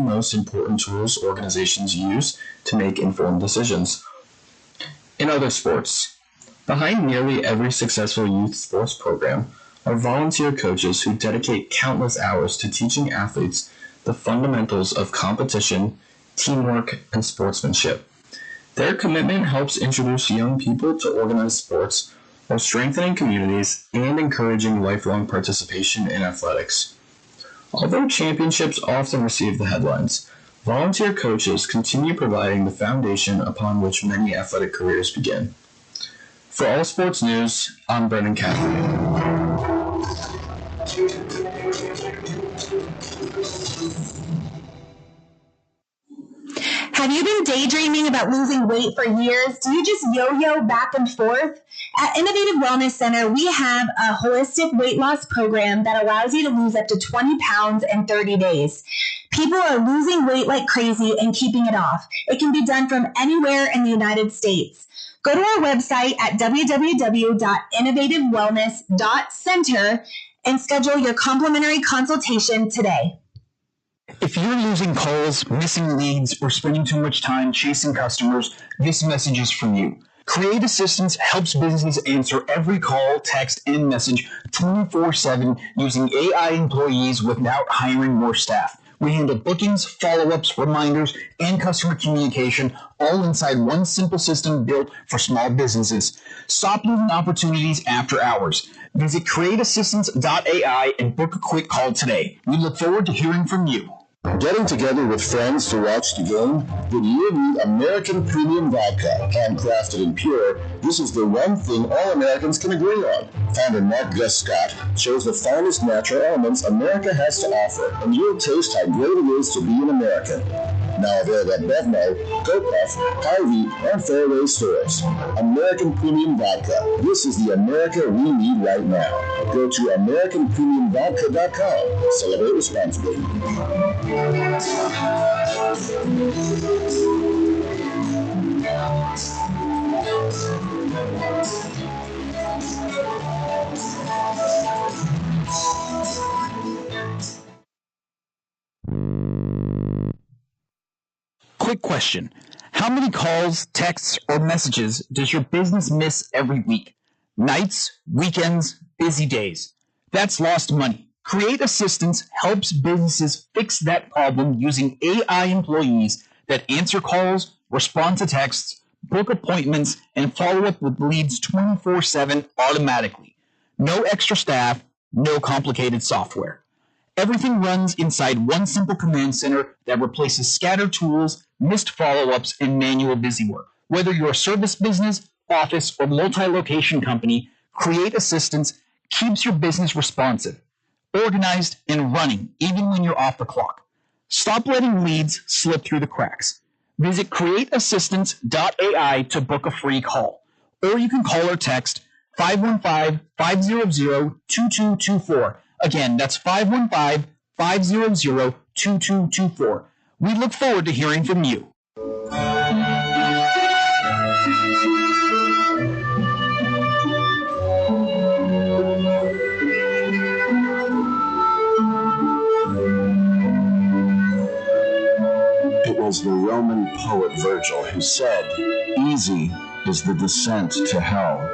most important tools organizations use to make informed decisions. In other sports, behind nearly every successful youth sports program are volunteer coaches who dedicate countless hours to teaching athletes the fundamentals of competition, teamwork, and sportsmanship. Their commitment helps introduce young people to organized sports while strengthening communities and encouraging lifelong participation in athletics. Although championships often receive the headlines, volunteer coaches continue providing the foundation upon which many athletic careers begin. For All Sports News, I'm Brendan Caffrey. Have you been daydreaming about losing weight for years? Do you just yo-yo back and forth? At Innovative Wellness Center, we have a holistic weight loss program that allows you to lose up to 20 pounds in 30 days. People are losing weight like crazy and keeping it off. It can be done from anywhere in the United States. Go to our website at www.innovativewellness.center and schedule your complimentary consultation today. If you're losing calls, missing leads, or spending too much time chasing customers, this message is for you. Create Assistance helps businesses answer every call, text, and message 24/7 using AI employees without hiring more staff. We handle bookings, follow-ups, reminders, and customer communication all inside one simple system built for small businesses. Stop losing opportunities after hours. Visit createassistance.ai and book a quick call today. We look forward to hearing from you. Getting together with friends to watch the game? Then you need American Premium Vodka. Handcrafted and pure, this is the one thing all Americans can agree on. Founder Mark Gus Scott shows the finest natural elements America has to offer, and you'll taste how great it is to be an American. Now available at Bevmo, GoPuff, Hy-Vee, and Fairway stores. American Premium Vodka. This is the America we need right now. Go to AmericanPremiumVodka.com. Celebrate responsibly. Quick question. How many calls, texts, or messages does your business miss every week? Nights, weekends, busy days. That's lost money. Create Assistance helps businesses fix that problem using AI employees that answer calls, respond to texts, book appointments, and follow up with leads 24/7 automatically. No extra staff, no complicated software. Everything runs inside one simple command center that replaces scattered tools, missed follow-ups, and manual busy work. Whether you're a service business, office, or multi-location company, Create Assistance keeps your business responsive, organized, and running even when you're off the clock. Stop letting leads slip through the cracks. Visit createassistance.ai to book a free call. Or you can call or text 515-500-2224. Again, that's 515-500-2224. We look forward to hearing from you. It was the Roman poet Virgil who said, "Easy is the descent to hell.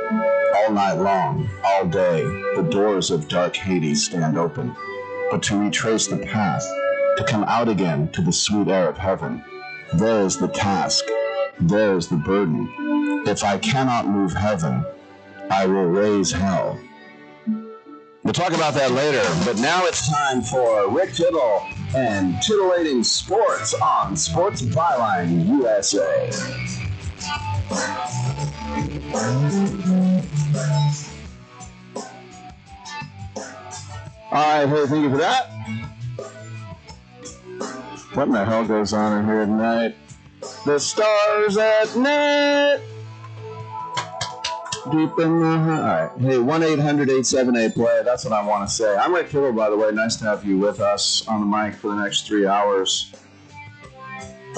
All night long, all day, the doors of dark Hades stand open. But to retrace the path, to come out again to the sweet air of heaven, there is the task, there is the burden. If I cannot move heaven, I will raise hell." We'll talk about that later, but now it's time for Rick Tittle and titillating sports on Sports Byline USA. All right, hey, thank you for that. What in the hell goes on in here tonight? The stars at night. Deep in the heart. All right, hey, 1-800-878-PLAY. That's what I want to say. I'm Rick Tittle, by the way. Nice to have you with us on the mic for the next 3 hours.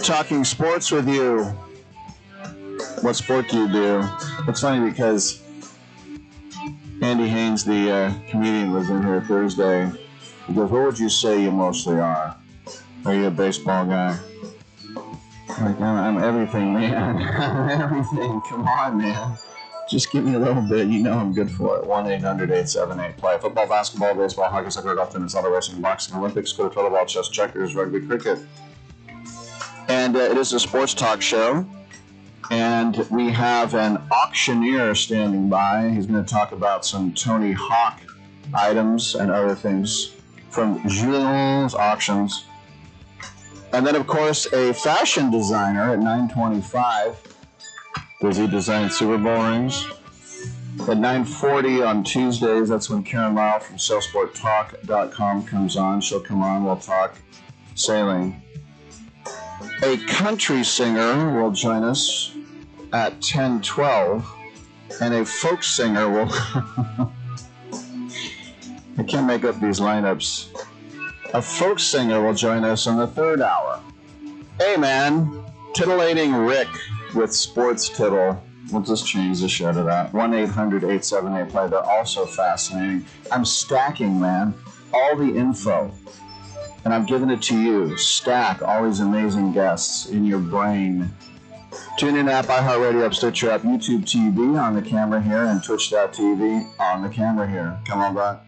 Talking sports with you. What sport do you do? It's funny because Andy Haynes, the comedian, was in here Thursday. He goes, "What would you say you mostly are?" Are you a baseball guy? Like, I'm everything, man. I'm everything. Come on, man. Just give me a little bit. You know I'm good for it. 1-800-878-PLAY. Football, basketball, baseball, hockey, soccer, golf, tennis, auto racing, boxing, Olympics, scooter, pickleball, chess, checkers, rugby, cricket. And it is a sports talk show. And we have an auctioneer standing by. He's going to talk about some Tony Hawk items and other things from Julien's auctions. And then, of course, a fashion designer at 9:25. Does he design Super Bowl rings? At 9:40 on Tuesdays, that's when Karen Lyle from SailSportTalk.com comes on. She'll come on, we'll talk sailing. A country singer will join us at 10:12, and a folk singer will... I can't make up these lineups. A folk singer will join us in the third hour. Hey, man, titillating Rick with Sports Tittle. We'll just change the show to that. 1-800-878-PLAY. They're also fascinating. I'm stacking, man, all the info, and I'm giving it to you. Stack all these amazing guests in your brain. Tune in app, iHeartRadio app, Stitcher app, YouTube TV on the camera here, and Twitch.tv on the camera here. Come on back.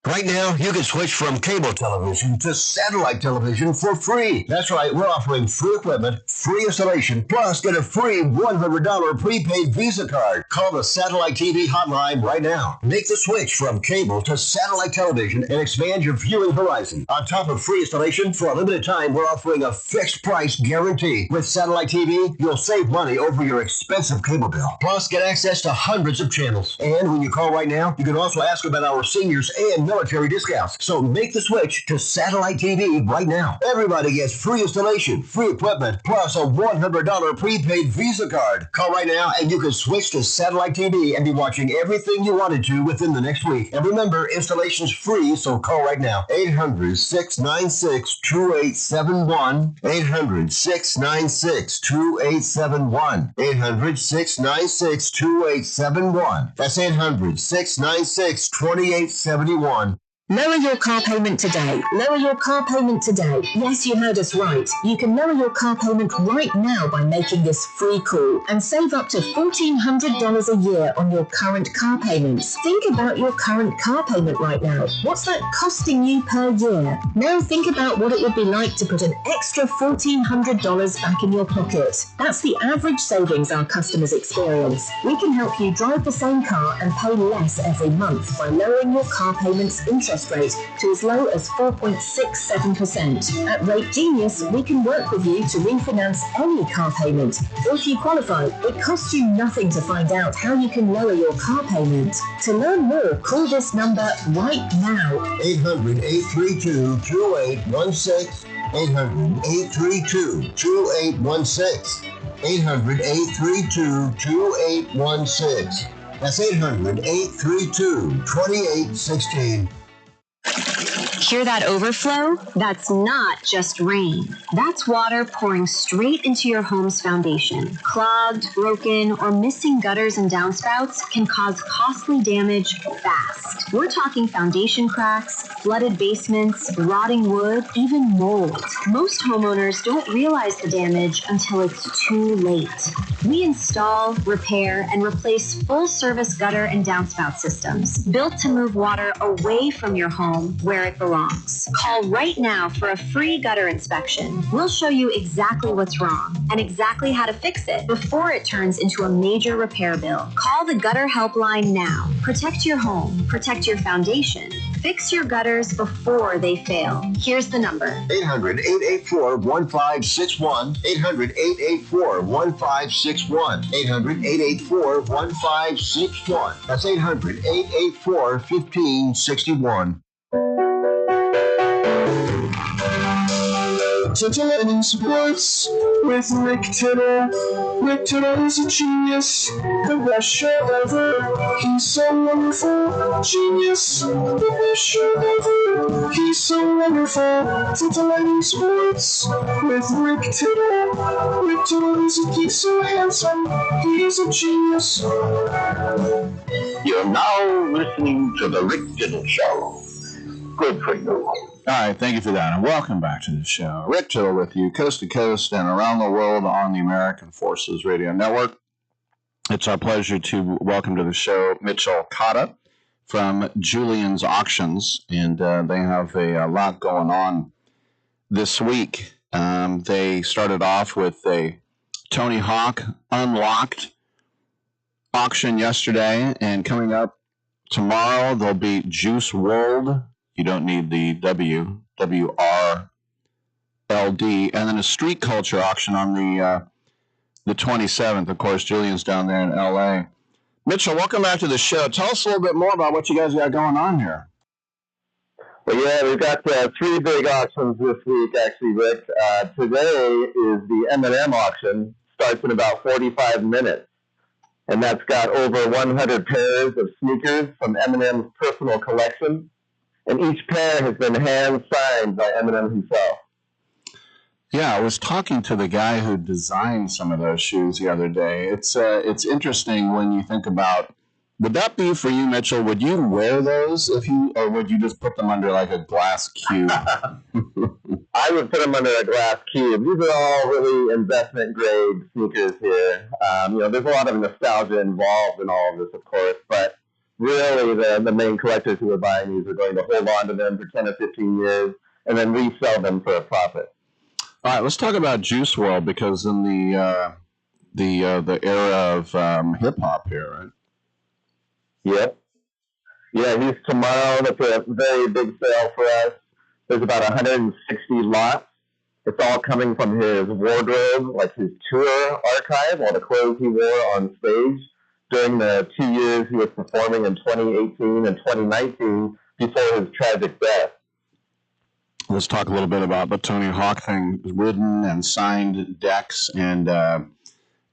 Right now, you can switch from cable television to satellite television for free. That's right, we're offering free equipment, free installation, plus get a free $100 prepaid Visa card. Call the Satellite TV hotline right now. Make the switch from cable to satellite television and expand your viewing horizon. On top of free installation, for a limited time, we're offering a fixed price guarantee. With Satellite TV, you'll save money over your expensive cable bill. Plus, get access to hundreds of channels. And when you call right now, you can also ask about our seniors and military discounts. So make the switch to Satellite TV right now. Everybody gets free installation, free equipment, plus a $100 prepaid Visa card. Call right now and you can switch to Satellite TV and be watching everything you wanted to within the next week. And remember, installation's free, so call right now. 800-696-2871. 800-696-2871. 800-696-2871. That's 800-696-2871. Lower your car payment today. Lower your car payment today. Yes, you heard us right. You can lower your car payment right now by making this free call and save up to $1,400 a year on your current car payments. Think about your current car payment right now. What's that costing you per year? Now think about what it would be like to put an extra $1,400 back in your pocket. That's the average savings our customers experience. We can help you drive the same car and pay less every month by lowering your car payment's interest rate to as low as 4.67%. At Rate Genius, we can work with you to refinance any car payment. If you qualify, it costs you nothing to find out how you can lower your car payment. To learn more, call this number right now. 800-832-2816. 800-832-2816. 800-832-2816. That's 800-832-2816. Hear that overflow? That's not just rain. That's water pouring straight into your home's foundation. Clogged, broken, or missing gutters and downspouts can cause costly damage fast. We're talking foundation cracks, flooded basements, rotting wood, even mold. Most homeowners don't realize the damage until it's too late. We install, repair, and replace full-service gutter and downspout systems built to move water away from your home where it belongs. Call right now for a free gutter inspection. We'll show you exactly what's wrong and exactly how to fix it before it turns into a major repair bill. Call the Gutter Helpline now. Protect your home, protect your foundation. Fix your gutters before they fail. Here's the number. 800-884-1561. 800-884-1561. 800-884-1561. That's 800-884-1561. Titillating Sports with Rick Tittle. Rick Tittle is a genius, the best show ever. He's so wonderful, genius, the best show ever. He's so wonderful. Titillating Sports with Rick Tittle. Rick Tittle he's so handsome, he is a genius. You're now listening to The Rick Tittle Show. Good for you. All right, thank you for that, and welcome back to the show. Rick Tittle with you, coast to coast and around the world on the American Forces Radio Network. It's our pleasure to welcome to the show Mitchell Cotta from Julien's Auctions, and they have a lot going on this week. They started off with a Tony Hawk Unlocked auction yesterday, and coming up tomorrow, there'll be Juice World. You don't need the WRLD, and then a street culture auction on the 27th. Of course, Julien's down there in LA. Mitchell, welcome back to the show. Tell us a little bit more about what you guys got going on here. Well, yeah, we've got 3 big auctions this week, actually, Rick. Today is the M&M auction. Starts in about 45 minutes. And that's got over 100 pairs of sneakers from M&M's personal collection. And each pair has been hand-signed by M&M himself. Yeah, I was talking to the guy who designed some of those shoes the other day. It's interesting when you think about, would that be for you, Mitchell? Would you wear those or would you just put them under like a glass cube? I would put them under a glass cube. These are all really investment-grade sneakers here. There's a lot of nostalgia involved in all of this, of course, but really the main collectors who are buying these are going to hold on to them for 10 or 15 years and then resell them for a profit. All right, let's talk about Juice WRLD, because in the era of hip hop here, right? Yep. Yeah, he's tomorrow. That's a very big sale for us. There's about 160 lots. It's all coming from his wardrobe, like his tour archive, all the clothes he wore on stage during the 2 years he was performing in 2018 and 2019 before his tragic death. Let's talk a little bit about the Tony Hawk thing, written and signed decks and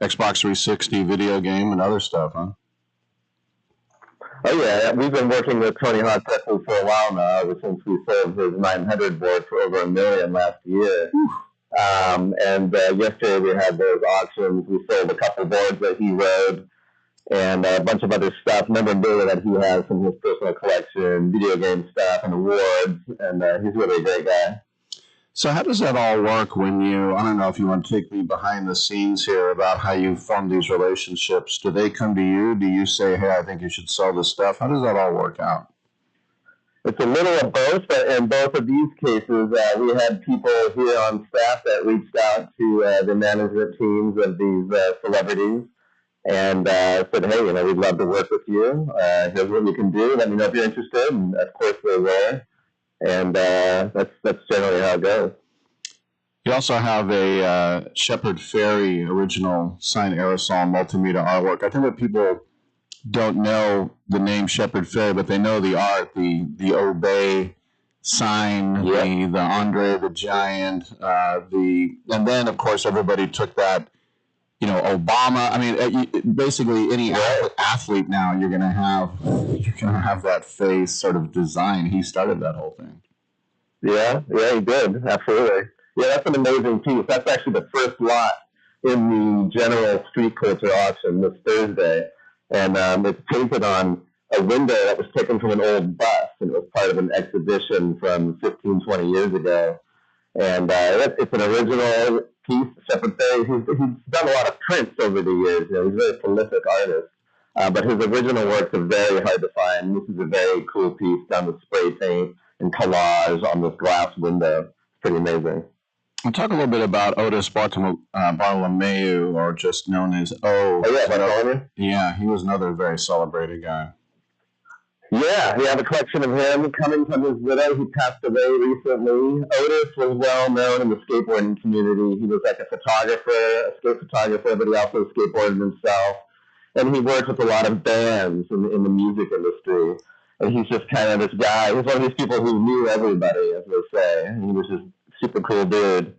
Xbox 360 video game and other stuff, huh? Oh, yeah. We've been working with Tony Hawk Pretzels for a while now, ever since we sold his 900 board for over $1 million last year. Yesterday we had those auctions. We sold a couple boards that he rode and a bunch of other stuff, memorabilia that he has from his personal collection, video game stuff and awards, and he's really a great guy. So how does that all work when I don't know if you want to take me behind the scenes here about how you form these relationships. Do they come to you? Do you say, hey, I think you should sell this stuff? How does that all work out? It's a little of both, but in both of these cases, we had people here on staff that reached out to the management teams of these celebrities and said, hey, we'd love to work with you. Here's what we can do. Let me know if you're interested. And of course they were. And that's generally how it goes. You also have a Shepard Fairey original signed aerosol multimedia artwork. I think that people don't know the name Shepard Fairey, but they know the art, the Obey sign, the Andre the Giant, and then of course everybody took that. Obama. I mean, basically any athlete now, you're gonna have that face sort of design. He started that whole thing. Yeah, he did. Absolutely. Yeah, that's an amazing piece. That's actually the first lot in the general street culture auction this Thursday, and it's painted on a window that was taken from an old bus, and it was part of an exhibition from 15, 20 years ago. And it's an original piece. Shepard Fairey, he's done a lot of prints over the years. He's a very prolific artist. But his original works are very hard to find. This is a very cool piece done with spray paint and collage on this glass window. It's pretty amazing. We'll talk a little bit about Otis Bartolomeu, or just known as O. Oh, yeah, Bartolomeu? Yeah, he was another very celebrated guy. Yeah, we have a collection of him coming from his widow who passed away recently. Otis was well known in the skateboarding community. He was like a skate photographer, but he also skateboarded himself. And he worked with a lot of bands in the music industry. And he's just kind of this guy. He's one of these people who knew everybody, as they say. And he was just super cool dude.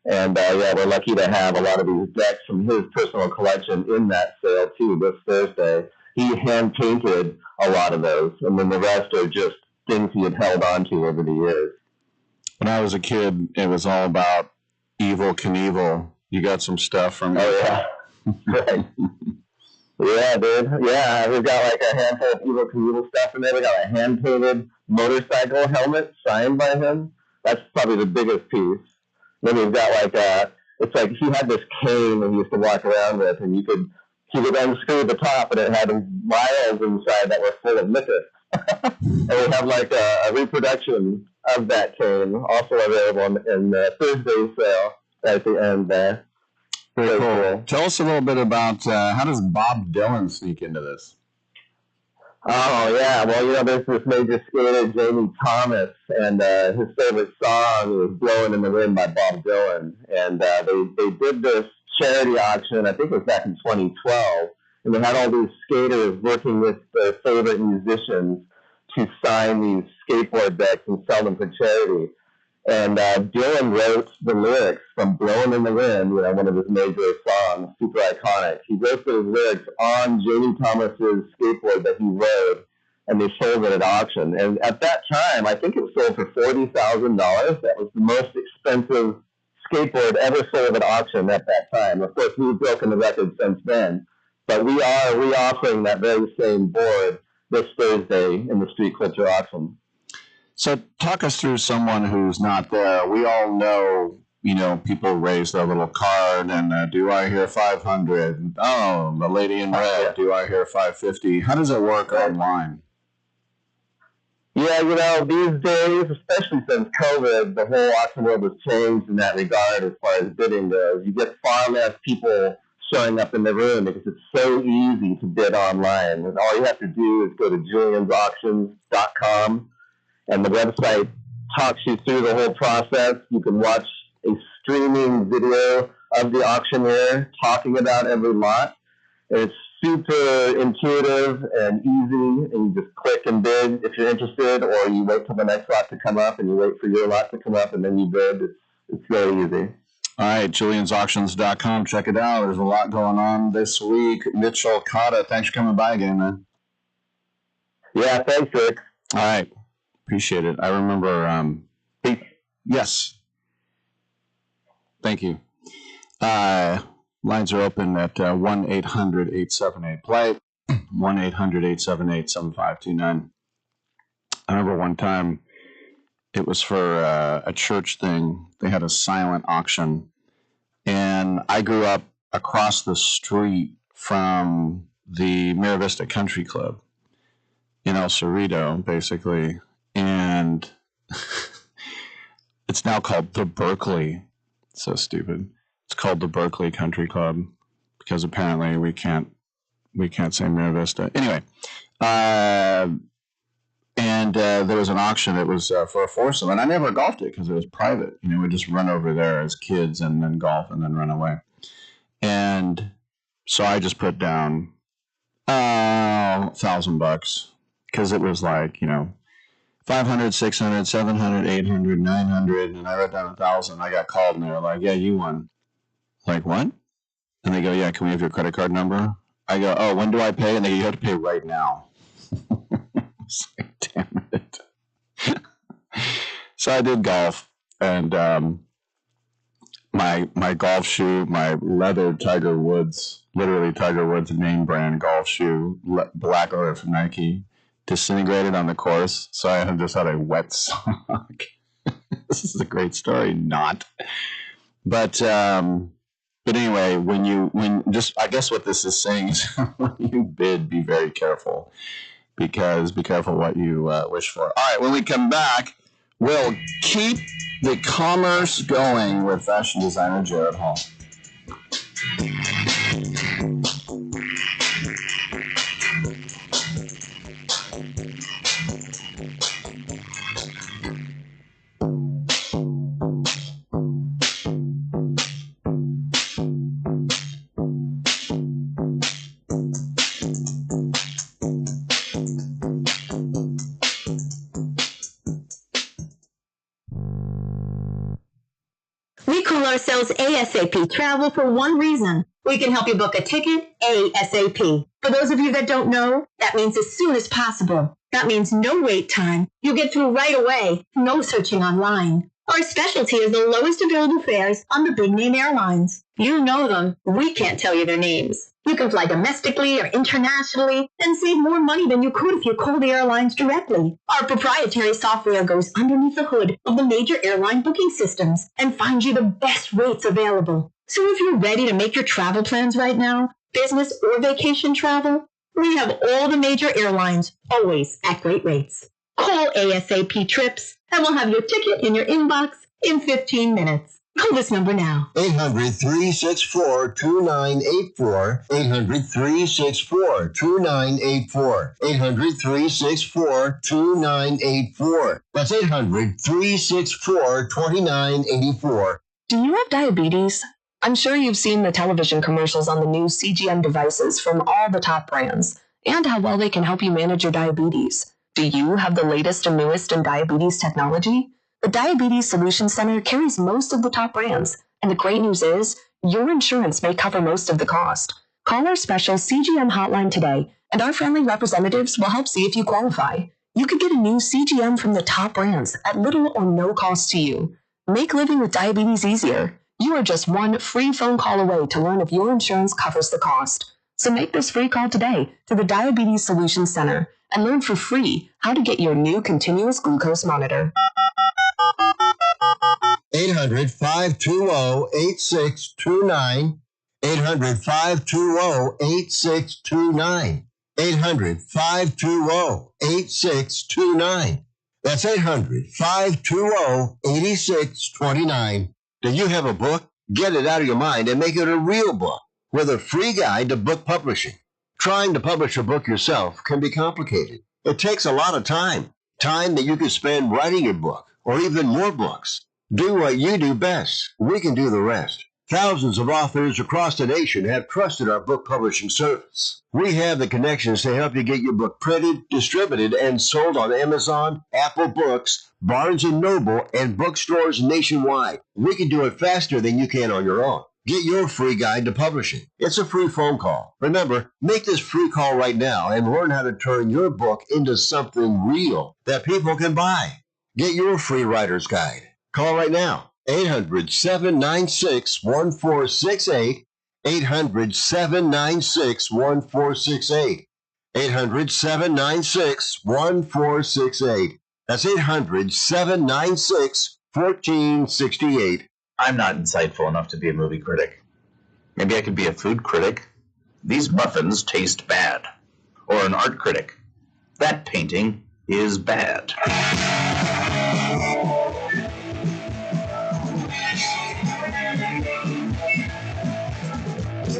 And we're lucky to have a lot of these decks from his personal collection in that sale too this Thursday. He hand-painted a lot of those, and then the rest are just things he had held on to over the years. When I was a kid, it was all about Evel Knievel. You got some stuff from... Oh, yeah. Right. Yeah, dude. Yeah, we've got like a handful of Evel Knievel stuff in there. We got a hand-painted motorcycle helmet signed by him. That's probably the biggest piece. Then we've got like it's like he had this cane that he used to walk around with, and he would unscrew the top, and it had vials inside that were full of liquor. And we have like a reproduction of that cane, also available in the Thursday sale at the end there. Very cool. Tell us a little bit about how does Bob Dylan sneak into this? Oh, yeah. Well, there's this major skater, Jamie Thomas, and his favorite song was Blowing in the Wind by Bob Dylan. And they did this charity auction, I think it was back in 2012, and they had all these skaters working with their favorite musicians to sign these skateboard decks and sell them for charity. And Dylan wrote the lyrics from Blowing in the Wind, one of his major songs, super iconic. He wrote those lyrics on Jamie Thomas's skateboard that he rode, and they sold it at auction. And at that time, I think it was sold for $40,000. That was the most expensive skateboard ever sold at auction at that time. Of course, we've broken the record since then, but we are reoffering that very same board this Thursday in the Street Culture auction. So talk us through someone who's not there. We all know, people raise their little card and do I hear 500? Oh, the lady in red, do I hear 550? How does it work online? Yeah, these days, especially since COVID, the whole auction world has changed in that regard as far as bidding goes. You get far less people showing up in the room because it's so easy to bid online. And all you have to do is go to juliansauctions.com. And the website talks you through the whole process. You can watch a streaming video of the auctioneer talking about every lot. It's super intuitive and easy, and you just click and bid if you're interested, or you wait till the next lot to come up, and you wait for your lot to come up, and then you bid. It's very easy. All right, juliansauctions.com. Check it out. There's a lot going on this week. Mitchell Cotta, thanks for coming by again, man. Yeah, thanks, Rick. All right. Appreciate it. I remember, yes. Thank you. Lines are open at 1-800-878-PLAY, 1-800-878-7529. I remember one time it was for a church thing. They had a silent auction, and I grew up across the street from the Mira Vista Country Club in El Cerrito, basically. And it's now called the Berkeley. So stupid. It's called the Berkeley Country Club because apparently we can't say Mira Vista. Anyway, and there was an auction. It was for a foursome, and I never golfed it because it was private. We'd just run over there as kids and then golf and then run away. And so I just put down $1,000 because it was like 500, 600, 700, 800, 900, and I wrote down 1,000. I got called, and they were like, yeah, you won. Like, what? And they go, yeah, can we have your credit card number? I go, oh, when do I pay? And they go, you have to pay right now. It's like, damn it. So I did golf, and my golf shoe, my leather Tiger Woods, literally Tiger Woods name brand golf shoe, black leather from Nike, disintegrated on the course, so I just had a wet sock. This is a great story, not. But anyway, I guess what this is saying is when you bid, be very careful, because be careful what you wish for. All right, when we come back, we'll keep the commerce going with fashion designer Jared Hall. Ourselves ASAP Travel for one reason. We can help you book a ticket ASAP. For those of you that don't know, that means as soon as possible. That means no wait time. You'll get through right away. No searching online. Our specialty is the lowest available fares on the big name airlines. You know them. We can't tell you their names. You can fly domestically or internationally and save more money than you could if you called the airlines directly. Our proprietary software goes underneath the hood of the major airline booking systems and finds you the best rates available. So if you're ready to make your travel plans right now, business or vacation travel, we have all the major airlines, always at great rates. Call ASAP Trips and we'll have your ticket in your inbox in 15 minutes. Call this number now. 800-364-2984. 800-364-2984. 800-364-2984. That's 800-364-2984. Do you have diabetes? I'm sure you've seen the television commercials on the new CGM devices from all the top brands and how well they can help you manage your diabetes. Do you have the latest and newest in diabetes technology? The Diabetes Solution Center carries most of the top brands, and the great news is your insurance may cover most of the cost. Call our special CGM hotline today, and our friendly representatives will help see if you qualify. You could get a new CGM from the top brands at little or no cost to you. Make living with diabetes easier. You are just one free phone call away to learn if your insurance covers the cost. So make this free call today to the Diabetes Solution Center and learn for free how to get your new continuous glucose monitor. 800-520-8629. 800-520-8629. 800-520-8629. That's 800-520-8629. Do you have a book? Get it out of your mind and make it a real book with a free guide to book publishing. Trying to publish a book yourself can be complicated. It takes a lot of time that you could spend writing your book or even more books. Do what you do best. We can do the rest. Thousands of authors across the nation have trusted our book publishing service. We have the connections to help you get your book printed, distributed, and sold on Amazon, Apple Books, Barnes & Noble, and bookstores nationwide. We can do it faster than you can on your own. Get your free guide to publishing. It's a free phone call. Remember, make this free call right now and learn how to turn your book into something real that people can buy. Get your free writer's guide. Call right now. 800-796-1468. 800-796-1468. 800-796-1468. That's 800-796-1468. I'm not insightful enough to be a movie critic. Maybe I could be a food critic. These muffins taste bad. Or an art critic. That painting is bad.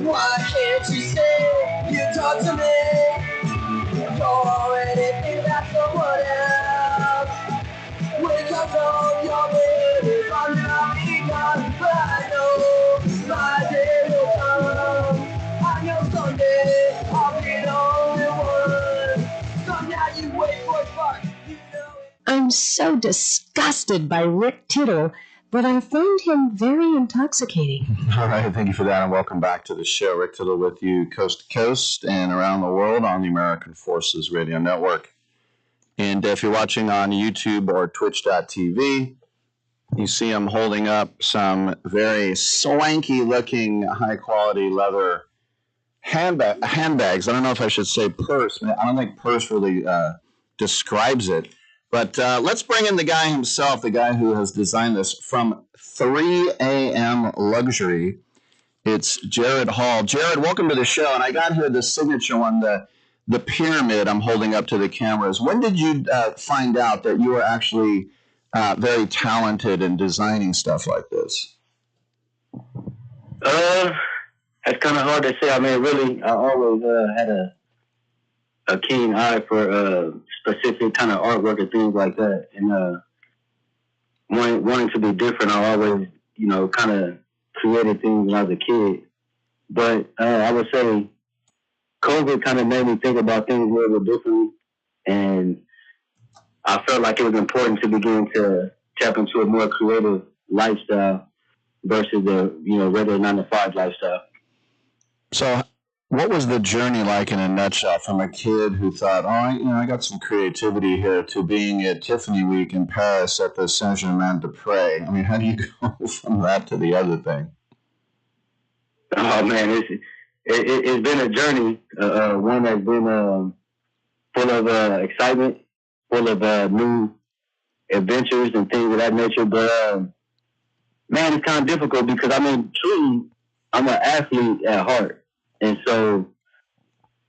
Why can't you say you talk to me? You're already thinking about someone else. Wake up on your bed, I'm not because I know my day will come. I know someday I'll be the only one. So now you wait for it, but you know it. I'm so disgusted by Rick Tittle, but I found him very intoxicating. All right, thank you for that, and welcome back to the show. Rick Tittle with you coast to coast and around the world on the American Forces Radio Network. And if you're watching on YouTube or twitch.tv, you see I'm holding up some very swanky-looking, high-quality leather handbags. I don't know if I should say purse. I don't think purse really describes it. But let's bring in the guy himself, the guy who has designed this from 3 a.m. Luxury. It's Jared Hall. Jared, welcome to the show. And I got here the signature one, the pyramid I'm holding up to the cameras. When did you find out that you were actually very talented in designing stuff like this? It's kind of hard to say. I mean, really, I always had a keen eye for specific kind of artwork and things like that. And wanting to be different, I always, kind of created things when I was a kid. But I would say COVID kind of made me think about things a little bit differently. And I felt like it was important to begin to tap into a more creative lifestyle versus the, regular 9-to-5 lifestyle. So what was the journey like in a nutshell from a kid who thought, I got some creativity here, to being at Tiffany Week in Paris at the Saint-Germain-des-Prés? I mean, how do you go from that to the other thing? Oh, man, it's been a journey, one that's been full of excitement, full of new adventures and things of that nature. But man, it's kind of difficult because truly, I'm an athlete at heart, and so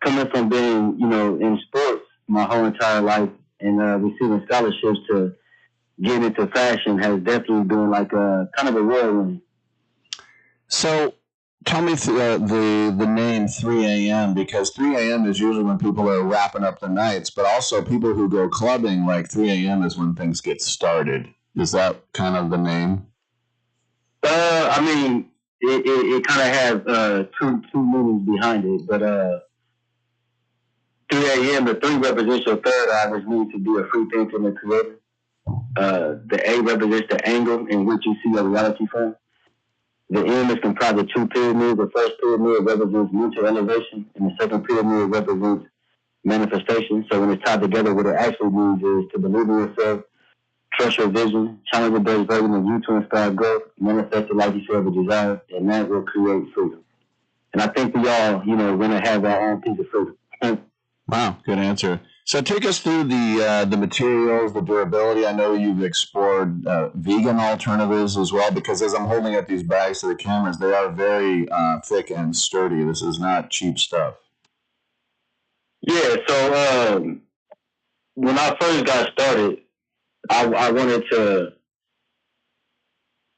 coming from being, in sports my whole entire life and receiving scholarships to get into fashion has definitely been like a kind of a whirlwind. So tell me the name 3 a.m. because 3 a.m. is usually when people are wrapping up the nights, but also people who go clubbing, like 3 a.m. is when things get started. Is that kind of the name? It kind of has two meanings behind it, but 3 a.m. the 3 represents your third eye, which means to be a free thinker and a creator. The A represents the angle in which you see your reality from. The M is comprised of 2 pyramids. The first pyramid represents mental elevation, and the second pyramid represents manifestation. So when it's tied together, what it actually means is to believe in yourself, trust your vision, challenge the best version of you to inspire growth, manifest the life you ever desire, and that will create freedom. And I think we all, want to have our own piece of freedom. Wow, good answer. So take us through the materials, the durability. I know you've explored vegan alternatives as well, because as I'm holding up these bags to the cameras, they are very thick and sturdy. This is not cheap stuff. Yeah, so when I first got started, I wanted to,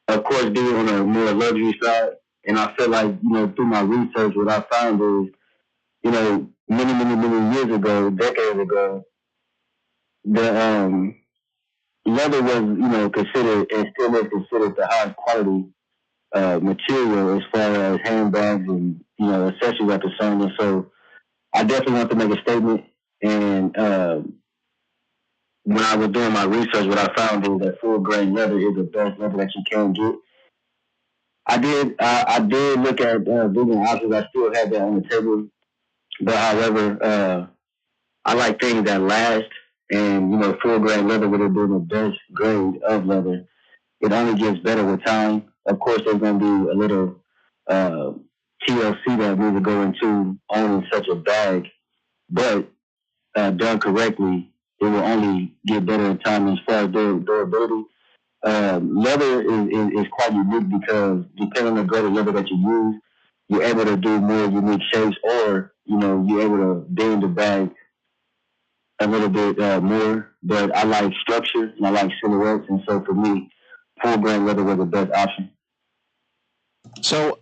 of course, be on a more luxury side. And I feel like, through my research, what I found is, many years ago, decades ago, the leather was, considered and still is considered the highest quality material as far as handbags and, accessories are concerned. And so I definitely want to make a statement. And when I was doing my research, what I found is that full grain leather is the best leather that you can get. I did look at vegan options. I still had that on the table. But however, I like things that last, and full grain leather would have been the best grade of leather. It only gets better with time. Of course, there's going to be a little TLC that needs to go into owning such a bag, but done correctly, it will only get better in time. As far as durability, leather is quite unique because depending on the grade of leather that you use, you're able to do more unique shapes, or you're able to bend the bag a little bit more. But I like structure and I like silhouettes, and so for me, full grain leather was the best option. So,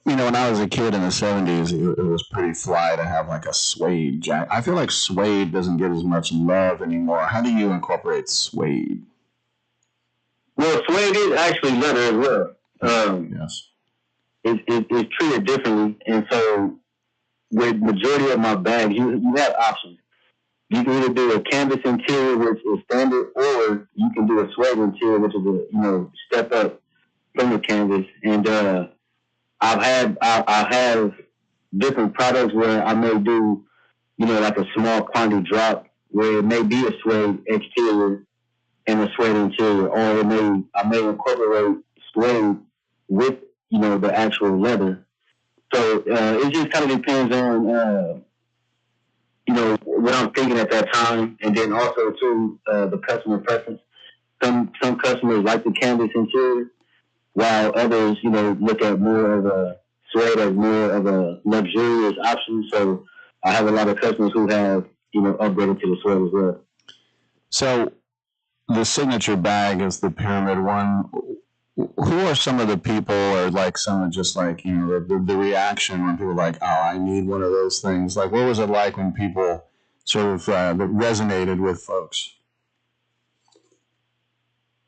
when I was a kid in the 70s, it was pretty fly to have like a suede jacket. I feel like suede doesn't get as much love anymore. How do you incorporate suede? Well, suede is actually leather as well. Yes. It's treated differently, and so with majority of my bags, you have options. You can either do a canvas interior, which is standard, or you can do a suede interior, which is a step up from the canvas. And I have different products where I may do like a small quantity drop where it may be a suede exterior and a suede interior, or I may incorporate suede with the actual leather. So it just kind of depends on what I'm thinking at that time, and then also too the customer preference. Some customers like the canvas interior, while others look at more of a suede as more of a luxurious option. So I have a lot of customers who have upgraded to the suede as well. So the signature bag is the pyramid one. Who are some of the people, or like some of just like, the reaction when people are like, oh, I need one of those things? Like, what was it like when people sort of resonated with folks?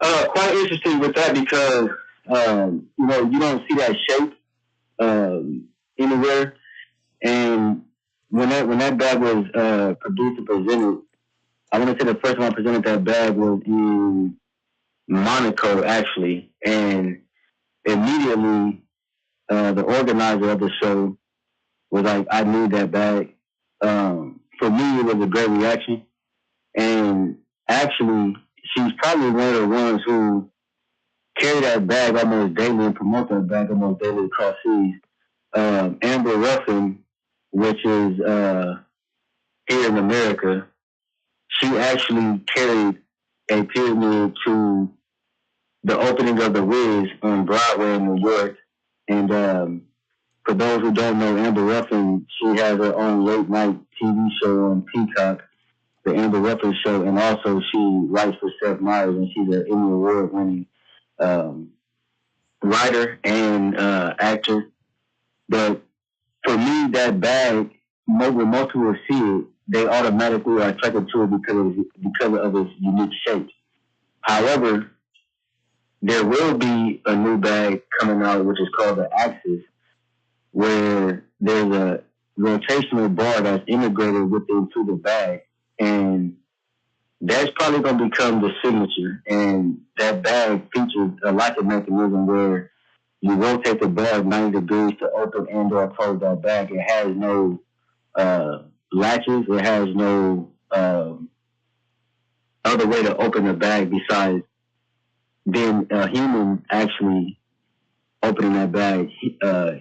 Quite interesting with that because, you don't see that shape anywhere. And when that bag was produced and presented, I want to say the first time I presented that bag was in Monaco, actually, and immediately the organizer of the show was like, I need that bag. For me, it was a great reaction, and actually, she's probably one of the ones who carry that bag almost daily and promote that bag almost daily across seas. Amber Ruffin, which is here in America, she actually carried a pyramid to the opening of The Wiz on Broadway in New York. And for those who don't know Amber Ruffin, she has her own late night TV show on Peacock, the Amber Ruffin Show, and also she writes for Seth Meyers, and she's an Emmy Award winning writer and actor. But for me, that bag, when most people see it, they automatically are attracted to it because of its unique shape. However, there will be a new bag coming out, which is called the Axis, where there's a rotational bar that's integrated into the bag, and that's probably going to become the signature. And that bag features a locking mechanism where you rotate the bag 90 degrees to open and or close that bag. It has no latches. It has no other way to open the bag besides being a human actually opening that bag,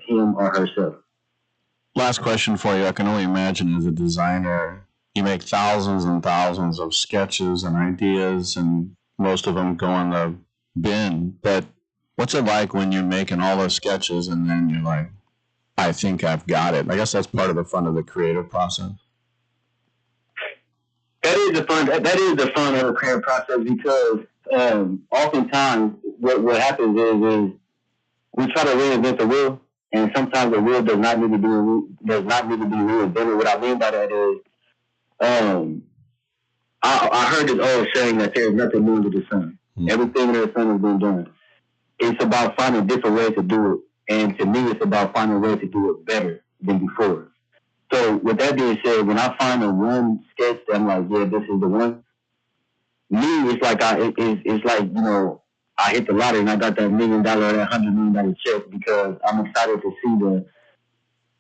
him or herself. Last question for you. I can only imagine as a designer, you make thousands and thousands of sketches and ideas, and most of them go in the bin. But what's it like when you're making all those sketches and then you're like, I think I've got it? I guess that's part of the fun of the creative process. That is the fun of the creative process, because oftentimes what happens is we try to reinvent the wheel, and sometimes the wheel does not need to be reinvented. What I mean by that is, I heard this old saying that there's nothing new under the sun. Everything under the sun has been done. It's about finding different ways to do it, and to me, it's about finding ways to do it better than before. So with that being said, when I find a one sketch that I'm like, yeah, this is the one, me, it's like I hit the lottery and I got that $1 million, that $100 million check, because I'm excited to see the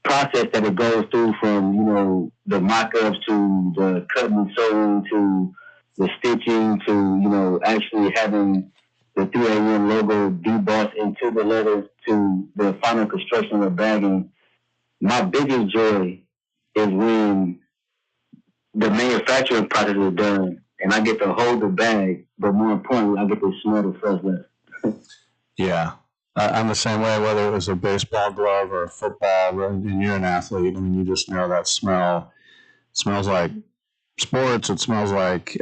process that it goes through, from, the mock-ups to the cutting and sewing to the stitching to, actually having the 3 a.m. logo debossed into the letters to the final construction of the bagging. My biggest joy is when the manufacturing process is done and I get to hold the bag, but more importantly, I get to smell the fresh leather. Yeah. I'm the same way, whether it was a baseball glove or a football, and you're an athlete. I mean, you just know that smell. It smells like sports. It smells like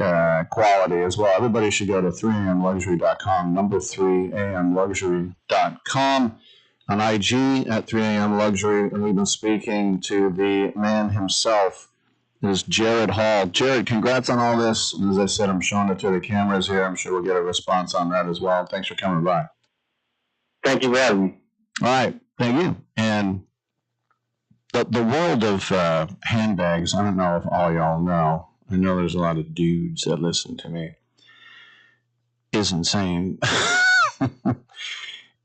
quality as well. Everybody should go to 3amluxury.com, number 3amluxury.com, on IG at 3amluxury. And we've been speaking to the man himself, is Jared Hall. Jared, congrats on all this. And as I said, I'm showing it to the cameras here. I'm sure we'll get a response on that as well. Thanks for coming by. Thank you for having me. All right. Thank you. And the world of handbags, I don't know if all y'all know. I know there's a lot of dudes that listen to me. Is insane.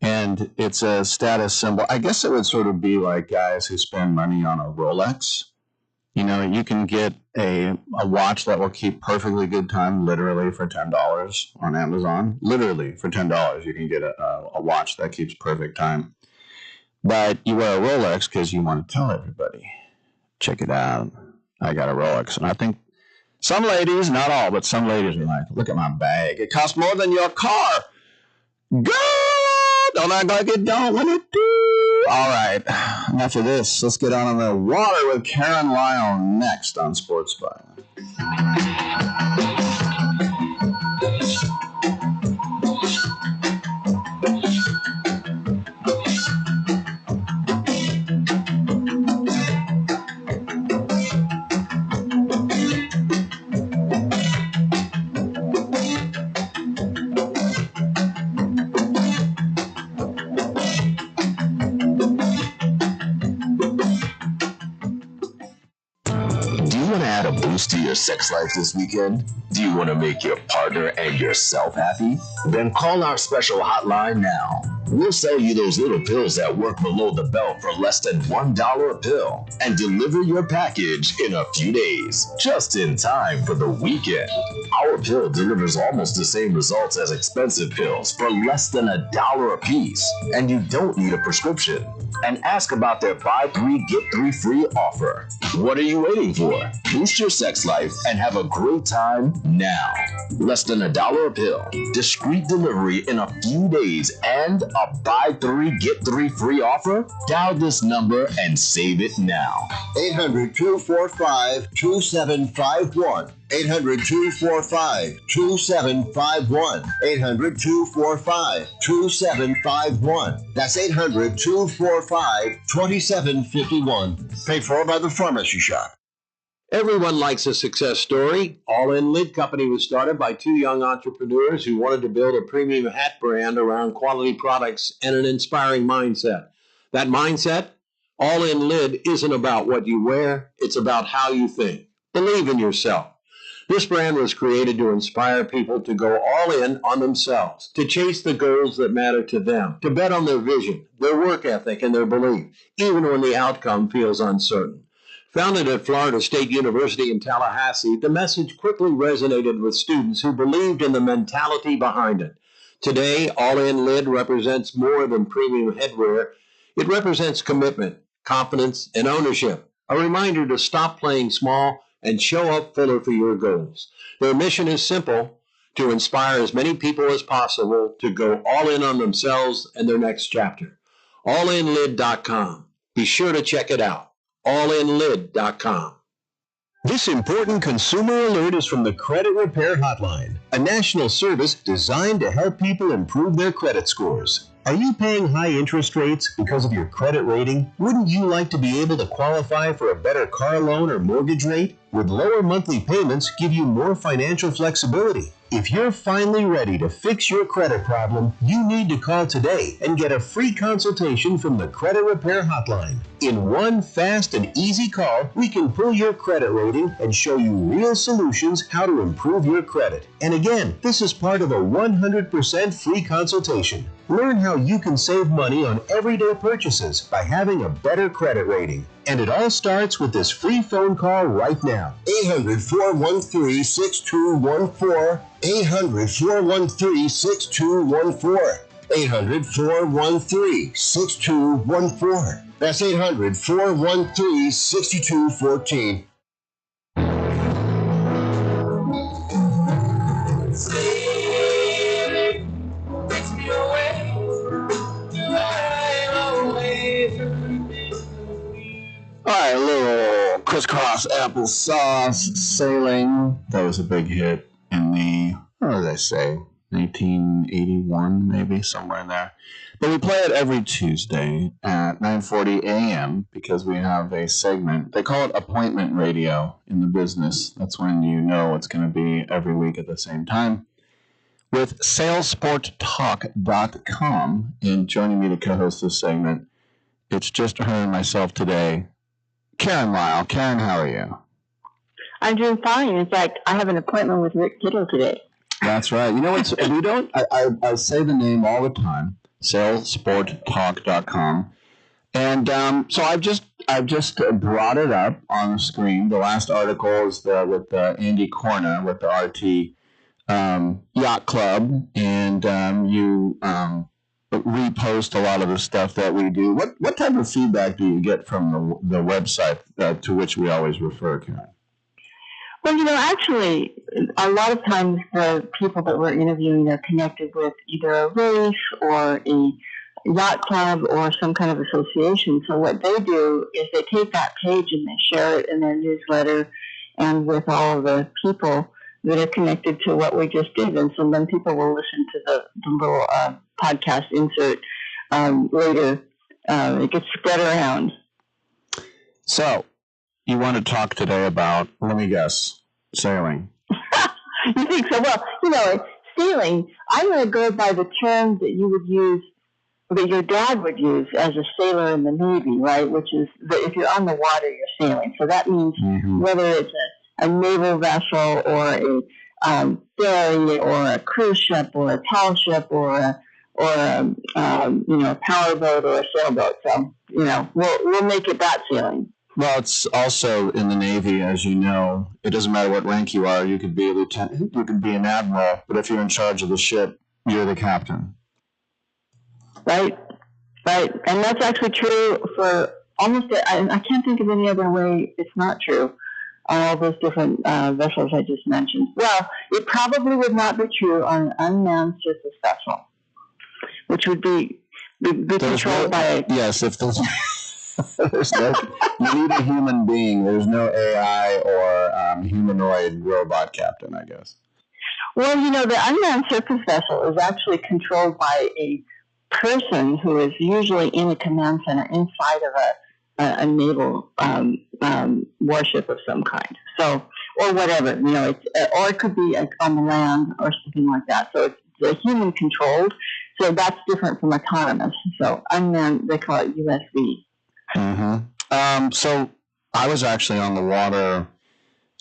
And it's a status symbol. I guess it would sort of be like guys who spend money on a Rolex. You can get a watch that will keep perfectly good time, literally for $10 on Amazon. Literally for $10, you can get a watch that keeps perfect time. But you wear a Rolex because you want to tell everybody, check it out, I got a Rolex. And I think some ladies, not all, but some ladies are like, look at my bag. It costs more than your car. Go! Don't act like it don't when it do. All right, enough of this. Let's get on the water with Karen Lyle next on Sports Bio. To your sex life this weekend? Do you want to make your partner and yourself happy? Then call our special hotline now. We'll sell you those little pills that work below the belt for less than $1 a pill and deliver your package in a few days, just in time for the weekend. Our pill delivers almost the same results as expensive pills for less than $1 a piece, and you don't need a prescription. And ask about their buy 3 get 3 free offer. What are you waiting for? Boost your sex life and have a great time now. Less than $1 a pill, discreet delivery in a few days, and a buy 3 get 3 free offer? Dial this number and save it now. 800-245-2751. 800-245-2751. 800-245-2751. That's 800-245-2751. Paid for by the Pharmacy Shop. Everyone likes a success story. All In Lid Company was started by two young entrepreneurs who wanted to build a premium hat brand around quality products and an inspiring mindset. That mindset? All In Lid isn't about what you wear, it's about how you think. Believe in yourself. This brand was created to inspire people to go all in on themselves, to chase the goals that matter to them, to bet on their vision, their work ethic, and their belief, even when the outcome feels uncertain. Founded at Florida State University in Tallahassee, the message quickly resonated with students who believed in the mentality behind it. Today, All In Lid represents more than premium headwear. It represents commitment, confidence, and ownership. A reminder to stop playing small and show up fuller for your goals. Their mission is simple: to inspire as many people as possible to go all in on themselves and their next chapter. AllInLid.com. Be sure to check it out. AllInLid.com. This important consumer alert is from the Credit Repair Hotline, a national service designed to help people improve their credit scores. Are you paying high interest rates because of your credit rating? Wouldn't you like to be able to qualify for a better car loan or mortgage rate? Would lower monthly payments give you more financial flexibility? If you're finally ready to fix your credit problem, you need to call today and get a free consultation from the Credit Repair Hotline. In one fast and easy call, we can pull your credit rating and show you real solutions how to improve your credit. And again, this is part of a 100% free consultation. Learn how you can save money on everyday purchases by having a better credit rating. And it all starts with this free phone call right now. 800-413-6214. 800-413-6214. 800-413-6214. That's 800-413-6214. All right, a little crisscross applesauce sailing. That was a big hit in the, what did I say, 1981, maybe, somewhere in there. But we play it every Tuesday at 9:40 a.m. because we have a segment. They call it appointment radio in the business. That's when you know it's going to be every week at the same time. With SalesSportTalk.com, and joining me to co-host this segment, it's just her and myself today. Karen Lyle. Karen, how are you? I'm doing fine. In fact, I have an appointment with Rick Tittle today. That's right. You know what? We don't. I say the name all the time. SalesSportTalk.com, and so I've just brought it up on the screen. The last article is with Andy Corna with the RT Yacht Club, and you repost a lot of the stuff that we do. What type of feedback do you get from the website to which we always refer, Karen? Well, actually, a lot of times the people that we're interviewing are connected with either a race or a yacht club or some kind of association. So what they do is they take that page and they share it in their newsletter and with all of the people that are connected to what we just did. And so then people will listen to the little podcast insert later. It gets spread around. So, you want to talk today about, let me guess, sailing. You think so? Well, sailing, I'm going to go by the term that you would use, that your dad would use as a sailor in the Navy, right? Which is that if you're on the water, you're sailing. So that means whether it's a naval vessel or a ferry or a cruise ship or a tall ship or a a powerboat or a sailboat. So, we'll make it that sailing. Well, it's also in the Navy, as you know. It doesn't matter what rank you are. You could be a lieutenant, you could be an admiral, but if you're in charge of the ship, you're the captain. Right. And that's actually true for almost, I can't think of any other way it's not true on all those different vessels I just mentioned. Well, it probably would not be true on an unmanned surface vessel, which would be controlled by... Yes, if there's... you need a human being. There's no AI or humanoid robot captain, I guess. Well, the unmanned surface vessel is actually controlled by a person who is usually in a command center inside of a naval warship of some kind. So, or whatever, or it could be on the land or something like that. So it's human controlled. So that's different from autonomous. So unmanned, they call it USV. Mm-hmm. So I was actually on the water,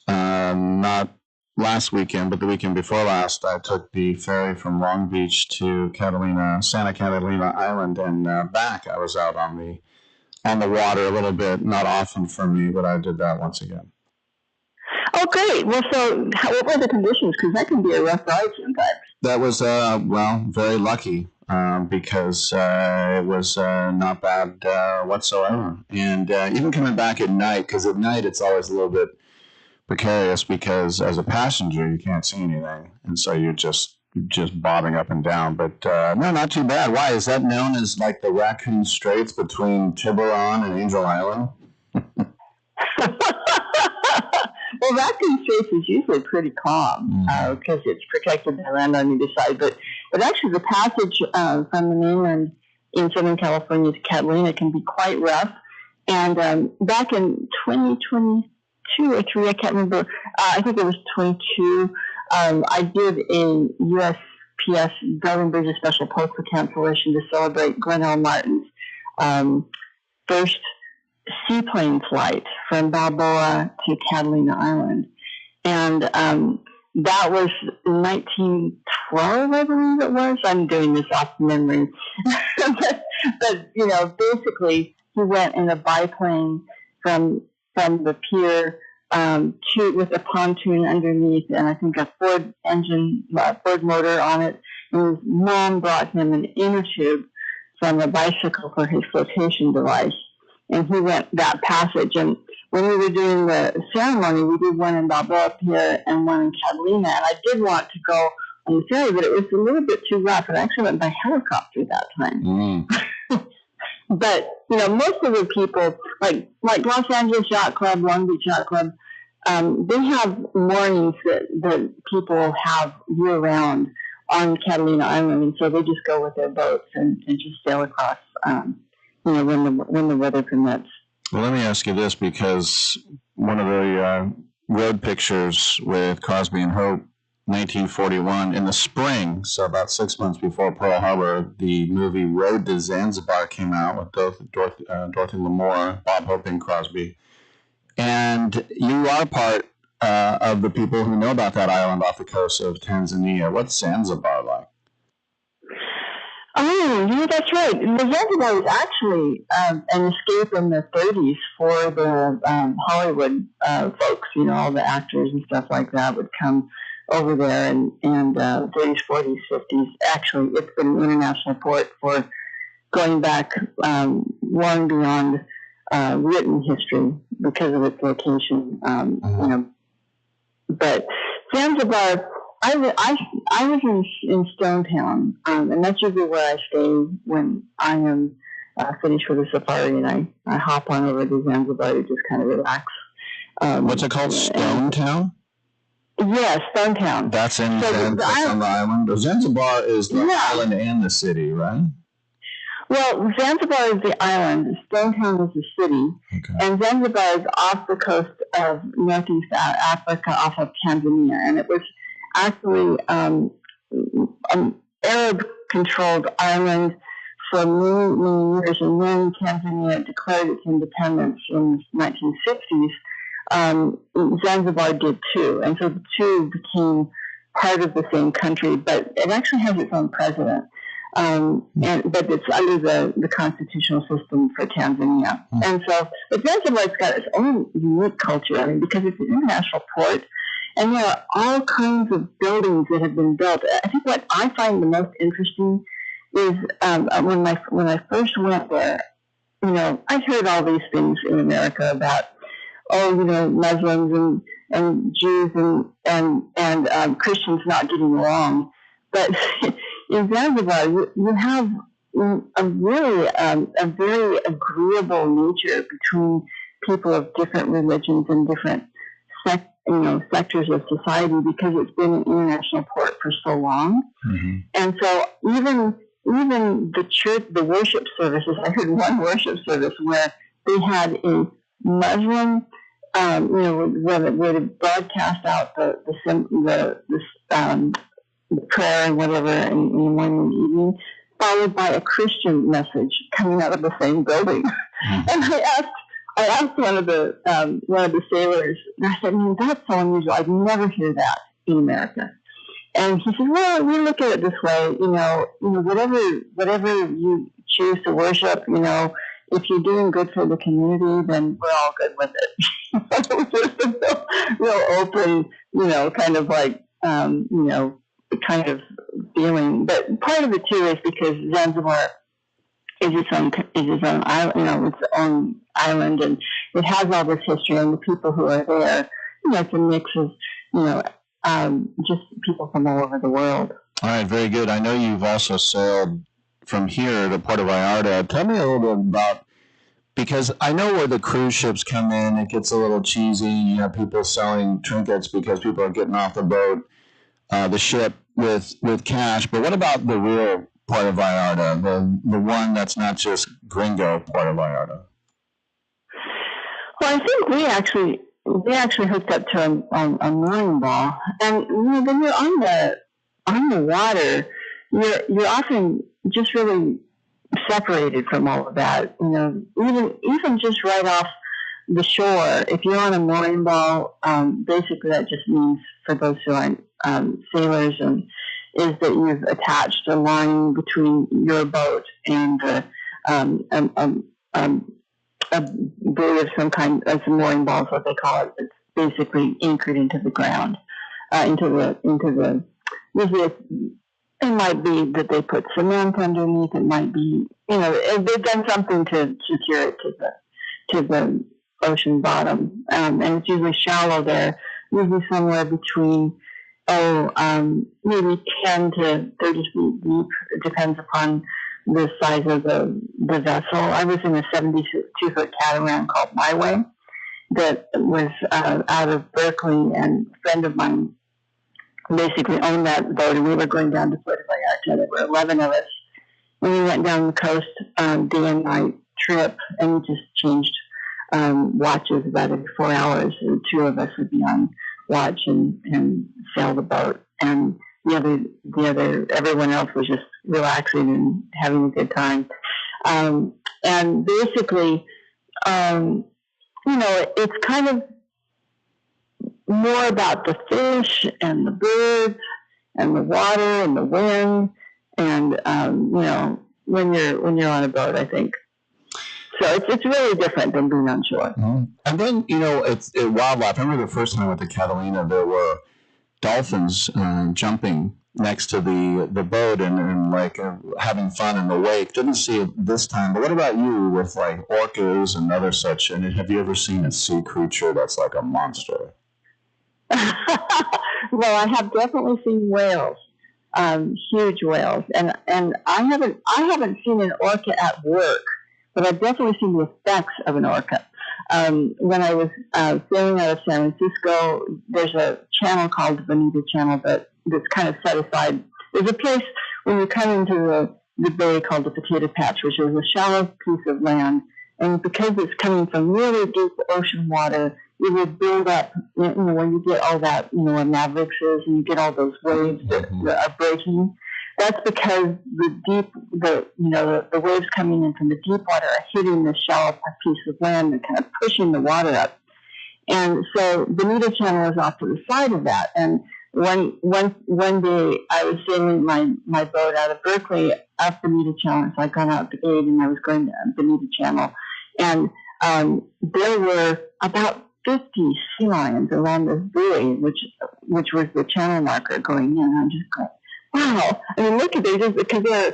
not last weekend, but the weekend before last. I took the ferry from Long Beach to Santa Catalina Island, and back. I was out on the water a little bit. Not often for me, but I did that once again. Oh, great. Well, so what were the conditions? Because that can be a rough ride sometimes. That was, very lucky. Because it was not bad whatsoever. And even coming back at night, because at night it's always a little bit precarious because as a passenger you can't see anything, and so you're just bobbing up and down. But no, not too bad. Why is that known as like the Raccoon Straits between Tiburon and Angel Island? Well, Raccoon Straits is usually pretty calm because it's protected by land on either side. But actually, the passage from the mainland in Southern California to Catalina can be quite rough. And back in 2022 or 3, I can't remember. I think it was 22. I did a USPS Garden Bridges Special Postal cancellation to celebrate Glenn Martin's first seaplane flight from Balboa to Catalina Island. And that was 1912, I believe it was. I'm doing this off memory. but basically, he went in a biplane from the pier with a pontoon underneath, and I think a Ford motor on it. And his mom brought him an inner tube from a bicycle for his flotation device. And he went that passage. And when we were doing the ceremony, we did one in Balboa Pier and one in Catalina. And I did want to go on the ferry, but it was a little bit too rough. And I actually went by helicopter that time. But, most of the people, like Los Angeles Yacht Club, Long Beach Yacht Club, they have mornings that people have year-round on Catalina Island. And so they just go with their boats and just sail across when the weather permits. Well, let me ask you this, because one of the road pictures with Crosby and Hope, 1941, in the spring, so about 6 months before Pearl Harbor, the movie Road to Zanzibar came out with Dorothy Lamour, Bob Hope, and Crosby. And you are part of the people who know about that island off the coast of Tanzania. What's Zanzibar like? Oh, that's right. The Zanzibar was actually an escape in the 30s for the Hollywood folks. All the actors and stuff like that would come over there, and 30s, 40s, 50s. Actually, it's been an international port for going back long beyond written history because of its location. But Zanzibar, I was in Stonetown, and that's usually where I stay when I am finished with the safari, and I hop on over to Zanzibar to just kind of relax. What's it called? Stonetown? Yes, Stonetown. That's on the island. Zanzibar is the island and the city, right? Well, Zanzibar is the island, Stonetown is the city, and Zanzibar is off the coast of northeast Africa, off of Tanzania, and it was actually an Arab-controlled island for many, many years, and when Tanzania declared its independence in the 1960s, Zanzibar did too, and so the two became part of the same country, but it actually has its own president. but it's under the constitutional system for Tanzania. And so, but Zanzibar's got its own unique culture, I mean, because it's an international port, and there are all kinds of buildings that have been built. I think what I find the most interesting is when I first went there, I heard all these things in America about, Muslims and Jews and Christians not getting along. But in Zanzibar, you have a very agreeable nature between people of different religions and different sectors of society, because it's been an international port for so long. Mm-hmm. And so even the church, the worship services, I heard one worship service where they had a Muslim, where they broadcast out the prayer and whatever in the morning and evening, followed by a Christian message coming out of the same building. Mm-hmm. And I asked one of the sailors, and I said, that's so unusual. I'd never hear that in America. And he said, well, we look at it this way, whatever you choose to worship, if you're doing good for the community, then we're all good with it. It was just a real open, kind of like, kind of feeling. But part of it too is because Zanzibar is its own island, its own island, and it has all this history, and the people who are there, it's a mix of, just people from all over the world. All right, very good. I know you've also sailed from here to Puerto Vallarta. Tell me a little bit about, because I know where the cruise ships come in, it gets a little cheesy. You have people selling trinkets because people are getting off the boat, the ship with cash. But what about the real Puerto Vallarta, the one that's not just gringo Puerto Vallarta? Well, I think we actually hooked up to a mooring ball, and when you're on the water, you're often just really separated from all of that. Even just right off the shore, if you're on a mooring ball, basically that just means, for those who aren't sailors, is that you've attached a line between your boat and a buoy of some kind, a mooring ball is what they call it. It's basically anchored into the ground, usually it might be that they put cement underneath. It might be, they've done something to secure it to the ocean bottom, and it's usually shallow there, usually somewhere between maybe 10 to 30 feet deep. It depends upon the size of the vessel. I was in a 72-foot catamaran called My Way that was out of Berkeley, and a friend of mine basically owned that boat, and we were going down to Puerto Vallarta. There were 11 of us, and we went down the coast day and night trip, and we just changed watches about every 4 hours, and 2 of us would be on watch and sail the boat, and the other everyone else was just relaxing and having a good time. And basically, it's kind of more about the fish and the birds and the water and the wind, and when you're on a boat, I think. So it's really different than being on shore. Mm-hmm. And then, it's wildlife. I remember the first time I went to Catalina, there were dolphins jumping next to the boat and like having fun in the wake. Didn't see it this time. But what about you with like orcas and other such? And have you ever seen a sea creature that's like a monster? Well, I have definitely seen whales, huge whales, and I haven't seen an orca at work, but I've definitely seen the effects of an orca. When I was sailing out of San Francisco, there's a channel called the Bonita Channel that's kind of set aside. There's a place when you come into the bay called the Potato Patch, which is a shallow piece of land, and because it's coming from really deep ocean water, it will build up, when you get all that, mavericks and you get all those waves that are breaking. That's because the waves coming in from the deep water are hitting the shallow piece of land and kind of pushing the water up. And so Bonita Channel is off to the side of that. And one day I was sailing my boat out of Berkeley, up Bonita Channel. So I got out the gate and I was going to Bonita Channel. And there were about 50 sea lions around this buoy, which was the channel marker going in. I'm just going, wow. I mean, look at it, because they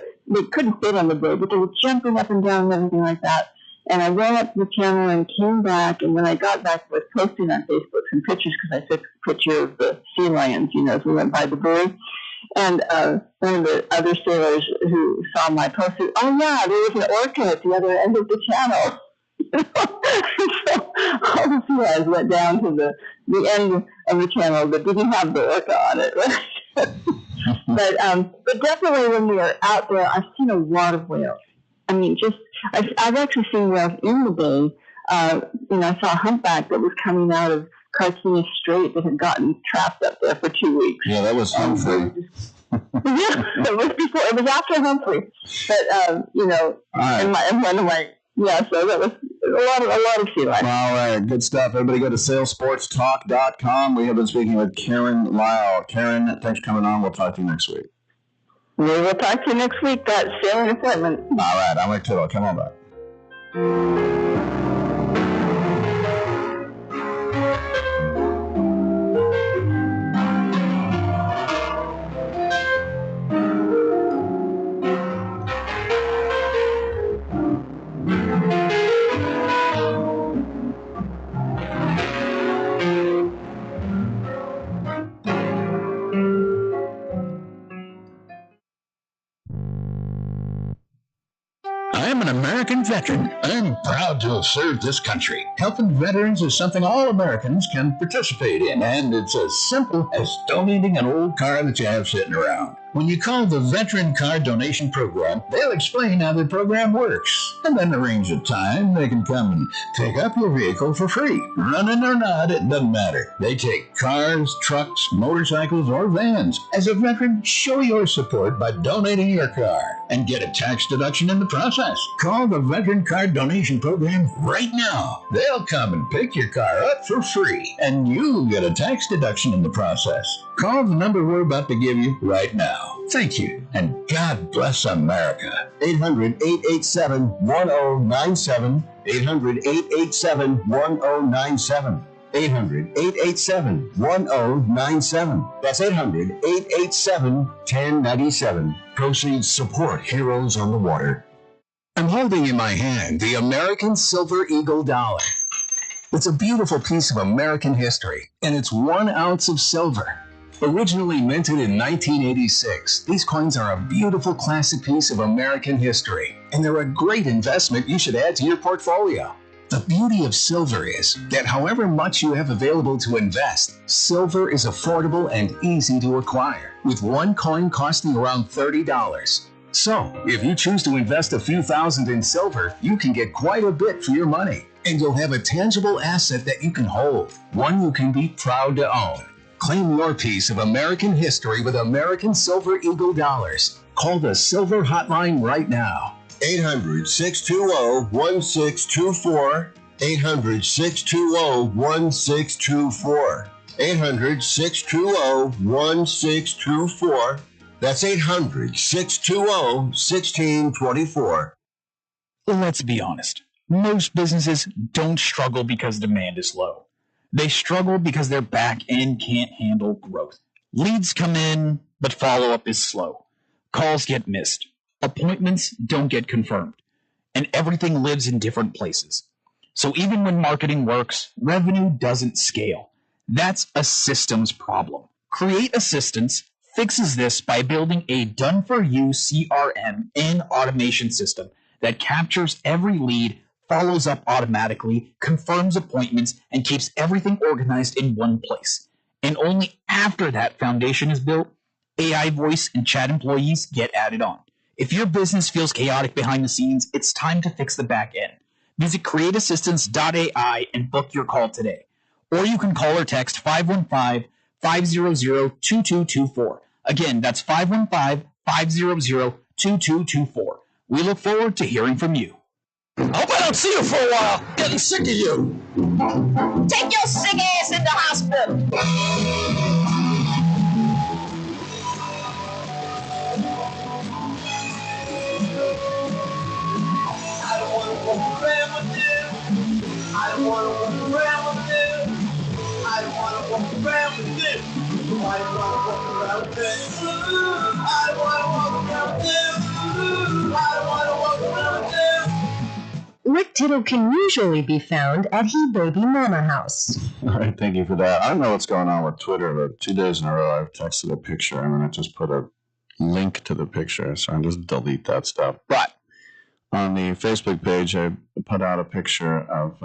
couldn't fit on the buoy, but they were jumping up and down and everything like that. And I ran up to the channel and came back, and when I got back, I was posting on Facebook some pictures, because I took a picture of the sea lions, as we went by the buoy. And one of the other sailors who saw my post said, oh yeah, there was an orca at the other end of the channel. So all the sea lions went down to the end of the channel that didn't have the orca on it. But definitely when we were out there, I've seen a lot of whales. I mean, I've actually seen whales in the bay. I saw a humpback that was coming out of Carquinez Strait that had gotten trapped up there for 2 weeks. Yeah, that was Humphrey. Yeah, it was after Humphrey. But, and one of my, so that was a lot of sea life. All right, good stuff. Everybody go to salesportstalk.com. We have been speaking with Karen Lyle. Karen, thanks for coming on. We'll talk to you next week. We will talk to you next week. Got sailing appointment. All right, I'm with Tittle. Come on back. I'm an American veteran. I'm proud to have served this country. Helping veterans is something all Americans can participate in, and it's as simple as donating an old car that you have sitting around. When you call the Veteran Car Donation Program, they'll explain how the program works, and then arrange a time they can come and pick up your vehicle for free. Running or not, it doesn't matter. They take cars, trucks, motorcycles, or vans. As a veteran, show your support by donating your car and get a tax deduction in the process. Call the Veteran Car Donation Program right now. They'll come and pick your car up for free, and you'll get a tax deduction in the process. Call the number we're about to give you right now. Thank you, and God bless America. 800-887-1097. 800-887-1097. 800-887-1097. That's 800-887-1097. Proceeds support Heroes on the Water. I'm holding in my hand the American Silver Eagle dollar. It's a beautiful piece of American history, and it's 1 ounce of silver. Originally minted in 1986, these coins are a beautiful classic piece of American history, and they're a great investment you should add to your portfolio. The beauty of silver is that however much you have available to invest, silver is affordable and easy to acquire, with one coin costing around $30. So, if you choose to invest a few thousand in silver, you can get quite a bit for your money, and you'll have a tangible asset that you can hold, one you can be proud to own. Claim your piece of American history with American Silver Eagle dollars. Call the Silver Hotline right now. 800-620-1624. 800-620-1624. 800-620-1624. That's 800-620-1624. Let's be honest. Most businesses don't struggle because demand is low. They struggle because their back end can't handle growth. Leads come in, but follow-up is slow. Calls get missed. Appointments don't get confirmed. And everything lives in different places. So even when marketing works, revenue doesn't scale. That's a systems problem. Create Assistance fixes this by building a done-for-you CRM and automation system that captures every lead, follows up automatically, confirms appointments, and keeps everything organized in one place. And only after that foundation is built, AI voice and chat employees get added on. If your business feels chaotic behind the scenes, it's time to fix the back end. Visit createassistance.ai and book your call today. Or you can call or text 515-500-2224. Again, that's 515-500-2224. We look forward to hearing from you. I hope I don't see you for a while. Getting sick of you. Take your sick ass in the hospital. walk around with you. I don't wanna walk around with you. I don't wanna walk around with you. I don't wanna walk around with you. I don't wanna walk around with you. I don't wanna walk around with you. Rick Tittle can usually be found at He Baby Mama House. All right, thank you for that. I don't know what's going on with Twitter, but 2 days in a row I've texted a picture and then I just put a link to the picture, so I just delete that stuff. But on the Facebook page, I put out a picture of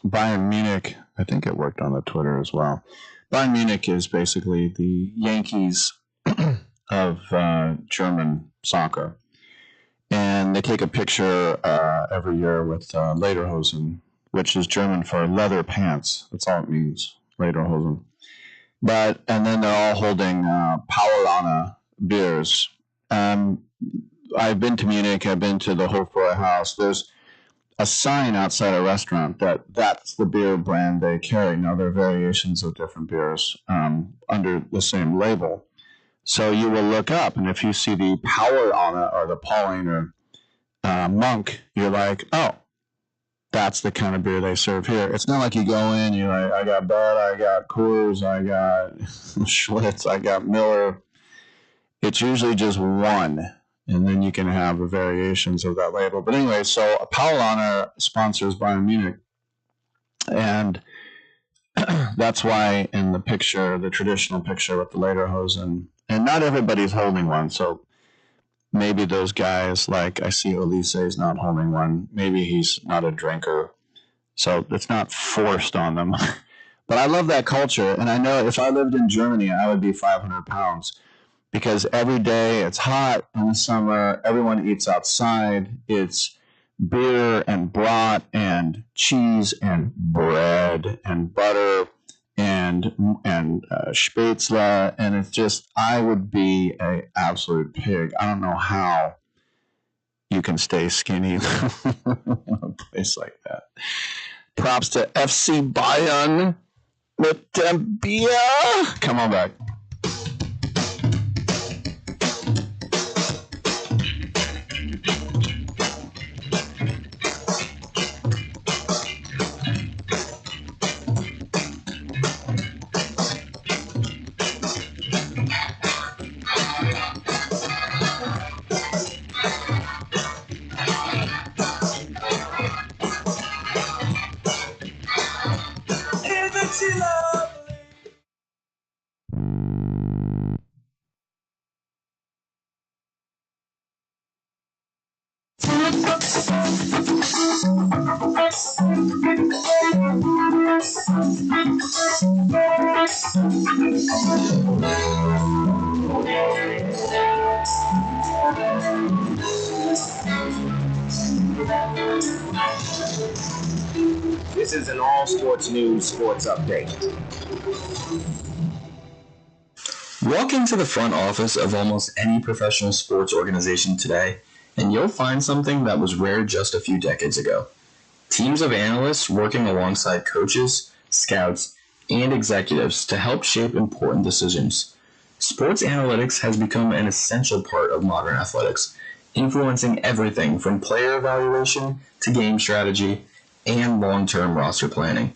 Bayern Munich. I think it worked on the Twitter as well. Bayern Munich is basically the Yankees of German soccer. And they take a picture every year with Lederhosen, which is German for leather pants. That's all it means, Lederhosen. And then they're all holding Paulaner beers. I've been to Munich. I've been to the Hofbräuhaus. There's a sign outside a restaurant that's the beer brand they carry. Now, there are variations of different beers under the same label. So you will look up, and if you see the Paulaner or the Paulaner Monk, you're like, oh, that's the kind of beer they serve here. It's not like you go in, you're like, I got Bud, I got Coors, I got Schlitz, I got Miller. It's usually just one, and then you can have the variations of that label. But anyway, so Paulaner sponsors Bayern Munich, and that's why in the picture, the traditional picture with the Lederhosen, and not everybody's holding one, so maybe those guys, like I see Elise is not holding one. Maybe he's not a drinker, so it's not forced on them. But I love that culture, and I know if I lived in Germany, I would be 500 pounds because every day it's hot in the summer. Everyone eats outside. It's beer and brat and cheese and bread and butter and spätzle, and it's just, I would be an absolute pig. I don't know how you can stay skinny in a place like that. Props to FC Bayern with the beer. Come on back. This is an all sports news sports update. Walk into the front office of almost any professional sports organization today, and you'll find something that was rare just a few decades ago. Teams of analysts working alongside coaches, scouts, and executives to help shape important decisions. Sports analytics has become an essential part of modern athletics, influencing everything from player evaluation to game strategy and long-term roster planning.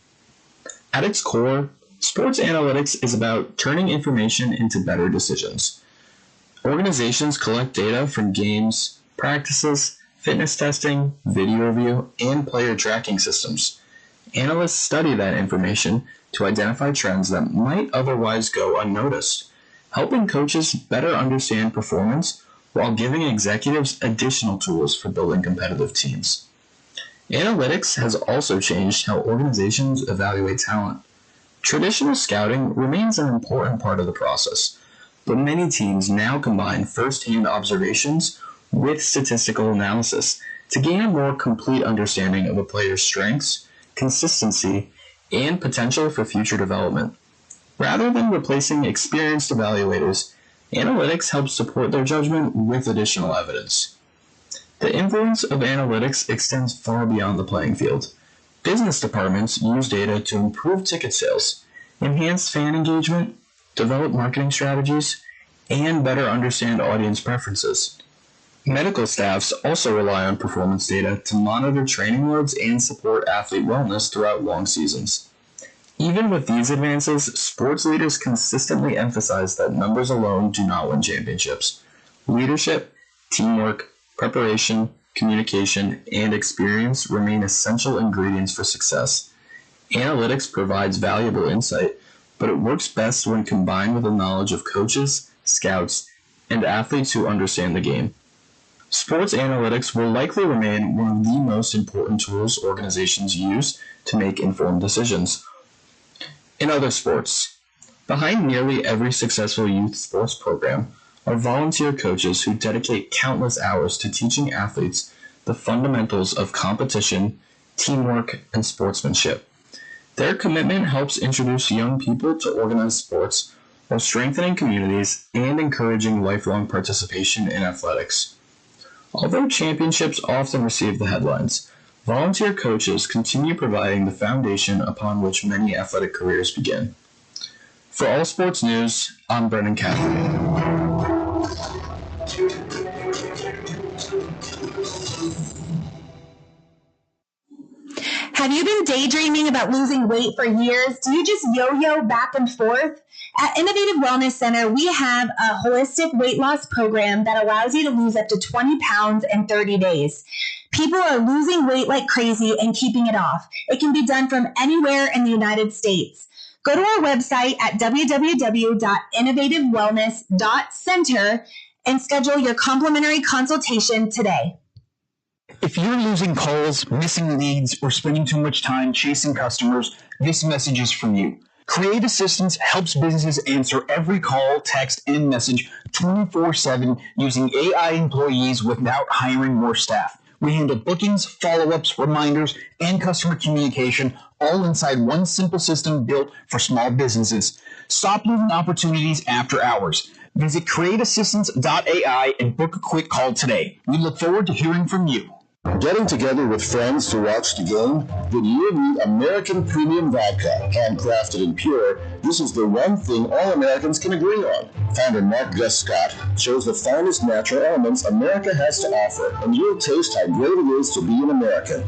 At its core, sports analytics is about turning information into better decisions. Organizations collect data from games, practices, fitness testing, video review, and player tracking systems. Analysts study that information to identify trends that might otherwise go unnoticed, helping coaches better understand performance while giving executives additional tools for building competitive teams. Analytics has also changed how organizations evaluate talent. Traditional scouting remains an important part of the process, but many teams now combine first-hand observations with statistical analysis to gain a more complete understanding of a player's strengths, consistency, and potential for future development. Rather than replacing experienced evaluators, analytics helps support their judgment with additional evidence. The influence of analytics extends far beyond the playing field. Business departments use data to improve ticket sales, enhance fan engagement, develop marketing strategies, and better understand audience preferences. Medical staffs also rely on performance data to monitor training loads and support athlete wellness throughout long seasons. Even with these advances, sports leaders consistently emphasize that numbers alone do not win championships. Leadership, teamwork, preparation, communication, and experience remain essential ingredients for success. Analytics provides valuable insight, but it works best when combined with the knowledge of coaches, scouts, and athletes who understand the game. Sports analytics will likely remain one of the most important tools organizations use to make informed decisions. In other sports, behind nearly every successful youth sports program are volunteer coaches who dedicate countless hours to teaching athletes the fundamentals of competition, teamwork, and sportsmanship. Their commitment helps introduce young people to organized sports while strengthening communities and encouraging lifelong participation in athletics. Although championships often receive the headlines, volunteer coaches continue providing the foundation upon which many athletic careers begin. For All Sports News, I'm Brendan Caffrey. Have you been daydreaming about losing weight for years? Do you just yo-yo back and forth? At Innovative Wellness Center, we have a holistic weight loss program that allows you to lose up to 20 pounds in 30 days. People are losing weight like crazy and keeping it off. It can be done from anywhere in the United States. Go to our website at www.innovativewellness.center and schedule your complimentary consultation today. If you're losing calls, missing leads, or spending too much time chasing customers, this message is for you. Create Assistance helps businesses answer every call, text, and message 24/7 using AI employees without hiring more staff. We handle bookings, follow-ups, reminders, and customer communication all inside one simple system built for small businesses. Stop losing opportunities after hours. Visit createassistance.ai and book a quick call today. We look forward to hearing from you. Getting together with friends to watch the game? Then you need American Premium Vodka. Handcrafted and pure, this is the one thing all Americans can agree on. Founder Mark Gus Scott shows the finest natural elements America has to offer, and you'll taste how great it is to be an American.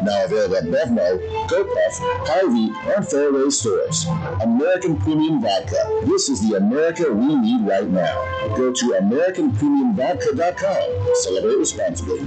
Now available at Bevmo, GoPuff, Hy-Vee, and Fairway stores. American Premium Vodka. This is the America we need right now. Go to AmericanPremiumVodka.com. Celebrate responsibly.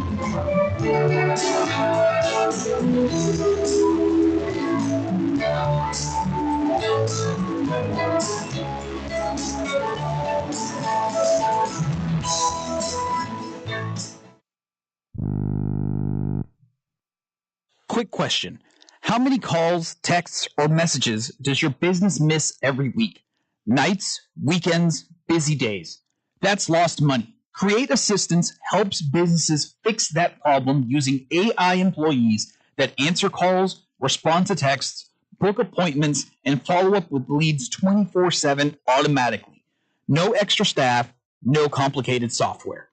Quick question. How many calls, texts, or messages does your business miss every week? Nights, weekends, busy days. That's lost money. Create Assistance helps businesses fix that problem using AI employees that answer calls, respond to texts, book appointments, and follow up with leads 24/7 automatically. No extra staff, no complicated software.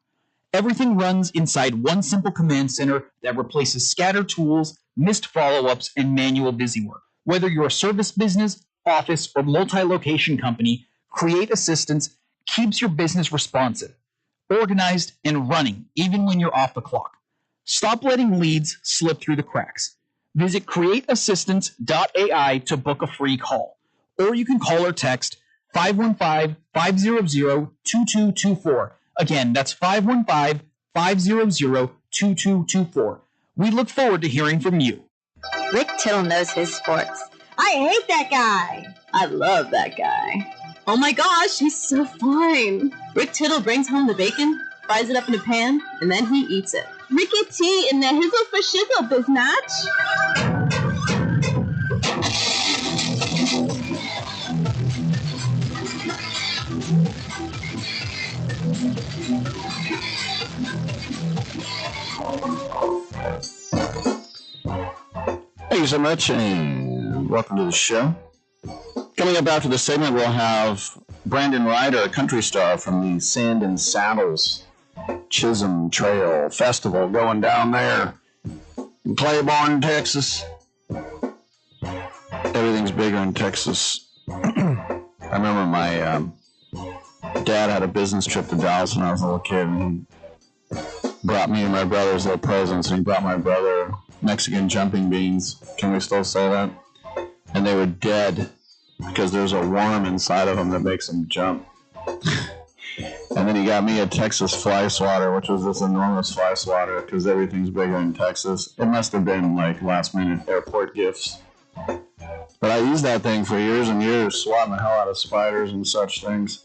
Everything runs inside one simple command center that replaces scattered tools, missed follow-ups, and manual busy work. Whether you're a service business, office, or multi-location company, Create Assistance keeps your business responsive, organized, and running even when you're off the clock. Stop letting leads slip through the cracks. Visit createassistance.ai to book a free call, or you can call or text 515-500-2224. Again, that's 515-500-2224. We look forward to hearing from you. Rick Tittle knows his sports. I hate that guy. I love that guy. Oh my gosh, he's so fine. Rick Tittle brings home the bacon, fries it up in a pan, and then he eats it. Ricky T in the hizzle for shizzle, biznatch. Thank you so much, and welcome to the show. Coming up after the segment, we'll have Brandon Rhyder, a country star from the Sand and Saddles Chisholm Trail Festival going down there in Claiborne, Texas. Everything's bigger in Texas. I remember my dad had a business trip to Dallas when I was a little kid, and brought me and my brothers little presents, and he brought my brother Mexican jumping beans. Can we still say that? And they were dead because there's a worm inside of them that makes them jump. And then he got me a Texas fly swatter, which was this enormous fly swatter because everything's bigger in Texas. It must have been like last-minute airport gifts. But I used that thing for years and years, swatting the hell out of spiders and such things.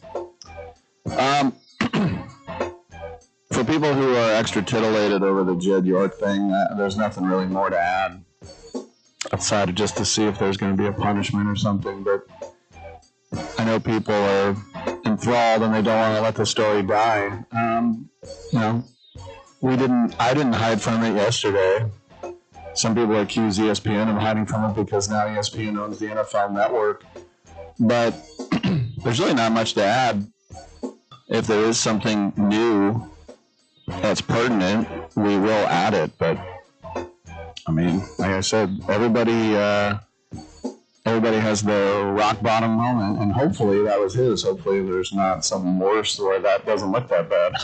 For people who are extra titillated over the Jed York thing, there's nothing really more to add outside of just to see if there's going to be a punishment or something. But I know people are enthralled and they don't want to let the story die. I didn't hide from it yesterday. Some people accuse ESPN of hiding from it because now ESPN owns the NFL Network. But there's really not much to add. If there is something new that's pertinent, we will add it. But, I mean, like I said, everybody has the rock bottom moment, and hopefully that was his. Hopefully there's not something worse where that doesn't look that bad.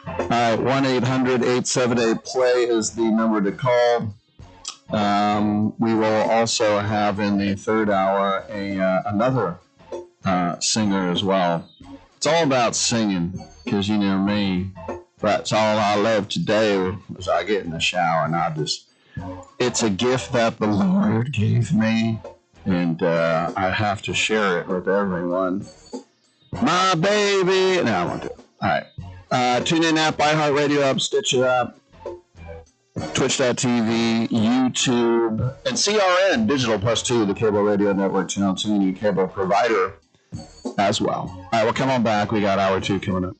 All right, 1-800-878-PLAY is the number to call. We will also have in the third hour another singer as well. It's all about singing, because you know me. That's all I love to do is I get in the shower and it's a gift that the Lord gave me, and I have to share it with everyone. My baby. No, I won't do it. All right. TuneIn app, iHeartRadio app, Stitcher app, Twitch.tv, YouTube, and CRN, Digital Plus 2, the cable radio network channel 2, new cable provider as well. All right, well, come on back. We got hour 2 coming up.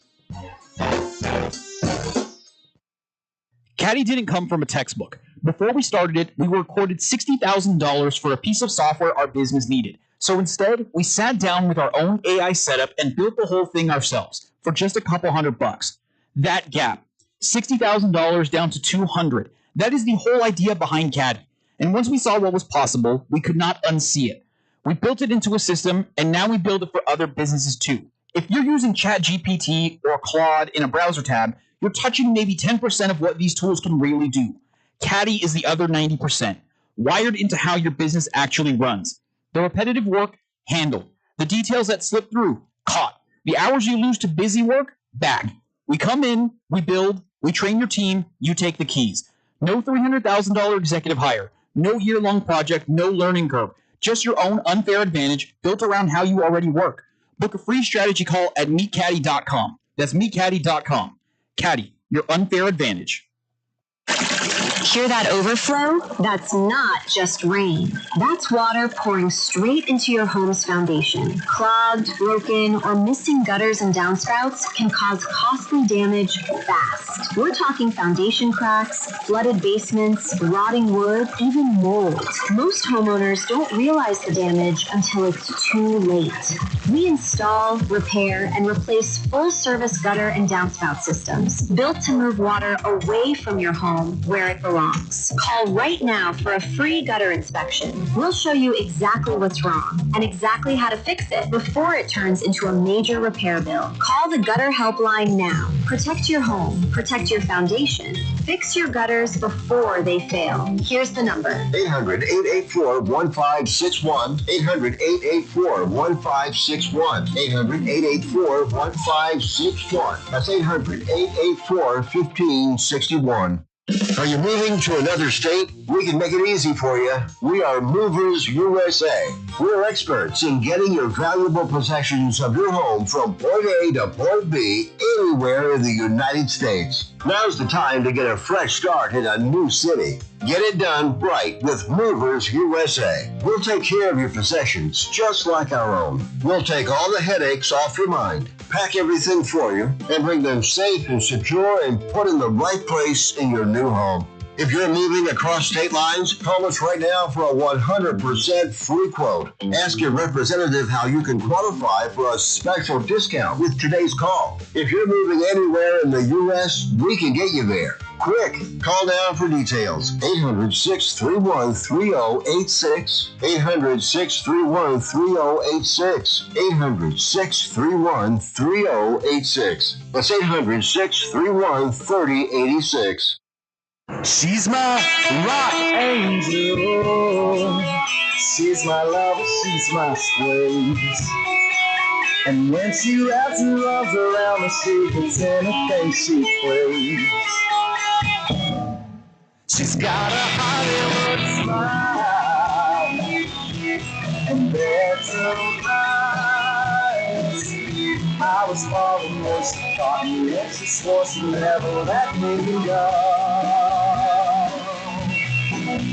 Caddy didn't come from a textbook. Before we started it, we were accorded $60,000 for a piece of software our business needed. So instead, we sat down with our own AI setup and built the whole thing ourselves for just a couple $100. That gap, $60,000 down to $200. That is the whole idea behind Caddy. And once we saw what was possible, we could not unsee it. We built it into a system, and now we build it for other businesses too. If you're using ChatGPT or Claude in a browser tab, you're touching maybe 10% of what these tools can really do. Caddy is the other 90%, wired into how your business actually runs. The repetitive work, handled. The details that slip through, caught. The hours you lose to busy work, back. We come in, we build, we train your team, you take the keys. No $300,000 executive hire, no year-long project, no learning curve. Just your own unfair advantage built around how you already work. Book a free strategy call at meetcaddy.com. That's meetcaddy.com. Caddy, your unfair advantage. Hear that overflow? That's not just rain. That's water pouring straight into your home's foundation. Clogged, broken, or missing gutters and downspouts can cause costly damage fast. We're talking foundation cracks, flooded basements, rotting wood, even mold. Most homeowners don't realize the damage until it's too late. We install, repair, and replace full-service gutter and downspout systems built to move water away from your home where it belongs. Call right now for a free gutter inspection. We'll show you exactly what's wrong and exactly how to fix it before it turns into a major repair bill. Call the Gutter Helpline now. Protect your home, protect your foundation, fix your gutters before they fail. Here's the number. 800-884-1561. 800-884-1561. 800-884-1561. That's 800-884-1561. Are you moving to another state? We can make it easy for you. We are Movers USA. We're experts in getting your valuable possessions of your home from point A to point B anywhere in the United States. Now's the time to get a fresh start in a new city. Get it done right with Movers USA. We'll take care of your possessions just like our own. We'll take all the headaches off your mind, pack everything for you, and bring them safe and secure and put in the right place in your new home. If you're moving across state lines, call us right now for a 100% free quote. Ask your representative how you can qualify for a special discount with today's call. If you're moving anywhere in the U.S., we can get you there. Quick, call now for details. 800-631-3086. 800-631-3086. 800-631-3086. That's 800-631-3086. She's my rock angel. She's my lover, she's my squeeze. And when she wraps her arms around me, she gets anything she prays. She's got a Hollywood smile, and there's her eyes. I was falling when she caught me, and she swore she'd never let me go.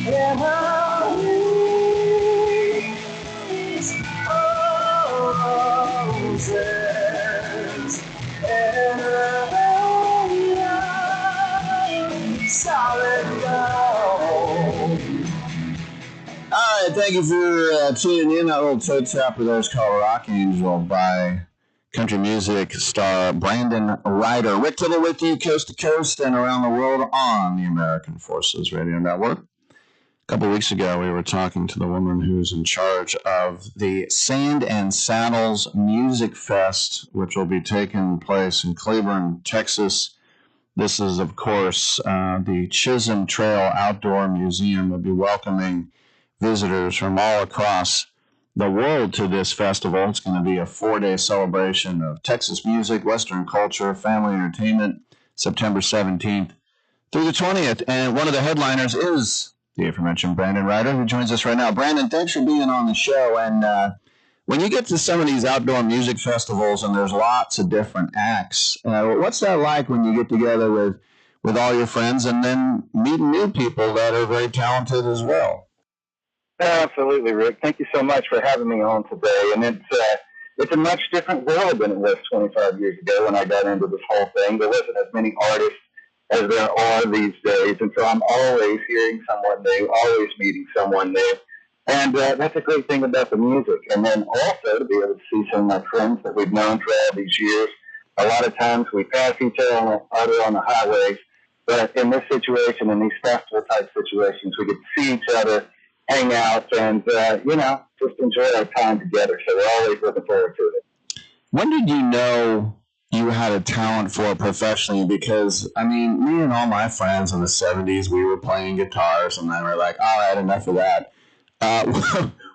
And her wings are roses, and her eyes solid gold. All right, thank you for tuning in. That little toe tapper there is called Rock Angel by country music star Brandon Rhyder. Rick Tittle with you coast to coast and around the world on the American Forces Radio Network. A couple weeks ago, we were talking to the woman who's in charge of the Sand and Saddles Music Fest, which will be taking place in Cleburne, Texas. This is, of course, the Chisholm Trail Outdoor Museum will be welcoming visitors from all across the world to this festival. It's going to be a 4-day celebration of Texas music, Western culture, family entertainment, September 17th through the 20th. And one of the headliners is the aforementioned Brandon Rhyder, who joins us right now. Brandon, thanks for being on the show. And when you get to some of these outdoor music festivals and there's lots of different acts, what's that like when you get together with all your friends and then meeting new people that are very talented as well? Absolutely, Rick. Thank you so much for having me on today. And it's a much different world than it was 25 years ago when I got into this whole thing. There wasn't as many artists as there are these days, and so I'm always hearing someone new, always meeting someone new. And that's a great thing about the music. And then also to be able to see some of my friends that we've known for all these years. A lot of times we pass each other on the highways, but in this situation, in these festival-type situations, we get to see each other, hang out, and, just enjoy our time together. So we're always looking forward to it. When did you know you had a talent for it professionally? Because, me and all my friends in the 70s, we were playing guitars, and then we're like, all right, enough of that.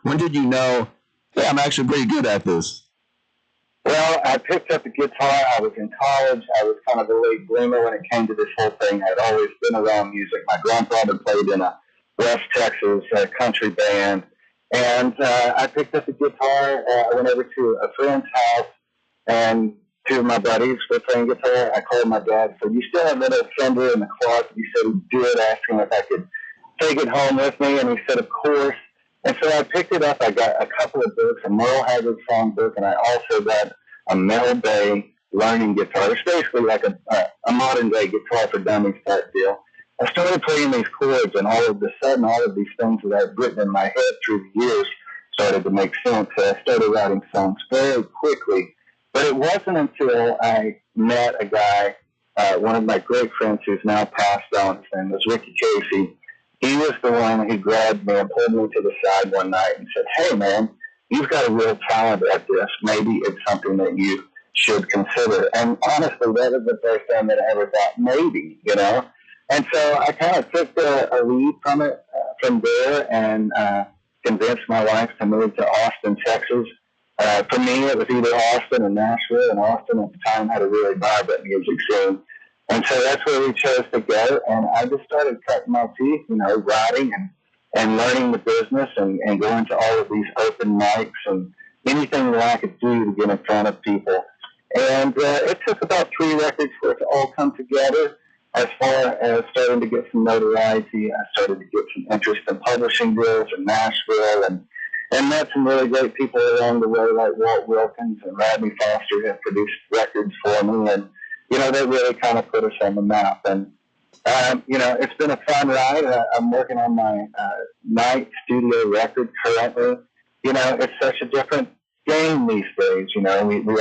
When did you know, hey, I'm actually pretty good at this? Well, I picked up the guitar. I was in college. I was kind of a late bloomer when it came to this whole thing. I'd always been around music. My grandfather played in a West Texas country band, and I picked up the guitar. I went over to a friend's house, and two of my buddies were playing guitar. I called my dad, said, "You still have that Fender in the closet?" He said he'd do it, asked him if I could take it home with me, and he said, of course. And so I picked it up. I got a couple of books, a Merle Haggard song book, and I also got a Mel Bay learning guitar. It's basically like a modern-day guitar for dummies type deal. I started playing these chords, and all of a sudden, all of these things that I've written in my head through the years started to make sense. So I started writing songs very quickly. But it wasn't until I met a guy, one of my great friends who's now passed on, his name was Ricky Casey. He was the one who grabbed me and pulled me to the side one night and said, "Hey, man, you've got a real talent at this. Maybe it's something that you should consider." And honestly, that was the first time that I ever thought maybe, And so I kind of took a lead from it from there and convinced my wife to move to Austin, Texas. For me, it was either Austin or Nashville, and Austin at the time had a really vibrant music scene. And so that's where we chose to go, and I just started cutting my teeth, writing and learning the business and going to all of these open mics and anything that I could do to get in front of people. And it took about 3 records for it to all come together. As far as starting to get some notoriety, I started to get some interest in publishing deals in Nashville and met some really great people along the way, like Walt Wilkins and Rodney Foster have produced records for me, and they really kind of put us on the map. And it's been a fun ride. I'm working on my 9th studio record currently. It's such a different game these days. We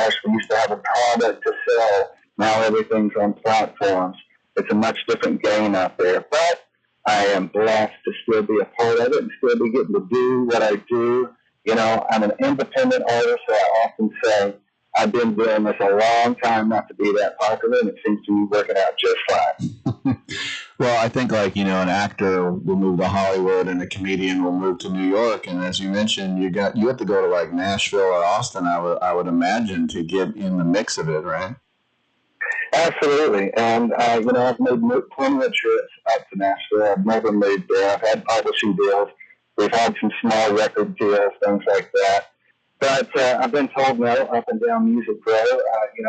actually used to have a product to sell. Now everything's on platforms. it's a much different game out there. But I am blessed to still be a part of it and still be getting to do what I do. You know, I'm an independent artist, so I often say I've been doing this a long time not to be that popular, and it seems to be working out just fine. Well, I think like, an actor will move to Hollywood and a comedian will move to New York. And as you mentioned, you have to go to like Nashville or Austin, I would imagine, to get in the mix of it, right? Absolutely. And, I've made plenty of trips up to Nashville. I've never moved there. I've had publishing deals. We've had some small record deals, things like that. But I've been told no up and down Music Row.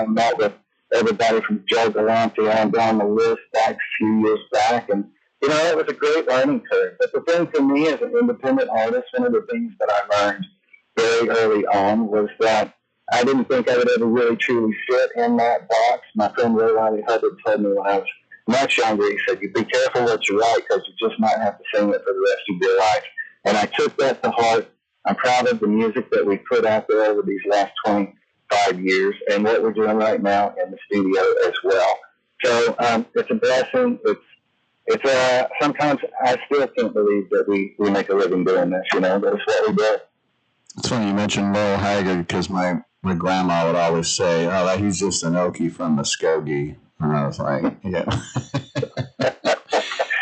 Met with everybody from Joe Galante on down the list back a few years back. And, it was a great learning curve. But the thing for me as an independent artist, one of the things that I learned very early on was that I didn't think I would ever really truly fit in that box. My friend Ray Riley Hubbard told me when I was much younger, he said, you be careful what you write because you just might have to sing it for the rest of your life. And I took that to heart. I'm proud of the music that we put out there over these last 25 years and what we're doing right now in the studio as well. So it's a blessing. It's sometimes I still can't believe that we make a living doing this, but it's what we do. It's funny you mentioned Merle Haggard because my grandma would always say, "Oh, he's just an Okie from Muskogee," and I was like, "Yeah."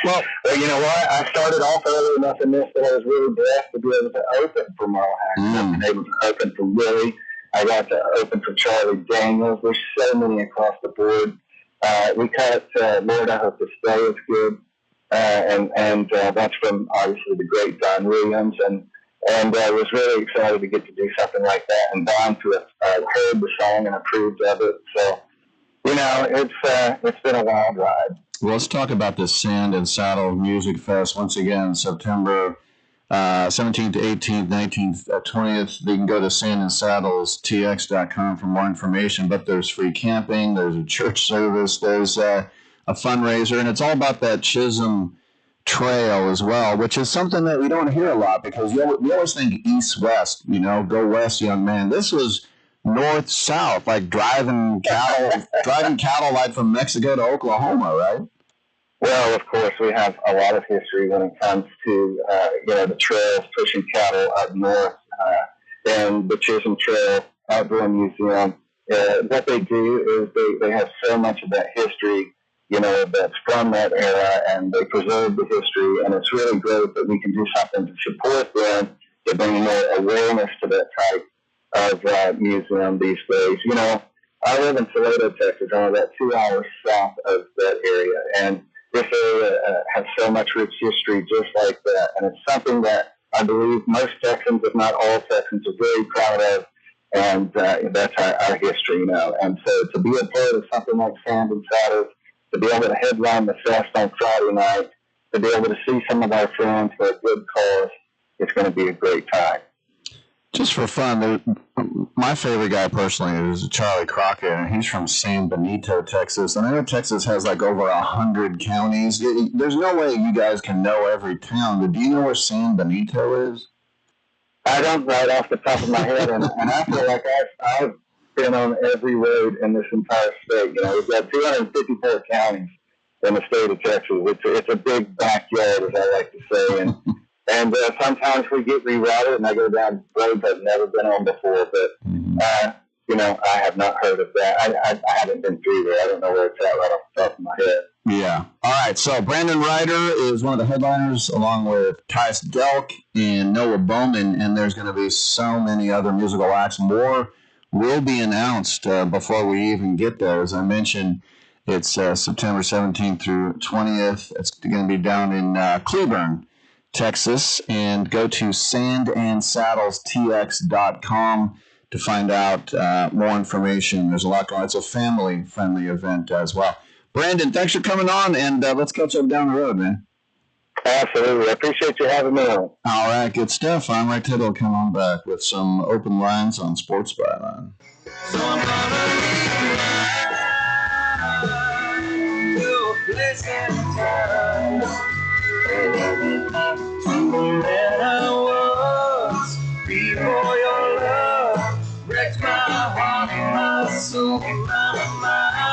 Well, you know what? I started off early enough in this that I was really blessed to be able to open for Merle Haggard. I've been able to open for Willie. I got to open for Charlie Daniels. There's so many across the board. We cut Lord, I Hope to Stay is good, and that's from obviously the great Don Williams, and I was really excited to get to do something like that, and Don to have heard the song and approved of it. So, it's been a wild ride. Well, let's talk about the Sand and Saddle Music Fest once again, September 17th, 18th, 19th, 20th. They can go to sandandsaddlestx.com for more information, but there's free camping, there's a church service, there's a fundraiser, and it's all about that Chisholm Trail as well, which is something that we don't hear a lot because we always think east-west, go west, young man. This was north-south, like driving cattle like from Mexico to Oklahoma, right? Well, of course, we have a lot of history when it comes to, the trails pushing cattle up north, and the Chisholm Trail Outdoor Museum. What they do is they have so much of that history, that's from that era, and they preserve the history, and it's really great that we can do something to support them, to bring more awareness to that type of museum these days. I live in Schalda, Texas. I'm about 2 hours south of that area, and this area has so much rich history just like that, and it's something that I believe most Texans, if not all Texans, are very proud of, and that's our history, And so to be a part of something like Sand and Saddles, to be able to headline the fest on Friday night, to be able to see some of our friends for a good cause, it's going to be a great time. Just for fun, my favorite guy personally is Charlie Crockett, and he's from San Benito, Texas. And I know Texas has like over 100 counties. There's no way you guys can know every town, but do you know where San Benito is? I don't right off the top of my head, and I feel like I've been on every road in this entire state. We've got 254 counties in the state of Texas. It's a big backyard, as I like to say, and sometimes we get rerouted, and I go down roads I've never been on before. But I have not heard of that. I haven't been through there. I don't know where it's at right off the top of my head. Yeah. All right. So Brandon Rhyder is one of the headliners, along with Tice Delk and Noah Bowman, and there's going to be so many other musical acts. More will be announced before we even get there. As I mentioned, it's September 17th through 20th. It's going to be down in Cleburne, Texas, and go to sandandsaddlestx.com to find out more information. There's a lot going on. It's a family-friendly event as well. Brandon, thanks for coming on, and let's catch up down the road, man. Absolutely. I appreciate you having me on. All right, good stuff. I'm Ray Tittle. Come on back with some open lines on Sports Byline. That I was before your love wrecked my heart, my soul, my mind.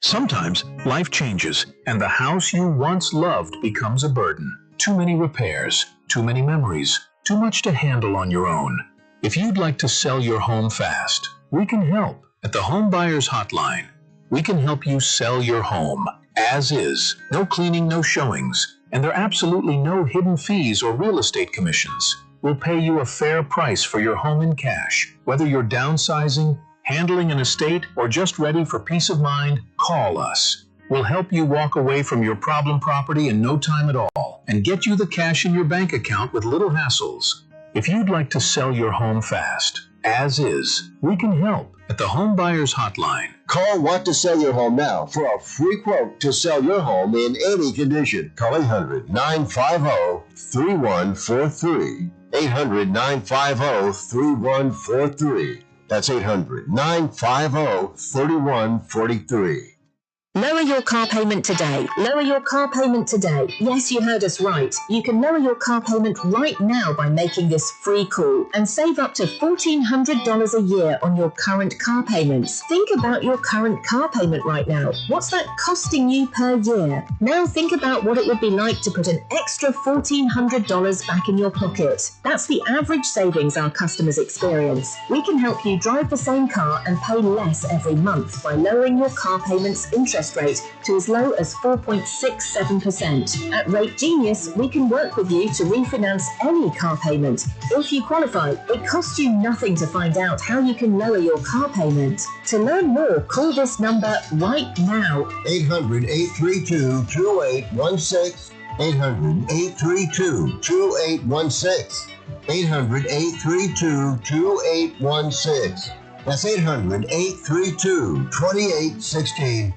Sometimes life changes and the house you once loved becomes a burden. Too many repairs, too many memories, too much to handle on your own. If you'd like to sell your home fast, we can help at the Home Buyers Hotline. We can help you sell your home as is. No cleaning, no showings, and there are absolutely no hidden fees or real estate commissions. We'll pay you a fair price for your home in cash. Whether you're downsizing, handling an estate, or just ready for peace of mind, call us. We'll help you walk away from your problem property in no time at all and get you the cash in your bank account with little hassles. If you'd like to sell your home fast, as is, we can help at the Home Buyers Hotline. Call Want to Sell Your Home now for a free quote to sell your home in any condition. Call 800-950-3143. 800-950-3143. That's 800-950-3143. Lower your car payment today. Lower your car payment today. Yes, you heard us right. You can lower your car payment right now by making this free call and save up to $1,400 a year on your current car payments. Think about your current car payment right now. What's that costing you per year? Now think about what it would be like to put an extra $1,400 back in your pocket. That's the average savings our customers experience. We can help you drive the same car and pay less every month by lowering your car payment's interest rate to as low as 4.67%. At Rate Genius, we can work with you to refinance any car payment. If you qualify, it costs you nothing to find out how you can lower your car payment. To learn more, call this number right now. 800-832-2816. 800-832-2816. 800-832-2816. That's 800-832-2816.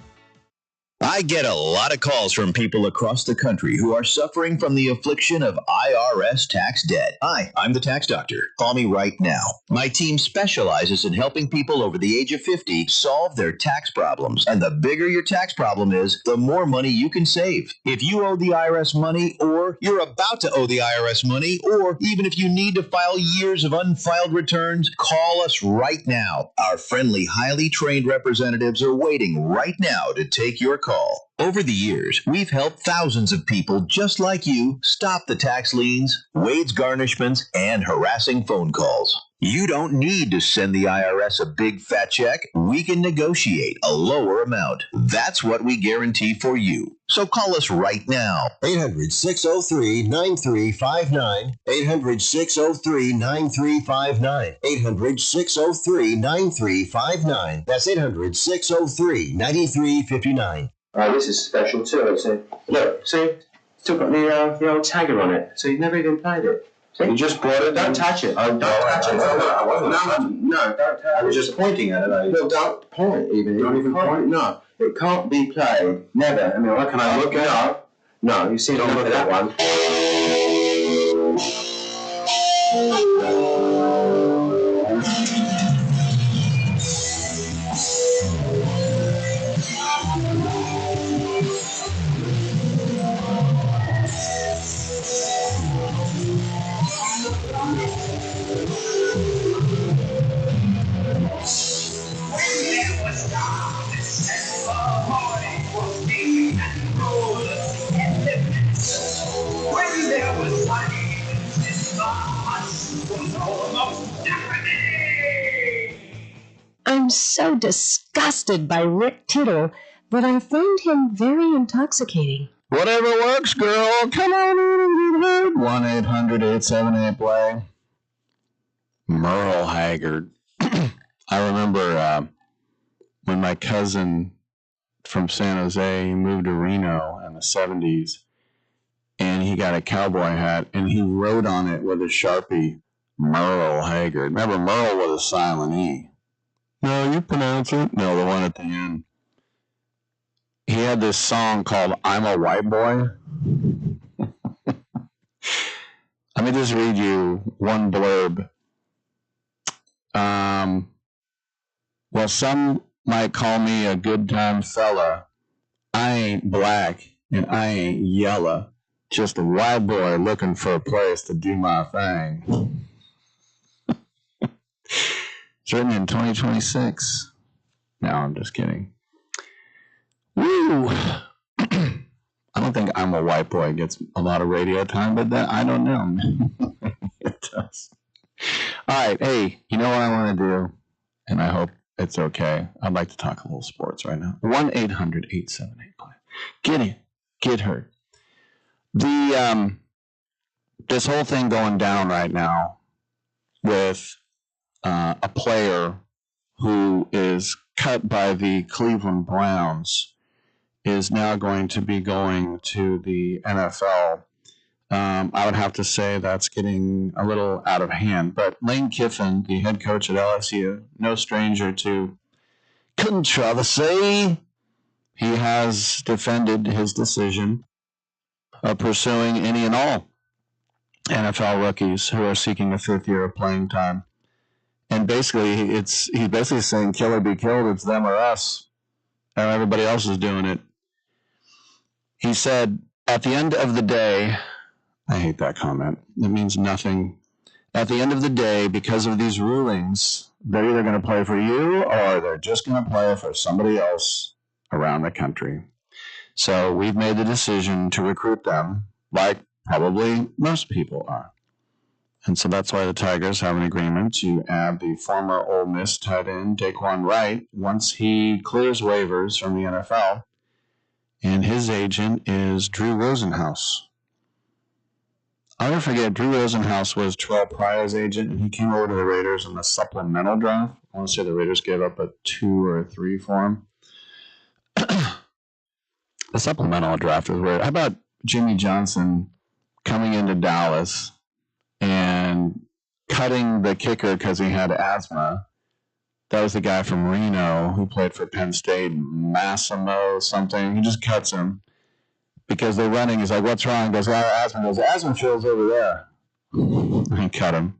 I get a lot of calls from people across the country who are suffering from the affliction of IRS tax debt. Hi, I'm the tax doctor. Call me right now. My team specializes in helping people over the age of 50 solve their tax problems. And the bigger your tax problem is, the more money you can save. If you owe the IRS money, or you're about to owe the IRS money, or even if you need to file years of unfiled returns, call us right now. Our friendly, highly trained representatives are waiting right now to take your call. Over the years, we've helped thousands of people just like you stop the tax liens, wage garnishments, and harassing phone calls. You don't need to send the IRS a big fat check. We can negotiate a lower amount. That's what we guarantee for you. So call us right now. 800-603-9359. 800-603-9359. 800-603-9359. That's 800-603-9359. This is special too. So, look, see, still got the old tagger on it. So you've never even played it. See? You just brought it. Don't touch it. Don't touch it. No, don't touch it. I was just pointing at it. No, don't point even. Don't even point. No, it can't be played. Never. I mean, what can I look at? No, you see, don't look at that one. I'm so disgusted by Rick Tittle that I find him very intoxicating. Whatever works, girl. Come on in and get heard. 1-800-878-PLAY. Merle Haggard. I remember when my cousin from San Jose, he moved to Reno in the 70s, and he got a cowboy hat, and he wrote on it with a Sharpie, Merle Haggard. Remember, Merle with a silent E. No, you pronounce it. No, the one at the end. He had this song called I'm a White Boy. Let me just read you one blurb. Well, some might call me a good time fella. I ain't black and I ain't yellow. Just a white boy looking for a place to do my thing. It's written in 2026. No, I'm just kidding. Woo! I don't think I'm a White Boy gets a lot of radio time, but that I don't know. It does. All right, hey, you know what I want to do, and I hope it's okay. I'd like to talk a little sports right now. 1-800-878-PLAY. Get in, get hurt. This whole thing going down right now with a player who is cut by the Cleveland Browns is now going to be going to the NFL. I would have to say that's getting a little out of hand. But Lane Kiffin, the head coach at LSU, no stranger to controversy, he has defended his decision of pursuing any and all NFL rookies who are seeking a fifth year of playing time. And basically, he's basically saying, kill or be killed, it's them or us. Or everybody else is doing it. He said, at the end of the day, I hate that comment. It means nothing. At the end of the day, because of these rulings, they're either going to play for you or they're just going to play for somebody else around the country. So we've made the decision to recruit them, like probably most people are. And so that's why the Tigers have an agreement to add the former Ole Miss tight end, Daquan Wright, once he clears waivers from the NFL. And his agent is Drew Rosenhaus. I'll never forget, Drew Rosenhaus was Terrell Pryor's agent, and he came over to the Raiders in the supplemental draft. I want to say the Raiders gave up a 2 or 3 for him. The supplemental draft was weird. How about Jimmy Johnson coming into Dallas and cutting the kicker because he had asthma? That was the guy from Reno who played for Penn State, Massimo something. He just cuts him because they're running. He's like, what's wrong? He goes, asthma. He goes, asthma feels over there. He cut him.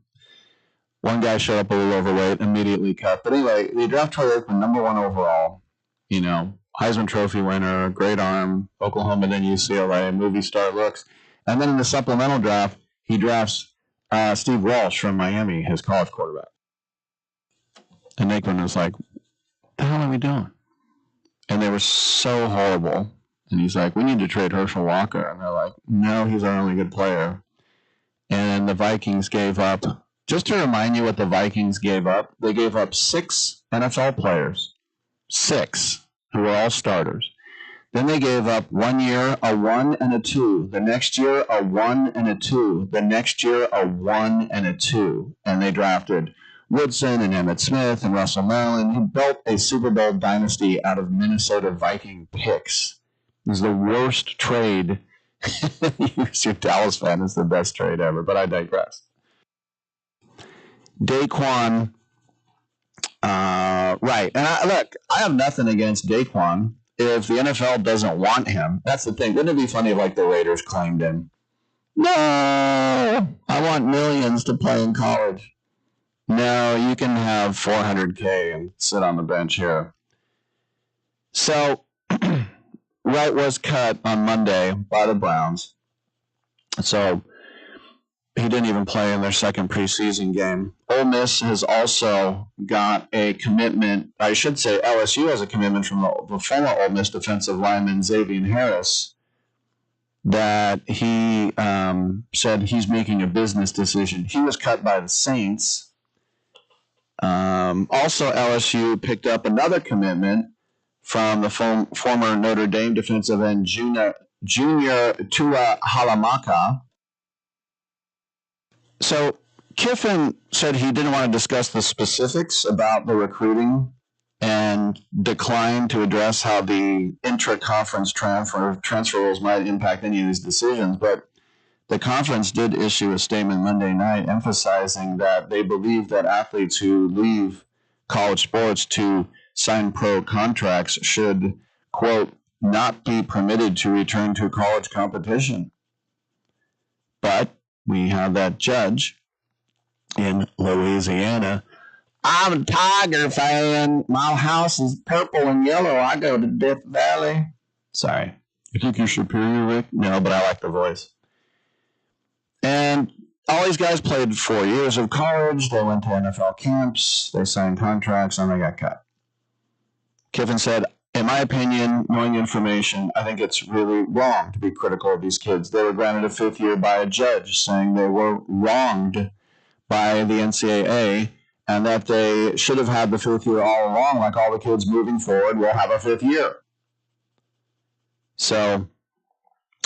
One guy showed up a little overweight, immediately cut. But anyway, they draft Troy Aikman, number 1 overall. You know, Heisman Trophy winner, great arm, Oklahoma, then UCLA, movie star looks. And then in the supplemental draft, he drafts Steve Walsh from Miami, his college quarterback. And Aikman was like, what the hell are we doing? And they were so horrible. And he's like, we need to trade Herschel Walker. And they're like, no, he's our only good player. And the Vikings gave up, just to remind you what the Vikings gave up, they gave up 6 NFL players. 6, who were all starters. Then they gave up 1 year, a 1 and a 2. The next year, a 1 and a 2. The next year, a 1 and a 2. And they drafted Woodson and Emmitt Smith and Russell Maryland. He built a Super Bowl dynasty out of Minnesota Viking picks. It was the worst trade. You're a Dallas fan. It's the best trade ever, but I digress. Daquan, right. And I have nothing against Daquan. If the NFL doesn't want him, that's the thing. Wouldn't it be funny if, like, the Raiders claimed him? No! I want millions to play in college. No, you can have $400K and sit on the bench here. So, Wright was cut on Monday by the Browns. So, he didn't even play in their second preseason game. Ole Miss has also got a commitment. I should say LSU has a commitment from the former Ole Miss defensive lineman Xavier Harris that he said he's making a business decision. He was cut by the Saints. Also, LSU picked up another commitment from the former Notre Dame defensive end Junior Tua Halamaka. So Kiffin said he didn't want to discuss the specifics about the recruiting and declined to address how the intra-conference transfer rules might impact any of these decisions. But the conference did issue a statement Monday night emphasizing that they believe that athletes who leave college sports to sign pro contracts should, quote, not be permitted to return to college competition. But we have that judge in Louisiana. I'm a Tiger fan. My house is purple and yellow. I go to Death Valley. Sorry. You think you're superior, Rick? No, but I like the voice. And all these guys played 4 years of college. They went to NFL camps. They signed contracts, and they got cut. Kiffin said, in my opinion, knowing information, I think it's really wrong to be critical of these kids. They were granted a 5th year by a judge saying they were wronged by the NCAA and that they should have had the 5th year all along, like all the kids moving forward will have a 5th year. So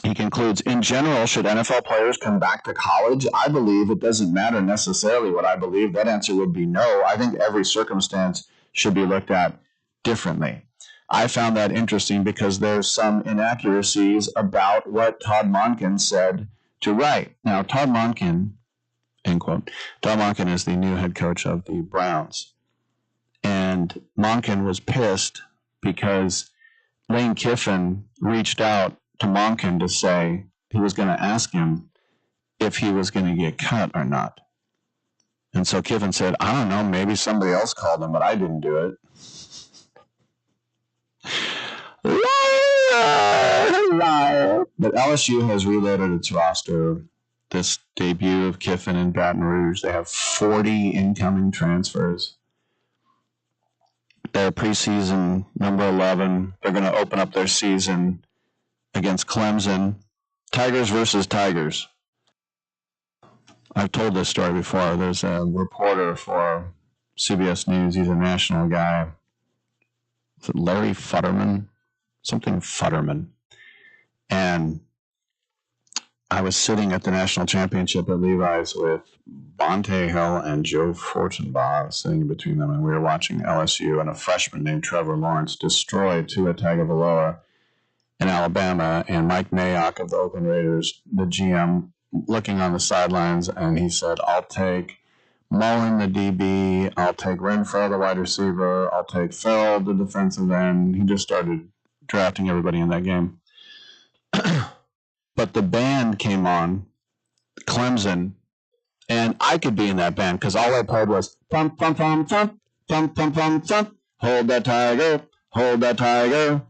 he concludes, in general, should NFL players come back to college? I believe it doesn't matter necessarily what I believe. That answer would be no. I think every circumstance should be looked at differently. I found that interesting because there's some inaccuracies about what Todd Monken said to Wright. Now, Todd Monken, end quote, Todd Monken is the new head coach of the Browns. And Monken was pissed because Lane Kiffin reached out to Monken to say he was going to ask him if he was going to get cut or not. And so Kiffin said, I don't know, maybe somebody else called him, but I didn't do it. Liar. But LSU has reloaded its roster. This debut of Kiffin in Baton Rouge, they have 40 incoming transfers. They're preseason number 11. They're going to open up their season against Clemson. Tigers versus Tigers. I've told this story before. There's a reporter for CBS News. He's a national guy. Is it Larry Futterman? Something Futterman. And I was sitting at the national championship at Levi's with Bonte Hill and Joe Fortenbaugh. I was sitting in between them, and we were watching LSU, and a freshman named Trevor Lawrence destroy Tua Tagovailoa in Alabama, and Mike Mayock of the Oakland Raiders, the GM, looking on the sidelines, and he said, I'll take Mullen, the DB, I'll take Renfro, the wide receiver, I'll take Farrell, the defensive end. He just started drafting everybody in that game. But the band came on, Clemson, and I could be in that band because all I played was thump, thump, thump, thump, thump, thump, thump, thump, hold that tiger, hold that tiger.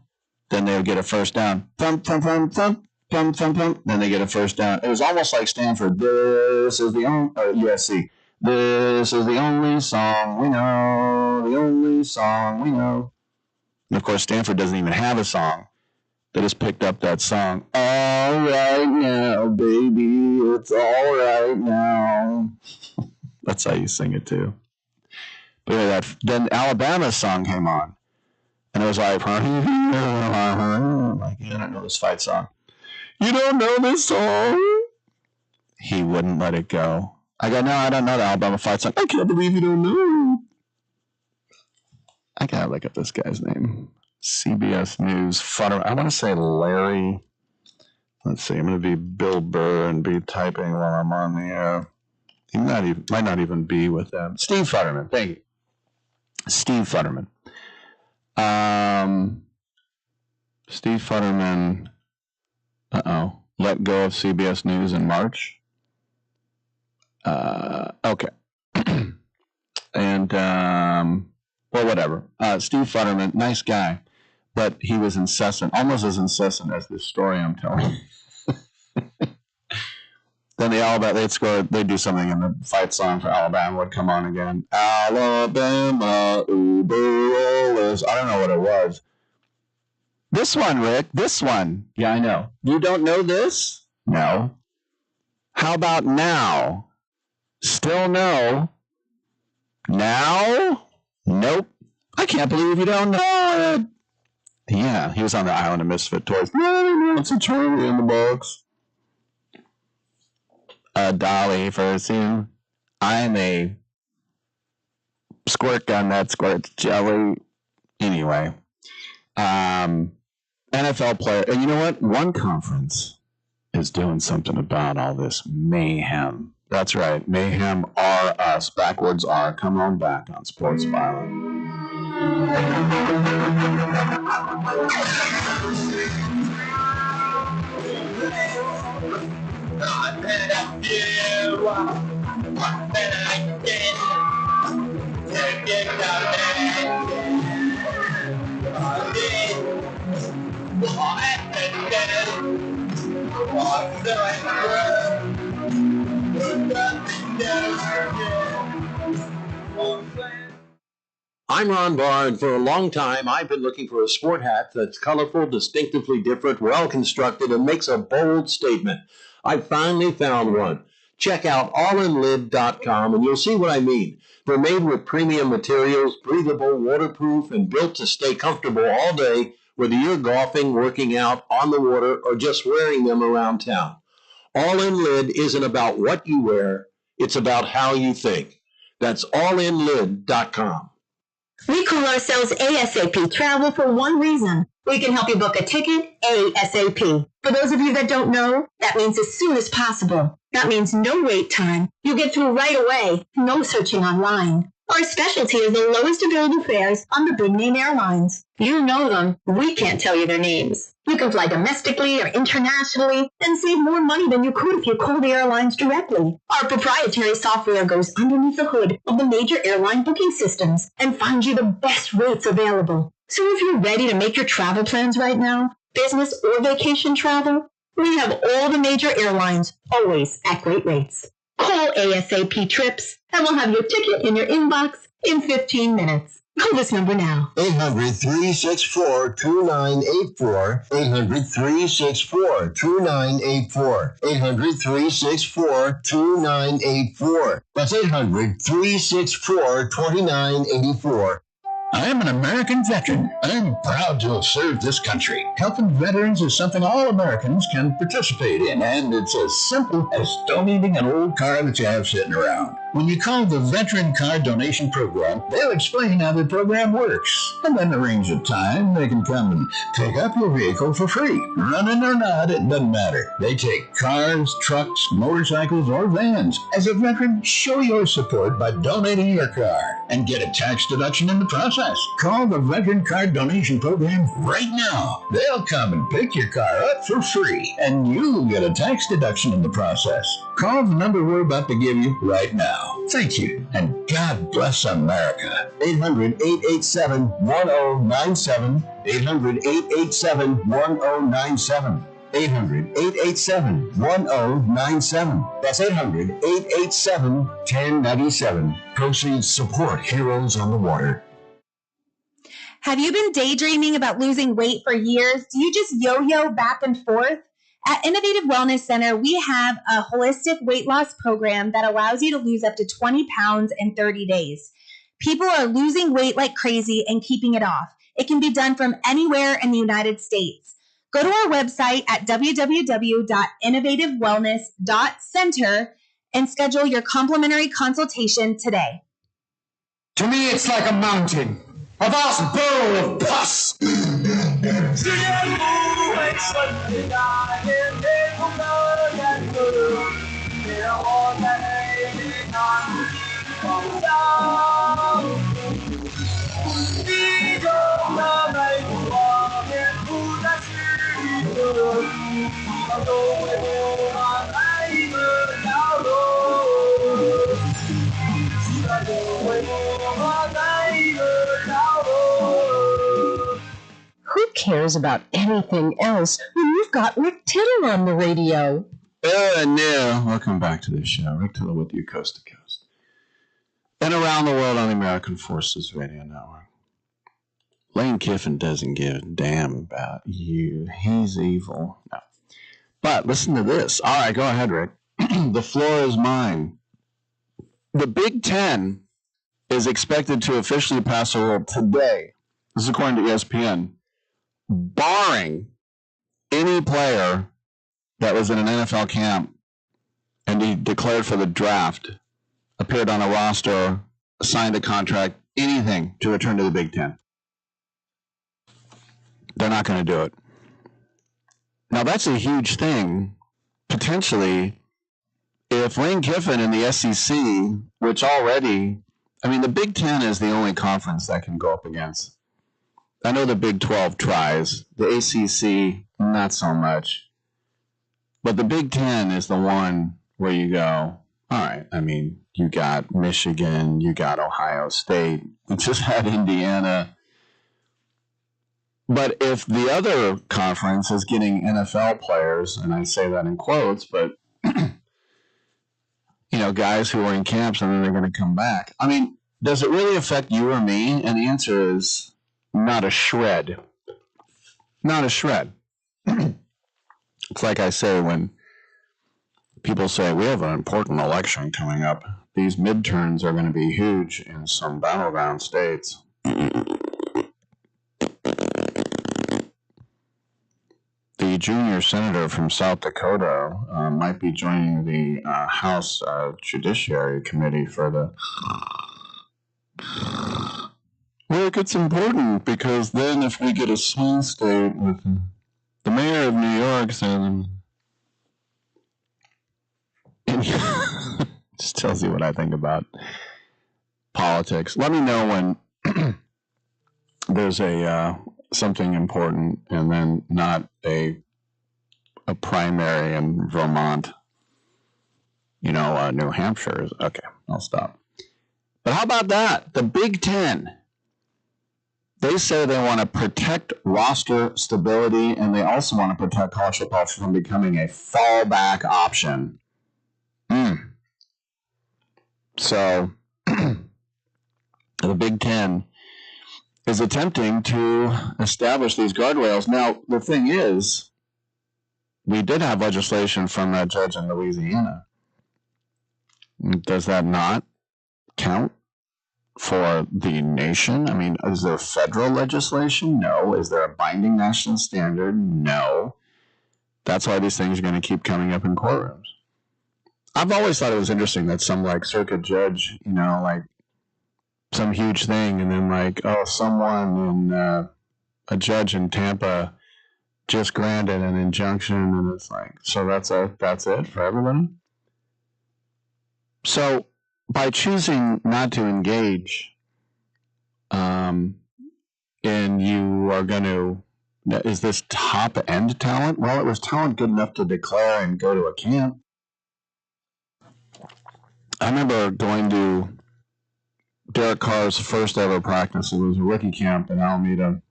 Then they would get a first down. Thump, thump, thump, thump, thump, thump, thump. Then they get a first down. It was almost like Stanford. This is the only, USC. This is the only song we know, the only song we know. And of course, Stanford doesn't even have a song. They just picked up that song. All right now, baby, it's all right now. That's how you sing it too. But yeah, then Alabama's song came on, and it was like, I don't know this fight song. You don't know this song? He wouldn't let it go. I go, no, I don't know the Alabama fight song. I can't believe you don't know. I gotta look up this guy's name. CBS News, Futter. I want to say Larry. Let's see. I'm going to be Bill Burr and be typing while I'm on the air. He might not even be with them. Steve Futterman. Thank you. Steve Futterman. Steve Futterman. Let go of CBS News in March. Okay. And well, whatever. Steve Futterman, nice guy. But he was incessant, almost as incessant as this story I'm telling. Then the Alabama, they'd do something, and the fight song for Alabama would come on again. Alabama, Uber Rollers. I don't know what it was. This one, Rick, this one. Yeah, I know. You don't know this? No. How about now? Still no. Now? Nope. I can't believe you don't know it. Yeah, he was on the Island of Misfit Toys. It's a Charlie in the box. A dolly for you. I'm a squirt gun that squirts jelly. Anyway, NFL player. And you know what? One conference is doing something about all this mayhem. That's right. Mayhem are us. Backwards are. Come on back on Sports Violence. I'm Ron Barr, and for a long time I've been looking for a sport hat that's colorful, distinctively different, well-constructed, and makes a bold statement. I finally found one. Check out allinlid.com and you'll see what I mean. They're made with premium materials, breathable, waterproof, and built to stay comfortable all day, whether you're golfing, working out, on the water, or just wearing them around town. All in Lid isn't about what you wear, it's about how you think. That's allinlid.com. We call ourselves ASAP Travel for one reason. We can help you book a ticket ASAP. For those of you that don't know, that means as soon as possible. That means no wait time. You get through right away. No searching online. Our specialty is the lowest available fares on the big name airlines. You know them. We can't tell you their names. You can fly domestically or internationally and save more money than you could if you called the airlines directly. Our proprietary software goes underneath the hood of the major airline booking systems and finds you the best rates available. So if you're ready to make your travel plans right now, business or vacation travel, we have all the major airlines always at great rates. Call ASAP Trips and we'll have your ticket in your inbox in 15 minutes. Call this number now. 800-364-2984. 800-364-2984. 800-364-2984. That's 800-364-2984. I am an American veteran. I'm proud to have served this country. Helping veterans is something all Americans can participate in, and it's as simple as donating an old car that you have sitting around. When you call the Veteran Car Donation Program, they'll explain how the program works, and then arrange a time they can come and pick up your vehicle for free. Running or not, it doesn't matter. They take cars, trucks, motorcycles, or vans. As a veteran, show your support by donating your car and get a tax deduction in the process. Call the Veteran Car Donation Program right now. They'll come and pick your car up for free, and you'll get a tax deduction in the process. Call the number we're about to give you right now. Thank you, and God bless America. 800-887-1097. 800-887-1097. 800-887-1097. That's 800-887-1097. Proceeds support Heroes on the Water. Have you been daydreaming about losing weight for years? Do you just yo-yo back and forth? At Innovative Wellness Center, we have a holistic weight loss program that allows you to lose up to 20 pounds in 30 days. People are losing weight like crazy and keeping it off. It can be done from anywhere in the United States. Go to our website at www.innovativewellness.center and schedule your complimentary consultation today. To me, it's like a mountain, a vast bowl of pus. Who cares about anything else when you've got Rick Tittle on the radio? No. Welcome back to the show. Rick Tittle with you coast to coast. And around the world on the American Forces Radio Network. Lane Kiffin doesn't give a damn about you. He's evil. No. But listen to this. All right, go ahead, Rick. The floor is mine. The Big Ten is expected to officially pass a rule today. This is according to ESPN. Barring any player that was in an NFL camp and he declared for the draft, appeared on a roster, signed a contract, anything to return to the Big Ten. They're not going to do it. Now, that's a huge thing, potentially, if Lane Kiffin and the SEC, which already, I mean, the Big Ten is the only conference that can go up against. I know the Big 12 tries, the ACC, not so much. But the Big Ten is the one where you go, all right, I mean, you got Michigan, you got Ohio State, you just had Indiana. But if the other conference is getting NFL players, and I say that in quotes, but, you know, guys who are in camps and then they're going to come back. I mean, Does it really affect you or me? And the answer is not a shred. Not a shred. It's like I say when people say, we have an important election coming up. These midterms are going to be huge in some battleground states. The junior senator from South Dakota might be joining the House Judiciary Committee for the... Look, it's important because then if we get a swing state with the mayor of New York saying... Just tells you what I think about politics. Let me know when there's a something important and then not a primary in Vermont. You know, New Hampshire is okay. I'll stop. But how about that? The Big Ten. They say they want to protect roster stability, and they also want to protect college football from becoming a fallback option. So, the Big Ten is attempting to establish these guardrails. Now, the thing is, we did have legislation from that judge in Louisiana. Does that not count for the nation? I mean, is there federal legislation? No. Is there a binding national standard? No. That's why these things are going to keep coming up in courtrooms. I've always thought it was interesting that some, like, circuit judge, you know, like, some huge thing, and then, like, oh, someone in, a judge in Tampa just granted an injunction, and it's like, so that's it for everybody? So, by choosing not to engage, and you are going to, is this top-end talent? Well, it was talent good enough to declare and go to a camp. I remember going to Derek Carr's first ever practice. It was a rookie camp in Alameda,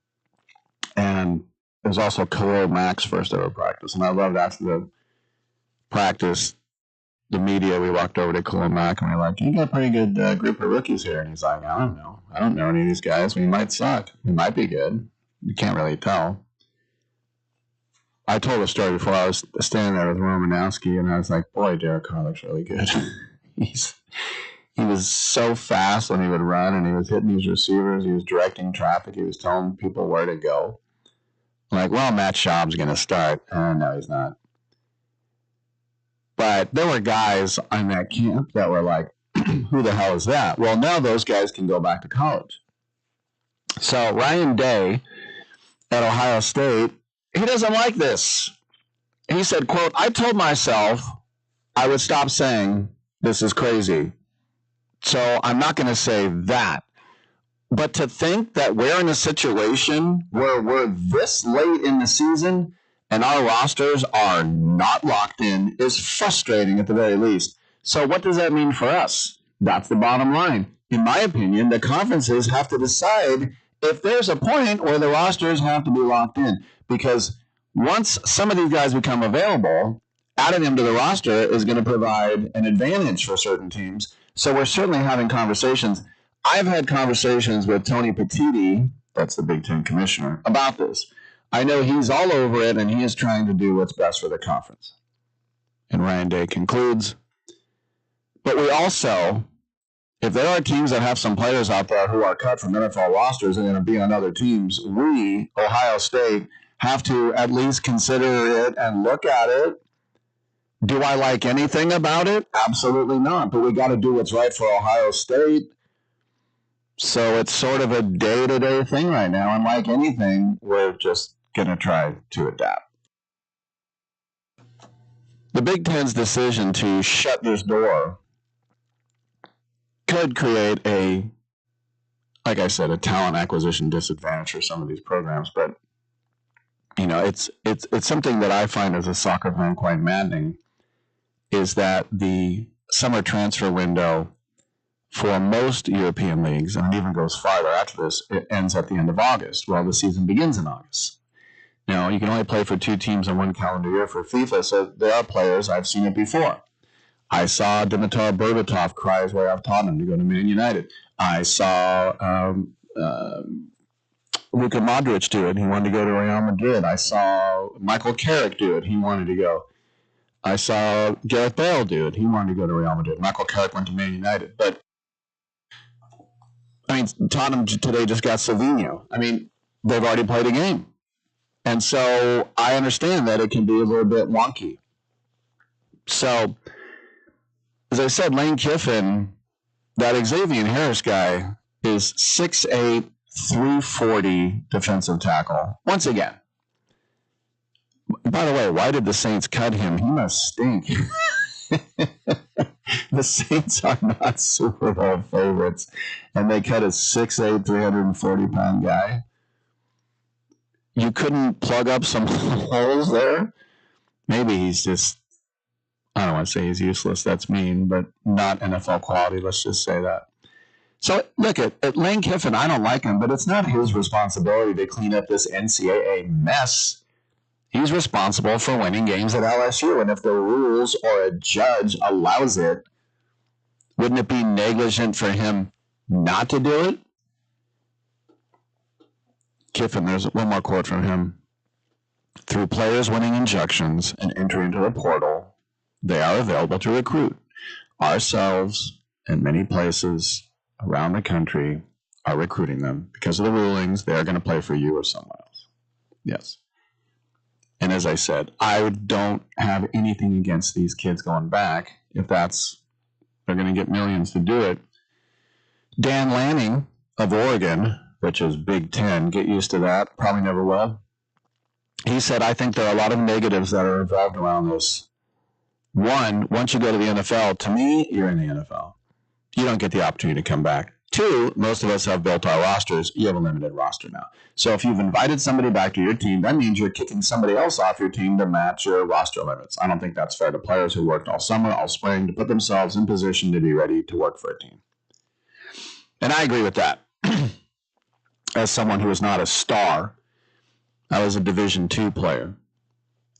and it was also Khalil Mack's first ever practice. And I loved after the practice, the media, we walked over to Khalil Mack and we were like, you got a pretty good group of rookies here. And he's like, I don't know. I don't know any of these guys. We might suck. We might be good. You can't really tell. I told a story before. I was standing there with Romanowski, and I was like, boy, Derek Carr looks really good. He was so fast when he would run, and he was hitting these receivers. He was directing traffic. He was telling people where to go. I'm like, well, Matt Schaub's going to start. Oh, no, he's not. But there were guys on that camp that were like, who the hell is that? Well, now those guys can go back to college. So Ryan Day at Ohio State, he doesn't like this. He said, quote, I told myself I would stop saying this is crazy. So I'm not going to say that. But to think that we're in a situation where we're this late in the season and our rosters are not locked in is frustrating at the very least. So what does that mean for us? That's the bottom line. In my opinion, the conferences have to decide if there's a point where the rosters have to be locked in. Because once some of these guys become available, adding them to the roster is going to provide an advantage for certain teams. So we're certainly having conversations. I've had conversations with Tony Petitti, that's the Big Ten commissioner, about this. I know he's all over it, and he is trying to do what's best for the conference. And Ryan Day concludes, but we also, if there are teams that have some players out there who are cut from NFL rosters and going to be on other teams, we, Ohio State, have to at least consider it and look at it. Do I like anything about it? Absolutely not. But we got to do what's right for Ohio State. So it's sort of a day-to-day thing right now. And like anything, we're just going to try to adapt. The Big Ten's decision to shut this door could create a, like I said, a talent acquisition disadvantage for some of these programs. But, you know, it's something that I find as a soccer fan quite maddening, is that the summer transfer window for most European leagues, and it even goes farther after this, it ends at the end of August. Well, the season begins in August. Now, you can only play for 2 teams in one calendar year for FIFA, so there are players, I've seen it before. I saw Dimitar Berbatov cry his way off Tottenham to go to Man United. I saw Luka Modric do it. He wanted to go to Real Madrid. I saw Michael Carrick do it. He wanted to go. I saw Gareth Bale do it. He wanted to go to Real Madrid. Michael Carrick went to Man United. But, I mean, Tottenham today just got Savinho. I mean, they've already played a game. And so I understand that it can be a little bit wonky. So, as I said, Lane Kiffin, that Xavier Harris guy, is 6'8", 340 defensive tackle. Once again. By the way, why did the Saints cut him? He must stink. The Saints are not Super Bowl favorites, and they cut a 6'8", 340-pound guy. You couldn't plug up some holes there? Maybe he's just, I don't want to say he's useless. That's mean, but not NFL quality. Let's just say that. So, look, at Lane Kiffin, I don't like him, but it's not his responsibility to clean up this NCAA mess. He's responsible for winning games at LSU, and if the rules or a judge allows it, wouldn't it be negligent for him not to do it? Kiffin, there's one more quote from him. Through players winning injections and entering into the portal, they are available to recruit. Ourselves and many places around the country are recruiting them. Because of the rulings, they are going to play for you or someone else. Yes. And as I said, I don't have anything against these kids going back if they're going to get millions to do it. Dan Lanning of Oregon, which is Big Ten, get used to that, probably never will. He said, I think there are a lot of negatives that are involved around this. One, once you go to the NFL, to me, you're in the NFL. You don't get the opportunity to come back. Two, most of us have built our rosters. You have a limited roster now. So if you've invited somebody back to your team, that means you're kicking somebody else off your team to match your roster limits. I don't think that's fair to players who worked all summer, all spring, to put themselves in position to be ready to work for a team. And I agree with that. As someone who is not a star, I was a Division II player.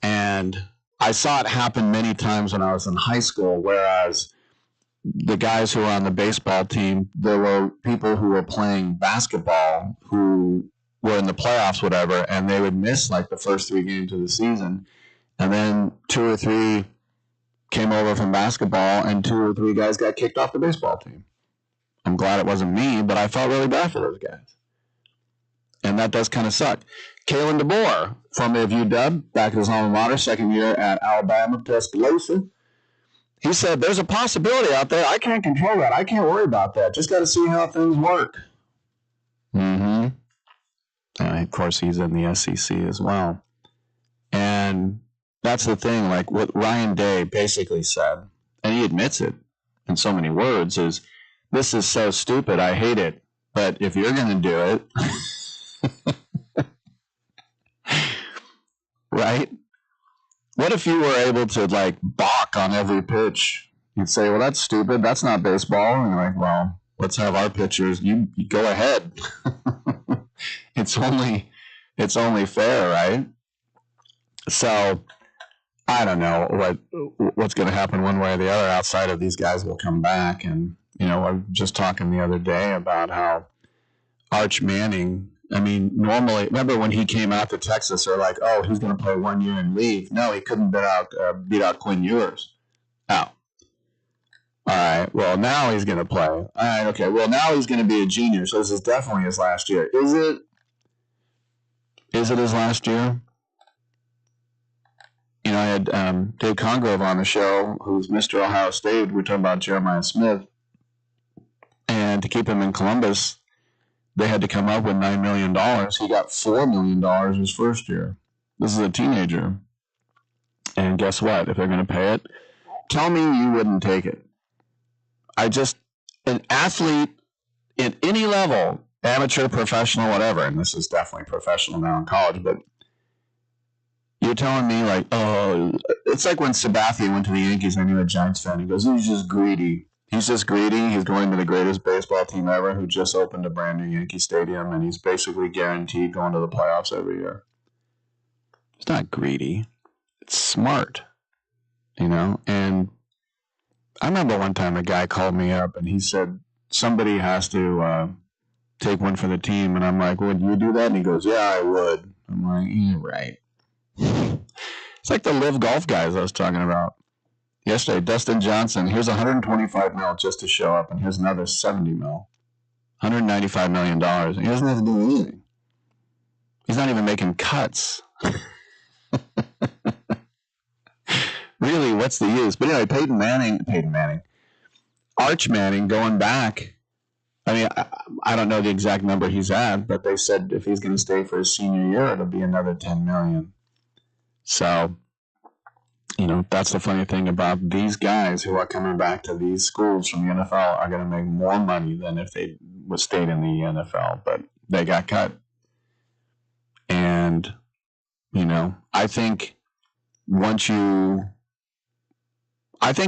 And I saw it happen many times when I was in high school, whereas the guys who were on the baseball team, there were people who were playing basketball who were in the playoffs, whatever, and they would miss like the first 3 games of the season. And then 2 or 3 came over from basketball, and 2 or 3 guys got kicked off the baseball team. I'm glad it wasn't me, but I felt really bad for those guys. And that does kind of suck. Kalen DeBoer, formerly of UW, back at his alma mater, second year at Alabama, Tuscaloosa. He said, there's a possibility out there. I can't control that. I can't worry about that. Just got to see how things work. Mm-hmm. Of course, he's in the SEC as well. And that's the thing, like what Ryan Day basically said, and he admits it in so many words, is this is so stupid, I hate it. But if you're going to do it, right? What if you were able to, like, balk on every pitch? You'd say, well, that's stupid. That's not baseball. And you're like, well, let's have our pitchers. You go ahead. It's only fair, right? So I don't know what's going to happen one way or the other outside of these guys will come back. And, you know, I was just talking the other day about how Arch Manning, I mean, normally, remember when he came out to Texas, they're like, oh, he's going to play 1 year and leave. No, he couldn't beat out Quinn Ewers. Oh. All right, well, now he's going to play. All right, okay, well, now he's going to be a junior, so this is definitely his last year. Is it his last year? You know, I had Dave Congrove on the show, who's Mr. Ohio State. We're talking about Jeremiah Smith. And to keep him in Columbus, they had to come up with $9 million. He got $4 million his first year. This is a teenager. And guess what? If they're going to pay it, tell me you wouldn't take it. An athlete at any level, amateur, professional, whatever, and this is definitely professional now in college, but you're telling me, like, oh, it's like when Sabathia went to the Yankees. I knew a Giants fan. He goes, he's just greedy. He's just greedy. He's going to the greatest baseball team ever who just opened a brand new Yankee Stadium, and he's basically guaranteed going to the playoffs every year. It's not greedy. It's smart, you know? And I remember one time a guy called me up, and he said, somebody has to take one for the team. And I'm like, would you do that? And he goes, yeah, I would. I'm like, you're right. It's like the live golf guys I was talking about yesterday. Dustin Johnson, here's $125 million just to show up, and here's another $70 million. $195 million. And he doesn't have to do anything. He's not even making cuts. Really, what's the use? But anyway, Peyton Manning, Arch Manning, going back. I mean, I don't know the exact number he's at, but they said if he's going to stay for his senior year, it'll be another $10 million. So, that's the funny thing about these guys who are coming back to these schools from the NFL are going to make more money than if they would stayed in the NFL, but they got cut. And, I think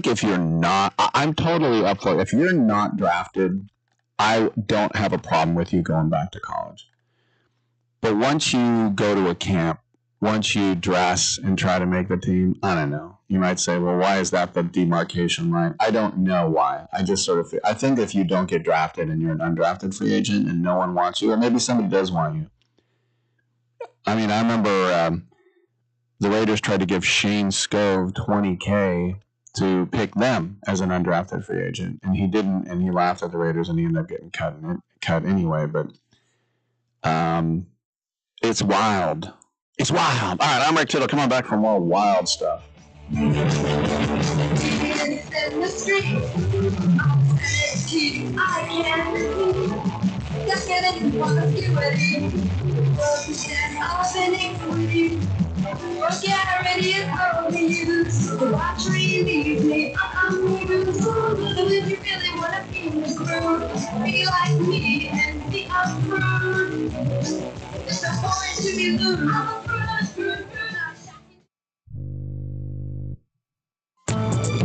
if you're not, I'm totally up for it. If you're not drafted, I don't have a problem with you going back to college. But once you go to a camp, once you dress and try to make the team, I don't know. You might say, well, why is that the demarcation line? I don't know why. I just sort of, I think if you don't get drafted and you're an undrafted free agent and no one wants you, or maybe somebody does want you. I mean, I remember the Raiders tried to give Shane Scove $20K to pick them as an undrafted free agent, and he didn't, and he laughed at the Raiders, and he ended up getting cut anyway. But it's wild. It's wild. All right, I'm Rick Tittle. Come on back for more wild stuff. Be like me and be approved. It's a point to be loose.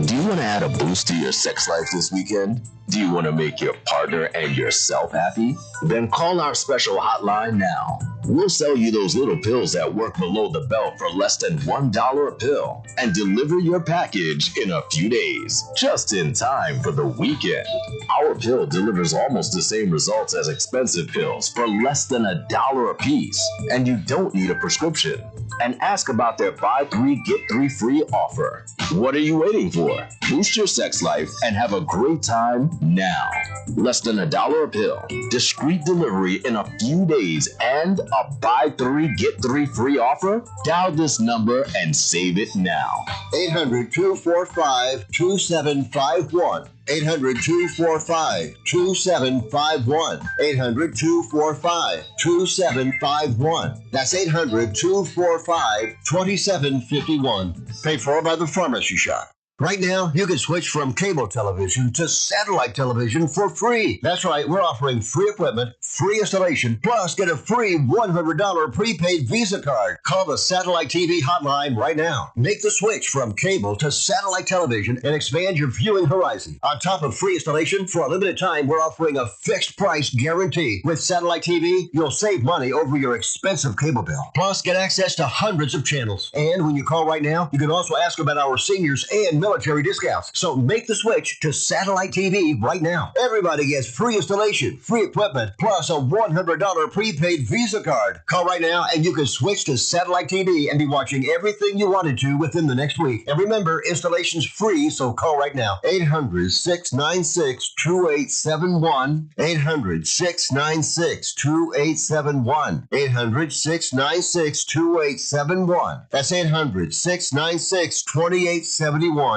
Do you want to add a boost to your sex life this weekend? Do you want to make your partner and yourself happy? Then call our special hotline now. We'll sell you those little pills that work below the belt for less than $1 a pill and deliver your package in a few days, just in time for the weekend. Our pill delivers almost the same results as expensive pills for less than $1 a piece, and you don't need a prescription. And ask about their buy 3 get 3 free offer. What are you waiting for? Boost your sex life and have a great time now. Less than $1 a pill, discreet delivery in a few days, and a buy 3 get 3 free offer? Dial this number and save it now. 800-245-2751. 800-245-2751. 800-245-2751. That's 800-245-2751. Paid for by the Pharmacy Shop. Right now, you can switch from cable television to satellite television for free. That's right, we're offering free equipment, free installation, plus get a free $100 prepaid Visa card. Call the Satellite TV hotline right now. Make the switch from cable to satellite television and expand your viewing horizon. On top of free installation, for a limited time, we're offering a fixed price guarantee. With Satellite TV, you'll save money over your expensive cable bill. Plus, get access to hundreds of channels. And when you call right now, you can also ask about our seniors and military discounts. So make the switch to Satellite TV right now. Everybody gets free installation, free equipment, plus a $100 prepaid Visa card. Call right now and you can switch to Satellite TV and be watching everything you wanted to within the next week. And remember, installation's free, so call right now. 800-696-2871. 800-696-2871. 800-696-2871. That's 800-696-2871.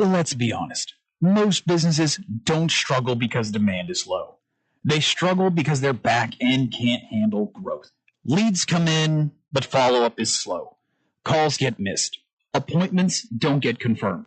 Let's be honest. Most businesses don't struggle because demand is low. They struggle because their back end can't handle growth. Leads come in, but follow-up is slow. Calls get missed. Appointments don't get confirmed.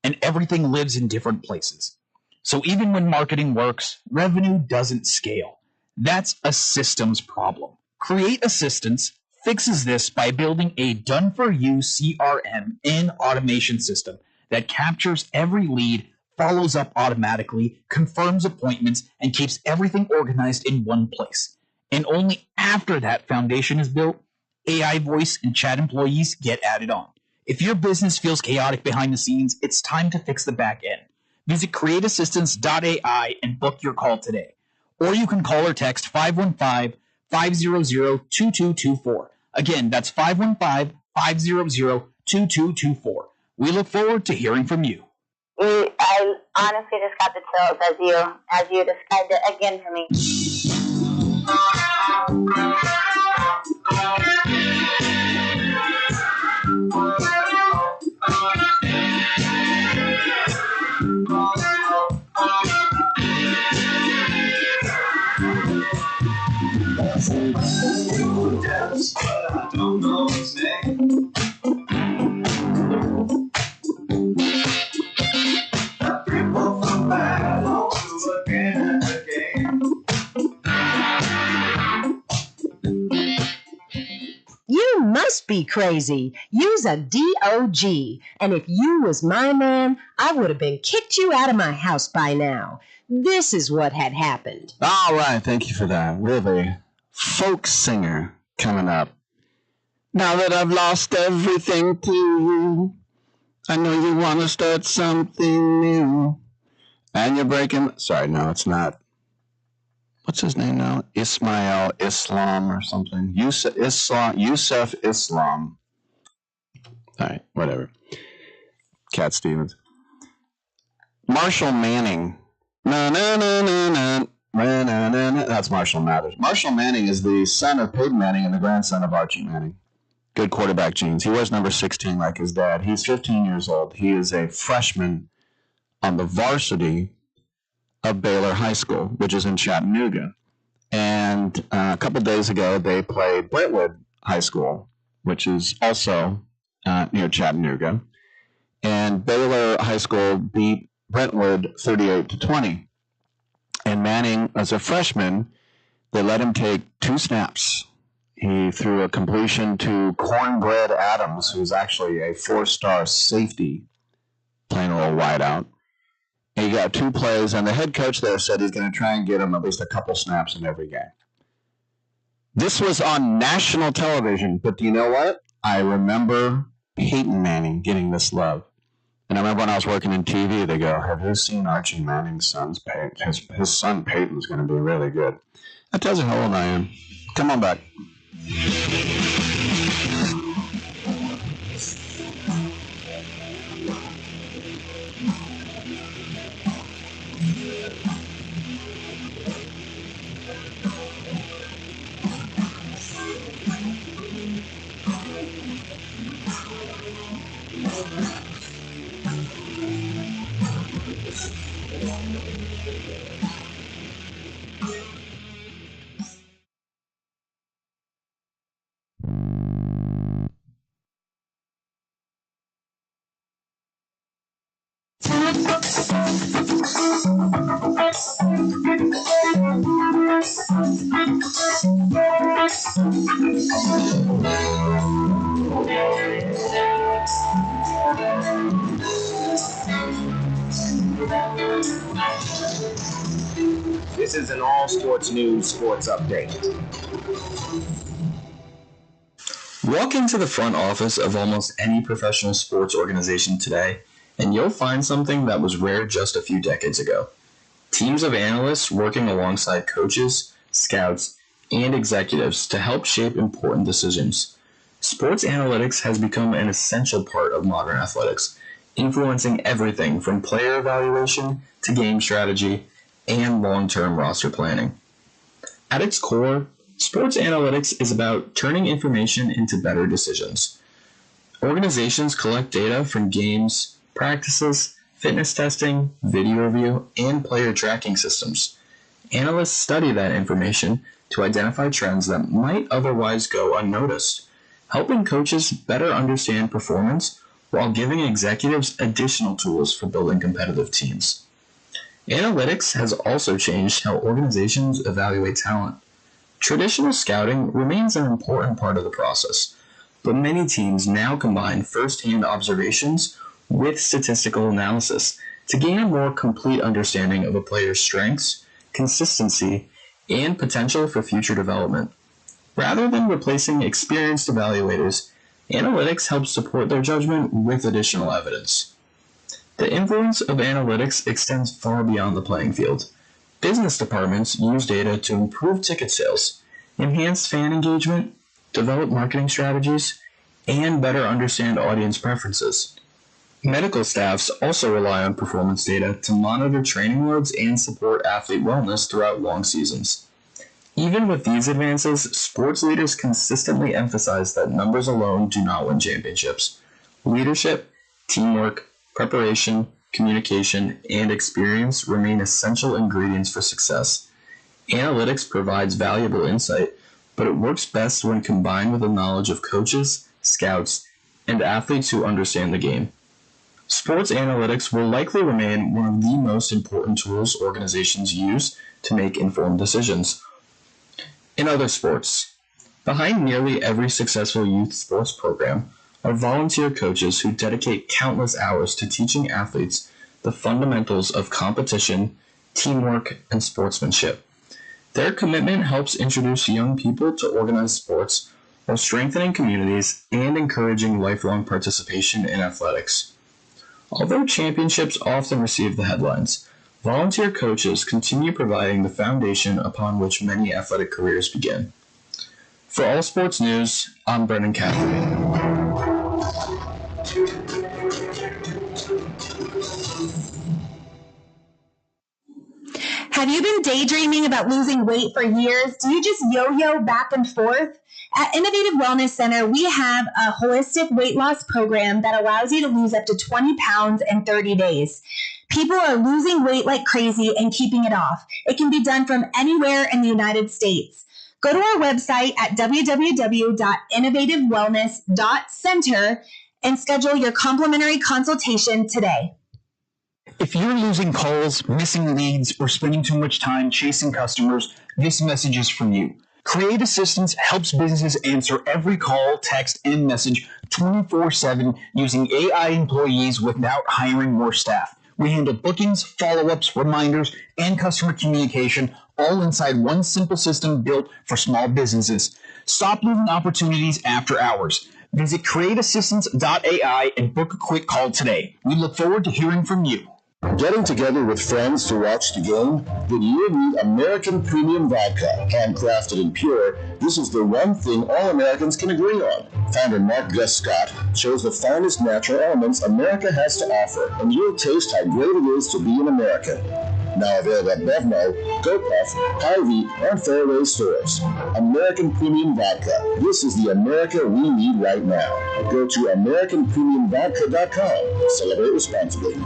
And everything lives in different places. So even when marketing works, revenue doesn't scale. That's a systems problem. Create Assistance fixes this by building a done-for-you CRM and automation system that captures every lead, follows up automatically, confirms appointments, and keeps everything organized in one place. And only after that foundation is built, AI voice and chat employees get added on. If your business feels chaotic behind the scenes, it's time to fix the back end. Visit createassistance.ai and book your call today. Or you can call or text 515-500-2224. Again, that's 515-500-2224. We look forward to hearing from you. I honestly just got the chills as you described it again for me. I don't know his name. You must be crazy. You's a DOG. And if you was my man, I would have been kicked you out of my house by now. This is what had happened. All right, thank you for that. We have a folk singer coming up. Now that I've lost everything to you, I know you want to start something new. And you're breaking... Sorry, no, it's not. What's his name now? Ismail Islam or something. Yusuf Islam. All right, whatever. Cat Stevens. Marshall Manning. That's Marshall Mathers. Marshall Manning is the son of Peyton Manning and the grandson of Archie Manning. Good quarterback genes. He was number 16 like his dad. He's 15 years old. He is a freshman on the varsity of Baylor High School, which is in Chattanooga. And a couple days ago, they played Brentwood High School, which is also near Chattanooga. And Baylor High School beat Brentwood 38-20. And Manning, as a freshman, they let him take 2 snaps. He threw a completion to Cornbread Adams, who's actually a 4-star safety, playing a little wideout. He got 2 plays, and the head coach there said he's going to try and get him at least a couple snaps in every game. This was on national television, but do you know what? I remember Peyton Manning getting this love. And I remember when I was working in TV, they go, have you seen Archie Manning's son's Peyton? His son Peyton's going to be really good. That tells you how old I am. Come on back. This is an all sports news sports update. Walk into the front office of almost any professional sports organization today, and you'll find something that was rare just a few decades ago. Teams of analysts working alongside coaches, scouts, and executives to help shape important decisions. Sports analytics has become an essential part of modern athletics, influencing everything from player evaluation to game strategy and long-term roster planning. At its core, sports analytics is about turning information into better decisions. Organizations collect data from games, practices, fitness testing, video review, and player tracking systems. Analysts study that information to identify trends that might otherwise go unnoticed, helping coaches better understand performance while giving executives additional tools for building competitive teams. Analytics has also changed how organizations evaluate talent. Traditional scouting remains an important part of the process, but many teams now combine first-hand observations with statistical analysis to gain a more complete understanding of a player's strengths, consistency, and potential for future development. Rather than replacing experienced evaluators, analytics helps support their judgment with additional evidence. The influence of analytics extends far beyond the playing field. Business departments use data to improve ticket sales, enhance fan engagement, develop marketing strategies, and better understand audience preferences. Medical staffs also rely on performance data to monitor training loads and support athlete wellness throughout long seasons. Even with these advances, sports leaders consistently emphasize that numbers alone do not win championships. Leadership, teamwork, preparation, communication, and experience remain essential ingredients for success. Analytics provides valuable insight, but it works best when combined with the knowledge of coaches, scouts, and athletes who understand the game. Sports analytics will likely remain one of the most important tools organizations use to make informed decisions. In other sports, behind nearly every successful youth sports program are volunteer coaches who dedicate countless hours to teaching athletes the fundamentals of competition, teamwork, and sportsmanship. Their commitment helps introduce young people to organized sports while strengthening communities and encouraging lifelong participation in athletics. Although championships often receive the headlines, volunteer coaches continue providing the foundation upon which many athletic careers begin. For All Sports News, I'm Brendan Cassidy. Have you been daydreaming about losing weight for years? Do you just yo-yo back and forth? At Innovative Wellness Center, we have a holistic weight loss program that allows you to lose up to 20 pounds in 30 days. People are losing weight like crazy and keeping it off. It can be done from anywhere in the United States. Go to our website at www.innovativewellness.center and schedule your complimentary consultation today. If you're losing calls, missing leads, or spending too much time chasing customers, this message is for you. Create Assistance helps businesses answer every call, text, and message 24/7 using AI employees without hiring more staff. We handle bookings, follow-ups, reminders, and customer communication all inside one simple system built for small businesses. Stop losing opportunities after hours. Visit createassistance.ai and book a quick call today. We look forward to hearing from you. Getting together with friends to watch the game? Then you need American Premium Vodka. Handcrafted and pure, this is the one thing all Americans can agree on. Founder Mark Gus Scott shows the finest natural elements America has to offer, and you'll taste how great it is to be an American. Now available at Bevmo, GoPuff, Hy-Vee, and Fairway stores. American Premium Vodka. This is the America we need right now. Go to AmericanPremiumVodka.com. Celebrate responsibly.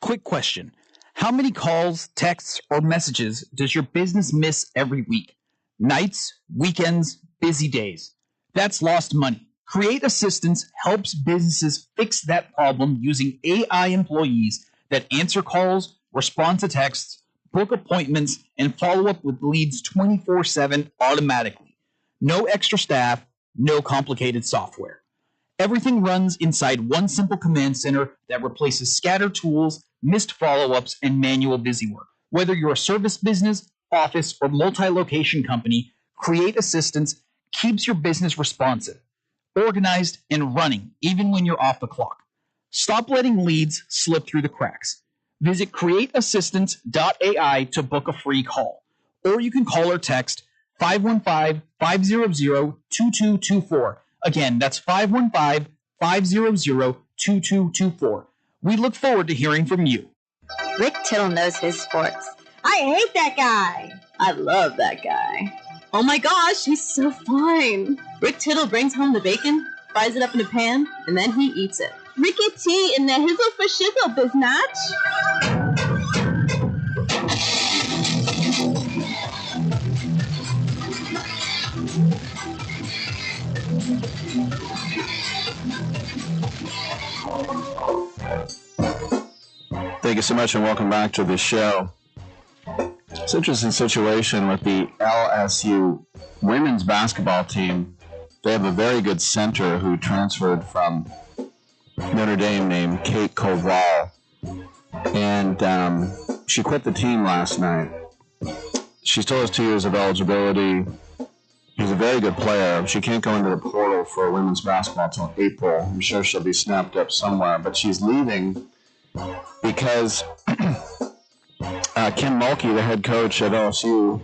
Quick question. How many calls, texts, or messages does your business miss every week? Nights, weekends, busy days. That's lost money. Create Assistance helps businesses fix that problem using AI employees that answer calls, respond to texts, book appointments, and follow up with leads 24/7 automatically. No extra staff, no complicated software. Everything runs inside one simple command center that replaces scattered tools, missed follow-ups, and manual busywork. Whether you're a service business, office, or multi-location company, Create Assistance keeps your business responsive, organized, and running even when you're off the clock. Stop letting leads slip through the cracks. Visit createassistance.ai to book a free call, or you can call or text 515-500-2224. Again, that's 515-500-2224. We look forward to hearing from you. Rick Tittle knows his sports. I hate that guy. I love that guy. Oh my gosh, he's so fine. Rick Tittle brings home the bacon, fries it up in a pan, and then he eats it. Ricky T in the hizzle for shizzle, biznatch. Thank you so much and welcome back to the show. It's an interesting situation with the LSU women's basketball team. They have a very good center who transferred from Notre Dame named Kate Koval, and she quit the team last night. She still has 2 years of eligibility. She's a very good player. She can't go into the portal for women's basketball until April. I'm sure she'll be snapped up somewhere, but she's leaving because Kim Mulkey, the head coach at LSU,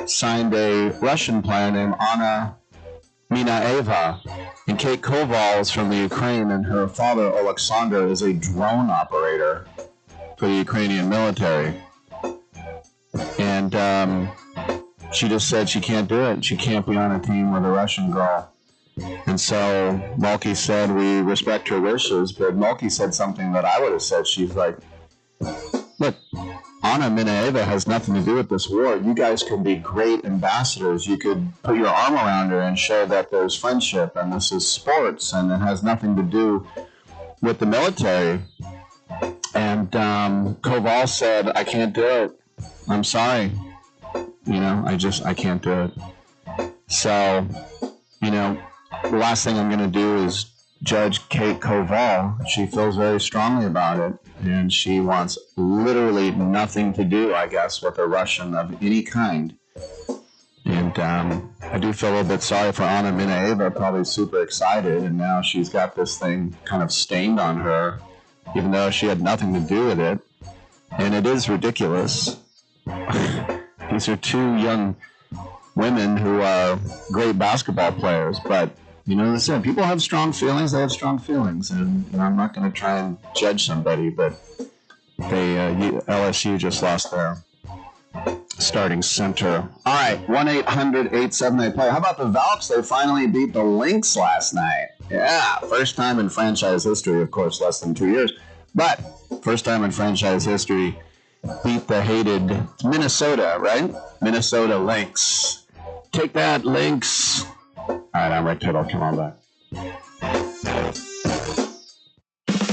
signed a Russian player named Anna Minaeva. And Kate Koval is from the Ukraine, and her father, Alexander, is a drone operator for the Ukrainian military. And she just said she can't do it. She can't be on a team with a Russian girl. And so Mulkey said, we respect her wishes, but Mulkey said something that I would have said. She's like, look, Anna Minaeva has nothing to do with this war. You guys could be great ambassadors. You could put your arm around her and show that there's friendship and this is sports and it has nothing to do with the military. And Koval said, I can't do it. I'm sorry. I can't do it. So, the last thing I'm going to do is judge Kate Koval. She feels very strongly about it, and she wants literally nothing to do, I guess, with a Russian of any kind. And I do feel a little bit sorry for Anna Minaeva, probably super excited, and now she's got this thing kind of stained on her, even though she had nothing to do with it. And it is ridiculous. These are 2 young women who are great basketball players, but listen, people have strong feelings. They have strong feelings, and I'm not going to try and judge somebody, but LSU just lost their starting center. All right, 1-800-878-PLAY. How about the Valks? They finally beat the Lynx last night. Yeah, first time in franchise history, of course, less than 2 years, but first time in franchise history. Beat the hated Minnesota, right? Minnesota Lynx. Take that, Lynx. All right, I'm Rick Tittle. Come on back.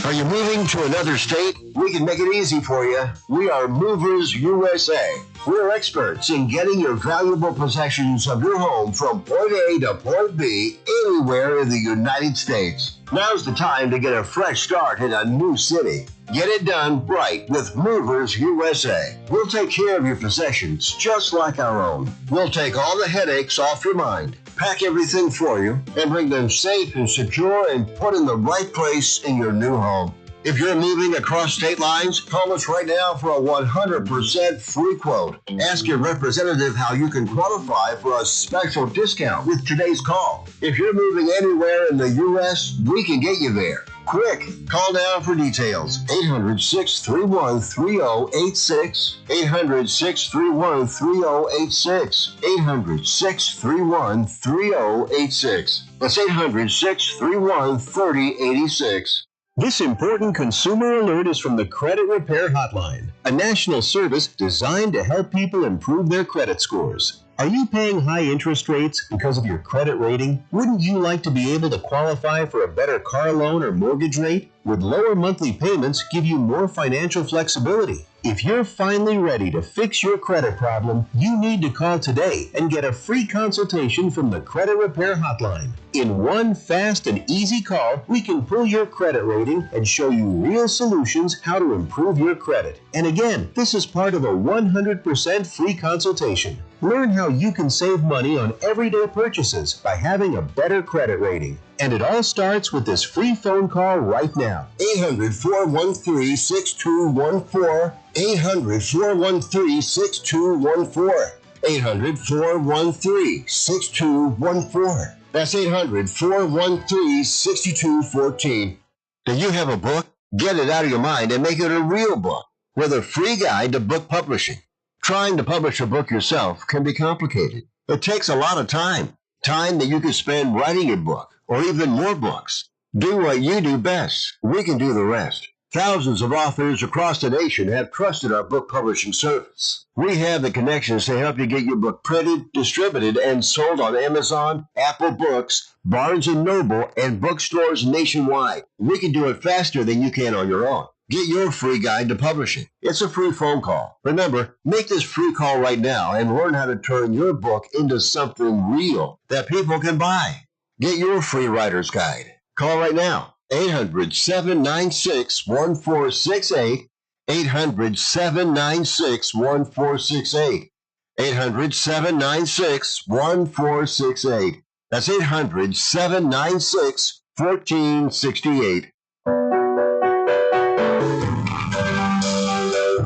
Are you moving to another state? We can make it easy for you. We are Movers USA. We're experts in getting your valuable possessions of your home from point A to point B anywhere in the United States. Now's the time to get a fresh start in a new city. Get it done right with Movers USA. We'll take care of your possessions just like our own. We'll take all the headaches off your mind, pack everything for you, and bring them safe and secure and put in the right place in your new home. If you're moving across state lines, call us right now for a 100% free quote. Ask your representative how you can qualify for a special discount with today's call. If you're moving anywhere in the U.S., we can get you there. Quick, call now for details. 800-631-3086. 800-631-3086. 800-631-3086. That's 800-631-3086. This important consumer alert is from the Credit Repair Hotline, a national service designed to help people improve their credit scores. Are you paying high interest rates because of your credit rating? Wouldn't you like to be able to qualify for a better car loan or mortgage rate? Would lower monthly payments give you more financial flexibility? If you're finally ready to fix your credit problem, you need to call today and get a free consultation from the Credit Repair Hotline. In one fast and easy call, we can pull your credit rating and show you real solutions how to improve your credit. And again, this is part of a 100% free consultation. Learn how you can save money on everyday purchases by having a better credit rating. And it all starts with this free phone call right now. 800-413-6214. 800-413-6214. 800-413-6214. That's 800-413-6214. Do you have a book? Get it out of your mind and make it a real book with a free guide to book publishing. Trying to publish a book yourself can be complicated. It takes a lot of time that you could spend writing your book or even more books. Do what you do best. We can do the rest. Thousands of authors across the nation have trusted our book publishing service. We have the connections to help you get your book printed, distributed, and sold on Amazon, Apple Books, Barnes & Noble, and bookstores nationwide. We can do it faster than you can on your own. Get your free guide to publishing. It's a free phone call. Remember, make this free call right now and learn how to turn your book into something real that people can buy. Get your free writer's guide. Call right now. 800-796-1468. 800-796-1468. 800-796-1468. That's 800-796-1468.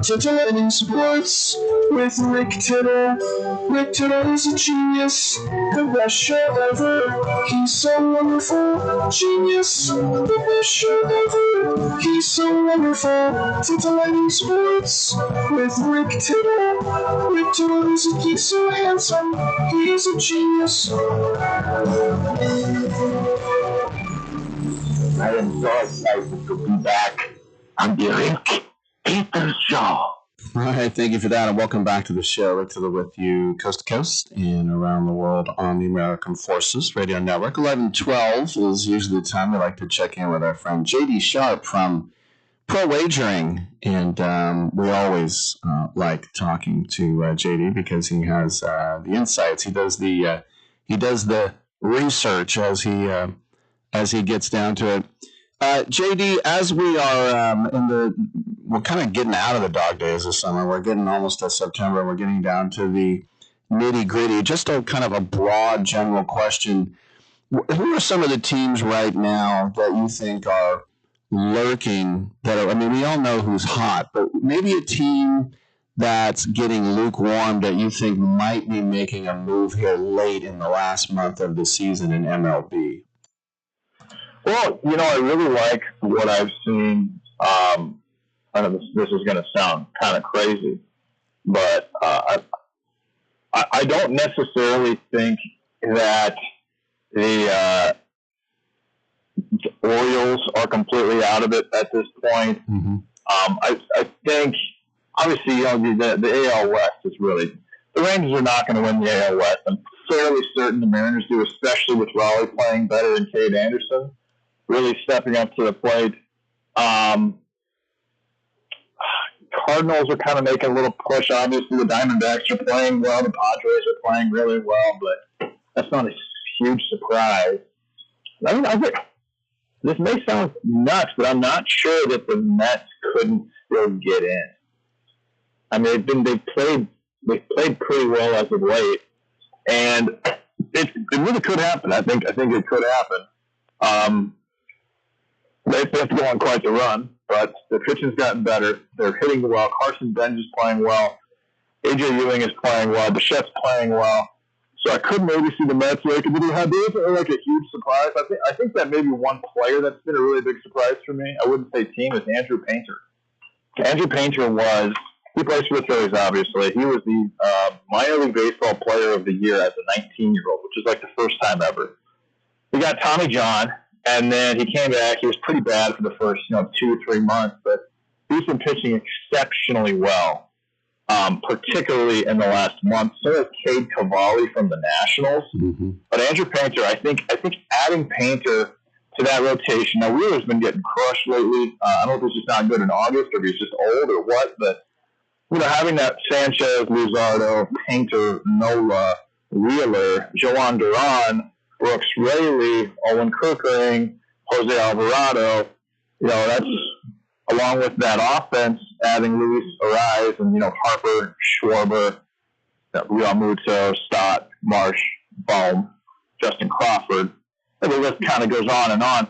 Titillating Sports with Rick Tittle. Rick Tittle is a genius, the best show ever. He's so wonderful, genius, the best show ever. He's so wonderful. Titillating Sports with Rick Tittle. Rick Tittle he's so handsome, he's a genius. I am so excited to be back on the Rick Tittle Show. All right, thank you for that, and welcome back to the show. Rick Tittle with you coast to coast and around the world on the American Forces Radio Network. 11:12 is usually the time we like to check in with our friend J.D. Sharp from Pro Wagering, and we always like talking to J.D. because he has the insights. He does the research as he gets down to it. JD, as we are we're kind of getting out of the dog days this summer. We're getting almost to September. We're getting down to the nitty gritty. Just a kind of a broad general question. Who are some of the teams right now that you think are lurking? We all know who's hot, but maybe a team that's getting lukewarm that you think might be making a move here late in the last month of the season in MLB? Well, I really like what I've seen. I know this is going to sound kind of crazy, but I don't necessarily think that the Orioles are completely out of it at this point. Mm-hmm. I think, obviously, the AL West is really, the Rangers are not going to win the AL West. I'm fairly certain the Mariners do, especially with Raleigh playing better than Cade Anderson, really stepping up to the plate. Cardinals are kind of making a little push. Obviously, the Diamondbacks are playing well. The Padres are playing really well, but that's not a huge surprise. I think this may sound nuts, but I'm not sure that the Mets couldn't still get in. I mean, they've played pretty well as of late, and it really could happen. I think it could happen. They have to go on quite the run, but the pitching's gotten better. They're hitting well. Carson Bench is playing well. A.J. Ewing is playing well. Bichette's playing well. So I could maybe see the Mets make it. But there isn't like a huge surprise. I think that maybe one player that's been a really big surprise for me, I wouldn't say team, is Andrew Painter. Andrew Painter he plays for the Phillies, obviously. He was the minor league baseball player of the year as a 19-year-old, which is like the first time ever. We got Tommy John. And then he came back. He was pretty bad for the first, 2 or 3 months, but he's been pitching exceptionally well, particularly in the last month. So has Cade Cavalli from the Nationals. Mm-hmm. But Andrew Painter, I think adding Painter to that rotation. Now, Wheeler's been getting crushed lately. I don't know if he's just not good in August or if he's just old or what, but having that Sanchez, Luzardo, Painter, Nola, Wheeler, Joan Duran, Brooks Raley, Owen Kirkering, Jose Alvarado, that's along with that offense, adding Luis Ariz and, Harper, Schwarber, Realmuto, Stott, Marsh, Bohm, Justin Crawford. And the list kind of goes on and on.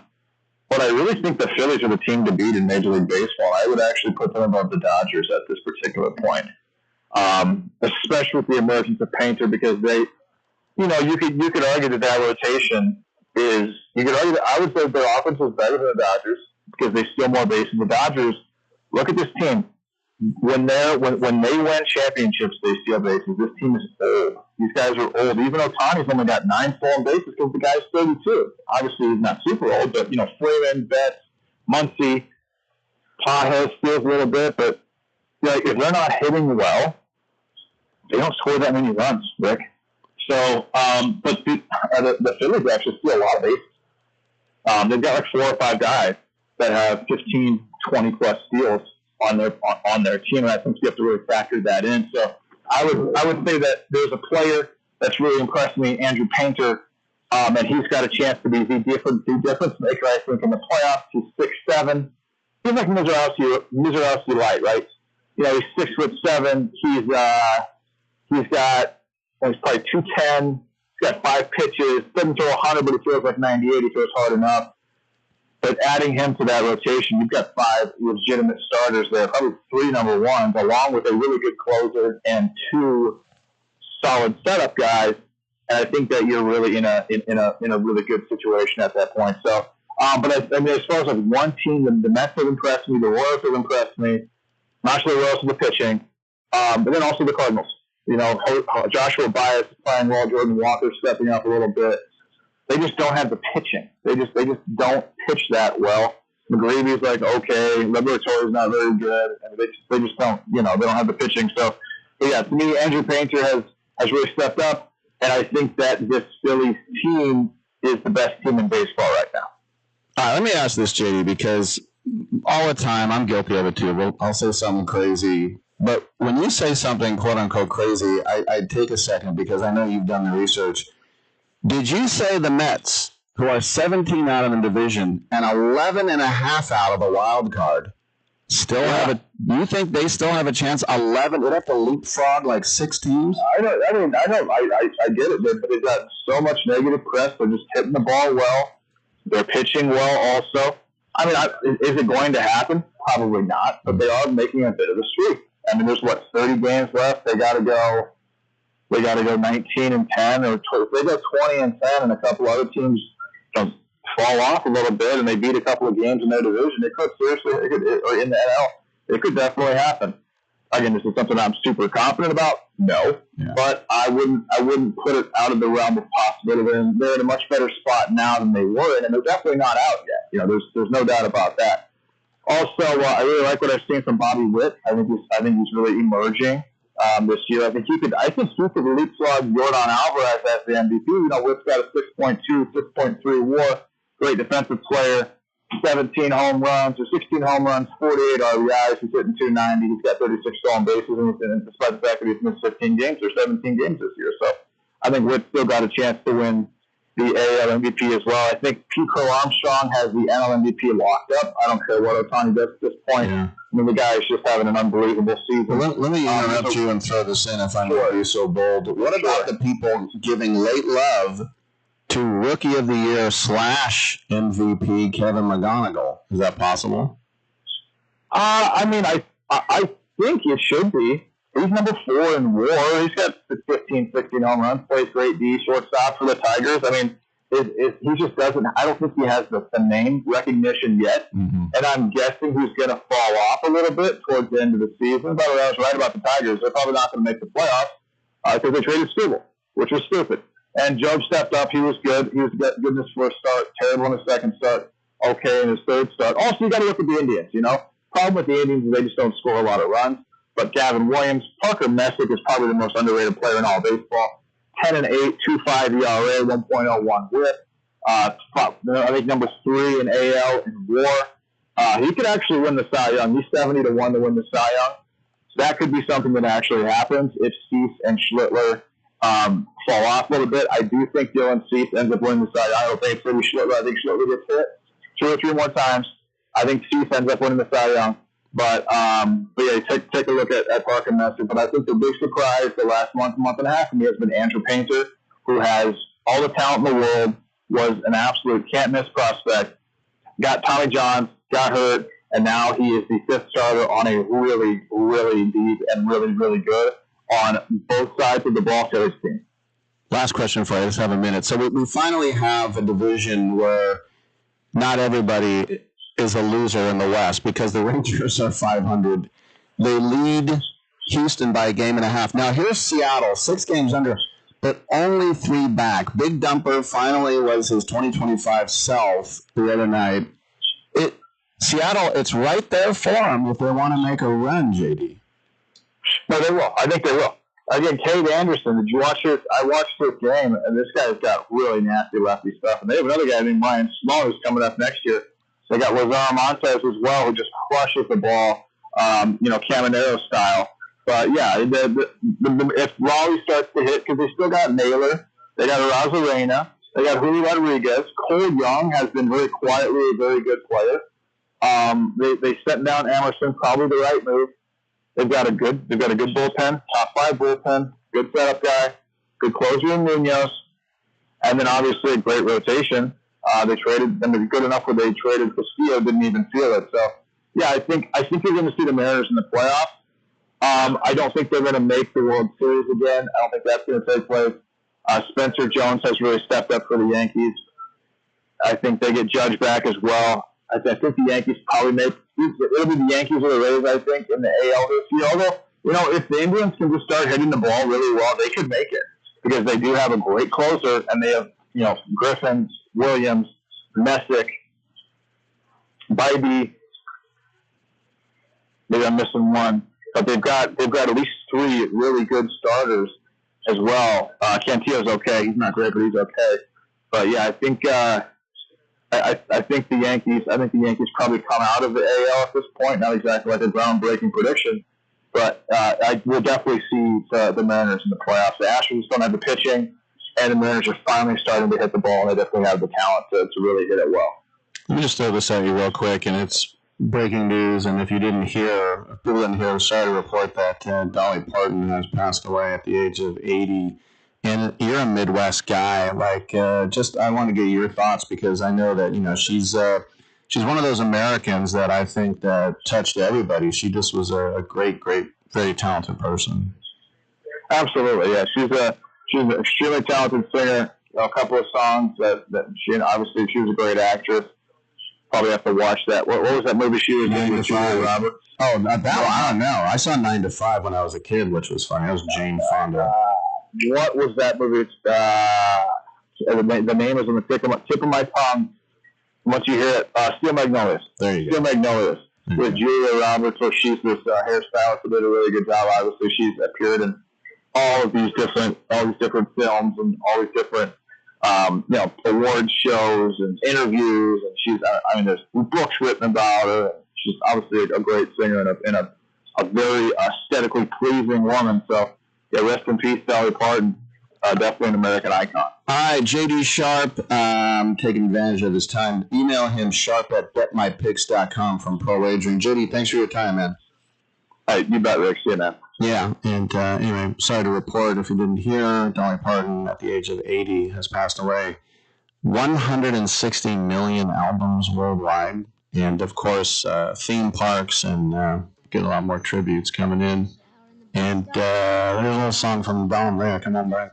But I really think the Phillies are the team to beat in Major League Baseball. I would actually put them above the Dodgers at this particular point, especially with the emergence of Painter, because they, you could argue that rotation is, I would say their offense is better than the Dodgers because they steal more bases. The Dodgers, look at this team. When they win championships, they steal bases. This team is old. These guys are old. Even Ohtani's only got 9 stolen bases because the guy's 32. Obviously, he's not super old, but, Freeman, Betts, Muncy, Tahoe steals a little bit. But, if they're not hitting well, they don't score that many runs, Rick. So, but the Phillies actually steal a lot of bases. They've got like 4 or 5 guys that have 15, 20-plus steals on their team, and I think you have to really factor that in. So I would say that there's a player that's really impressed me, Andrew Painter. And he's got a chance to be the difference maker, I think, in the playoffs. He's 6'7". He's like Mizorowski light, right? You know, he's 6'7". He's probably 210. He's got 5 pitches. Doesn't throw 100, but he throws like 98. He throws hard enough. But adding him to that rotation, you've got 5 legitimate starters there, probably 3 number ones, along with a really good closer and 2 solid setup guys. And I think that you're really in a really good situation at that point. So, but I mean, as far as like one team, the Mets have impressed me, the Royals have impressed me. Not sure the Royals with the pitching, but then also the Cardinals. You know, Joshua Baez is playing well, Jordan Walker stepping up a little bit. They just don't have the pitching. They just don't pitch that well. McGreevy's like okay, Liberatore's not very good, and they just don't, you know, they don't have the pitching. So, but yeah, to me, Andrew Painter has really stepped up. And I think that this Phillies team is the best team in baseball right now. All right, let me ask this, JD, because all the time, I'm guilty of it too. I'll say something crazy. But when you say something, quote-unquote, crazy, I take a second because I know you've done the research. Did you say the Mets, who are 17 out of the division and 11 and a half out of the wild card, still have a? You think they still have a chance? 11? They'd have to leapfrog like 6 teams. I get it, but they've got so much negative press. They're just hitting the ball well. They're pitching well, also. I mean, is it going to happen? Probably not. But they are making a bit of a streak. I mean, there's 30 games left. They got to go 19 and 10, or they go 20 and 10, and a couple other teams fall off a little bit, and they beat a couple of games in their division. It could seriously, or in the NL, it could definitely happen. Again, this is something I'm super confident about. No, but I wouldn't put it out of the realm of possibility. They're in a much better spot now than they were in, and they're definitely not out yet. You know, there's no doubt about that. Also, I really like what I've seen from Bobby Witt. I think he's really emerging this year. I think he could leapfrog Yordan Alvarez as the MVP. You know, Witt's got a 6.2, 6.3 WAR. Great defensive player, 17 home runs, or 16 home runs, 48 RBIs. He's hitting 290. He's got 36 stolen bases, and despite the fact that he's missed 15 games or 17 games this year. So I think Witt's still got a chance to win the AL MVP as well. I think Pete Crow Armstrong has the NL MVP locked up. I don't care what Ohtani does at this point. Yeah. I mean, the guy is just having an unbelievable season. Well, let me interrupt you and throw this in if I may be so bold. What about the people giving late love to Rookie of the Year / MVP Kevin McGonigal? Is that possible? I mean, I think it should be. He's number 4 in WAR. He's got 15, 16 home runs. Plays great D, shortstop for the Tigers. I mean, he just doesn't. I don't think he has the name recognition yet. Mm-hmm. And I'm guessing he's going to fall off a little bit towards the end of the season. By the way, I was right about the Tigers. They're probably not going to make the playoffs because they traded Schalda, which was stupid. And Job stepped up. He was good. He was good in his first start. Terrible in his second start. Okay in his third start. Also, you got to look at the Indians. You know, problem with the Indians is they just don't score a lot of runs. But Gavin Williams, Parker Messick is probably the most underrated player in all of baseball. 10-8, 2.5 ERA, 1.01 WHIP. I think number 3 in AL in WAR. He could actually win the Cy Young. He's 70 to 1 to win the Cy Young. So that could be something that actually happens if Cease and Schlittler fall off a little bit. I do think Dylan Cease ends up winning the Cy Young. I don't think it's going to be Schlittler. I think Schlittler gets hit 2 or 3 more times. I think Cease ends up winning the Cy Young. But yeah, take a look at Parker Messick. But I think the big surprise the last month and a half for me has been Andrew Painter, who has all the talent in the world, was an absolute can't-miss prospect, got Tommy John, got hurt, and now he is the 5th starter on a really, really deep and really, really good on both sides of the ball Phillies team. Last question for you. I just have a minute. So we finally have a division where not everybody is a loser in the West because the Rangers are 500. They lead Houston by a game and a half. Now here's Seattle, 6 games under, but only 3 back. Big Dumper finally was his 2025 self the other night. Seattle, it's right there for them if they want to make a run, JD. No, they will. I think they will. Again, Cade Anderson, did you watch this? I watched this game, and this guy's got really nasty lefty stuff. And they have another guy named Ryan Small who's coming up next year. They got Lazar Montes as well, who just crushes the ball, Caminero style. But yeah, if Raleigh starts to hit, because they still got Naylor, they got Arozarena, They got Julien Rodriguez. Cole Young has been very quietly a very good player. They sent down Emerson, probably the right move. They've got a good bullpen, top 5 bullpen, good setup guy, good closer in Munoz, and then obviously a great rotation. They traded them good enough where they traded Castillo, didn't even feel it. So yeah, I think you're going to see the Mariners in the playoffs. I don't think they're going to make the World Series again. I don't think that's going to take place. Spencer Jones has really stepped up for the Yankees. I think they get Judge back as well. I think the Yankees probably it'll be the Yankees or the Rays, I think, in the AL this year. Although, if the Indians can just start hitting the ball really well, they could make it because they do have a great closer, and they have, Griffin, Williams, Messick, Bybee. Maybe I'm missing one, but they've got at least 3 really good starters as well. Cantillo's okay; he's not great, but he's okay. But yeah, I think the Yankees probably come out of the AL at this point. Not exactly like a groundbreaking prediction, but I will definitely see the Mariners in the playoffs. The Astros don't have the pitching, and the Mariners are finally starting to hit the ball, and they definitely have the talent to really hit it well. Let me just throw this at you real quick, and it's breaking news. And if people didn't hear, I'm sorry to report that Dolly Parton has passed away at the age of 80. And you're a Midwest guy. I want to get your thoughts because I know that she's one of those Americans that I think that touched everybody. She just was a great, very talented person. Absolutely, yeah. She's an extremely talented singer. A couple of songs that she was a great actress. Probably have to watch that. What was that movie she was in with Julia Roberts? Oh, that one, I don't know. I saw 9 to 5 when I was a kid, which was funny. That was Jane Fonda. What was that movie? The name is on the tip of my tongue. Once you hear it, Steel Magnolias. There you go. Steel Magnolias with Julia Roberts, where she's this hairstylist who did a really good job. Obviously, she's appeared in all these different films and all these different award shows and interviews. And there's books written about her. She's obviously a great singer and a very aesthetically pleasing woman. So. Yeah, rest in peace, Dolly Parton. Definitely an American icon. All right, JD Sharp, taking advantage of his time. Email him sharp@betmypicks.com from Pro Wagering. JD, thanks for your time, man. All right, you bet, Rick. See you, man. Yeah, and anyway, sorry to report if you didn't hear, Dolly Parton at the age of 80 has passed away. 160 million albums worldwide, and of course, theme parks, and get a lot more tributes coming in. And there's a little song from Don there. Come on, Brian.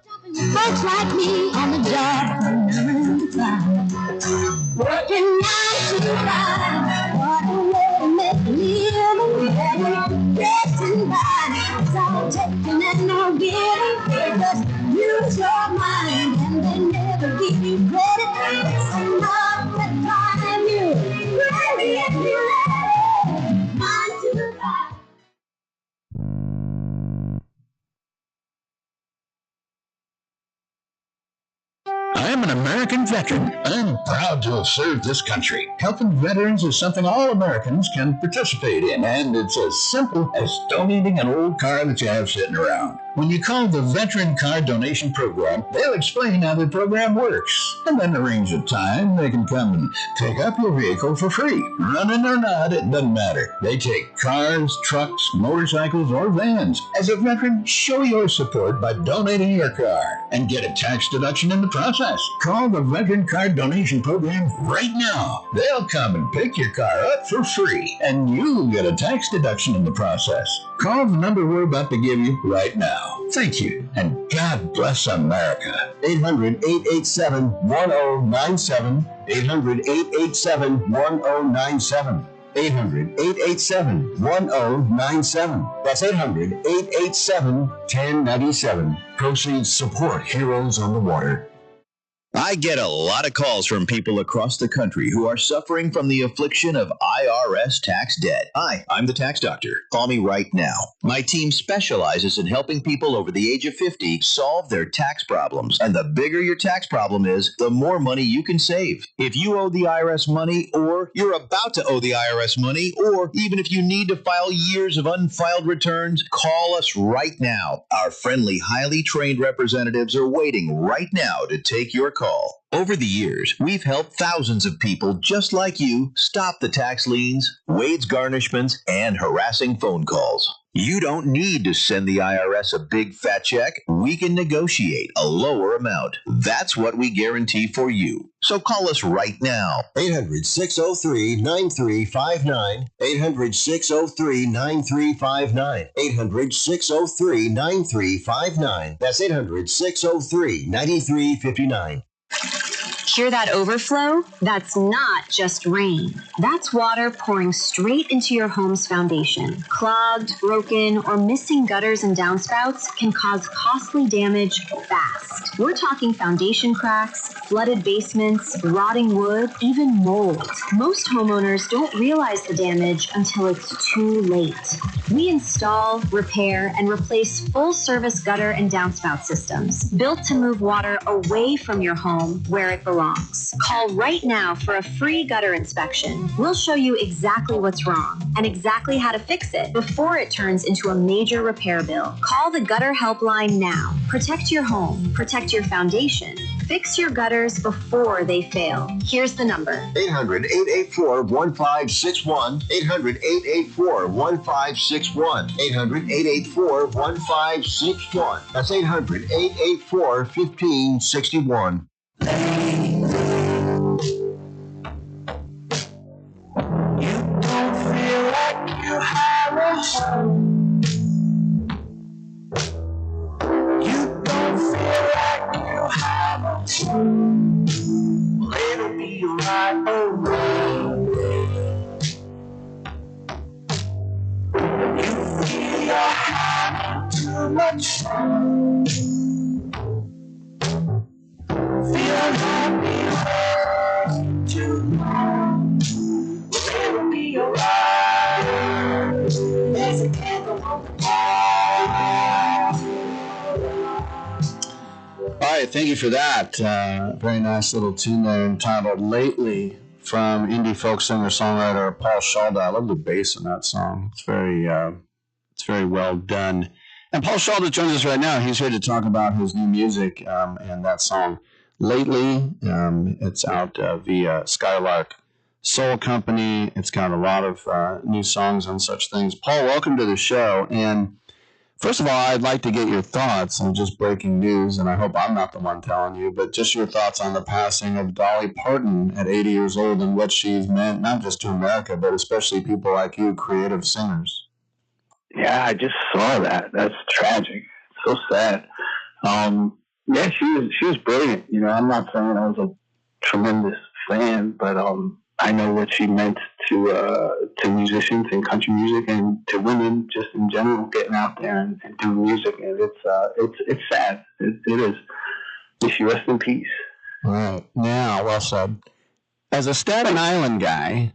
Folks like me on the job, 9 to 5, working 9 to 5. What a way to make a living, getting by. It's all taking and no giving. Just use your mind and then never be credit. It's enough to time you ready if you let it. 9 to 5. I am an American veteran. I'm proud to have served this country. Helping veterans is something all Americans can participate in, and it's as simple as donating an old car that you have sitting around. When you call the Veteran Car Donation Program, they'll explain how the program works, and then arrange a time they can come and pick up your vehicle for free. Running or not, it doesn't matter. They take cars, trucks, motorcycles, or vans. As a veteran, show your support by donating your car and get a tax deduction in the process. Call the Veteran Car Donation Program right now. They'll come and pick your car up for free, and you'll get a tax deduction in the process. Call the number we're about to give you right now. Thank you, and God bless America. 800-887-1097. 800-887-1097. 800-887-1097. That's 800-887-1097. Proceeds support Heroes on the Water. I get a lot of calls from people across the country who are suffering from the affliction of IRS tax debt. Hi, I'm the tax doctor. Call me right now. My team specializes in helping people over the age of 50 solve their tax problems. And the bigger your tax problem is, the more money you can save. If you owe the IRS money, or you're about to owe the IRS money, or even if you need to file years of unfiled returns, call us right now. Our friendly, highly trained representatives are waiting right now to take your call. Over the years, we've helped thousands of people just like you stop the tax liens, wage garnishments, and harassing phone calls. You don't need to send the IRS a big fat check. We can negotiate a lower amount. That's what we guarantee for you. So call us right now. 800-603-9359. 800-603-9359. 800-603-9359. That's 800-603-9359. Hear that overflow? That's not just rain. That's water pouring straight into your home's foundation. Clogged, broken, or missing gutters and downspouts can cause costly damage fast. We're talking foundation cracks, flooded basements, rotting wood, even mold. Most homeowners don't realize the damage until it's too late. We install, repair, and replace full-service gutter and downspout systems built to move water away from your home where it belongs. Call right now for a free gutter inspection. We'll show you exactly what's wrong and exactly how to fix it before it turns into a major repair bill. Call the Gutter Helpline now. Protect your home. Protect your foundation. Fix your gutters before they fail. Here's the number. 800-884-1561. 800-884-1561. 800-884-1561. That's 800-884-1561. Well, it'll be right around. You feel you're having too much fun. Feel like you're waiting too long. Well, it'll be alright. There's a candle on the wall. All right, thank you for that. Very nice little tune there entitled Lately from indie folk singer-songwriter Paul Schalda. I love the bass in that song. It's very well done. And Paul Schalda joins us right now. He's here to talk about his new music and that song Lately. It's out via Skylark Soul Company. It's got a lot of new songs and such things. Paul, welcome to the show. And first of all, I'd like to get your thoughts on just breaking news, and I hope I'm not the one telling you, but just your thoughts on the passing of Dolly Parton at 80 years old and what she's meant, not just to America, but especially people like you, creative singers. Yeah, I just saw that. That's tragic. So sad. Yeah, she was brilliant. You know, I'm not saying I was a tremendous fan, but I know what she meant to musicians and country music and to women just in general, getting out there and doing music. And it's sad. It is. May she rest in peace. All right. Now, well said. As a Staten Island guy,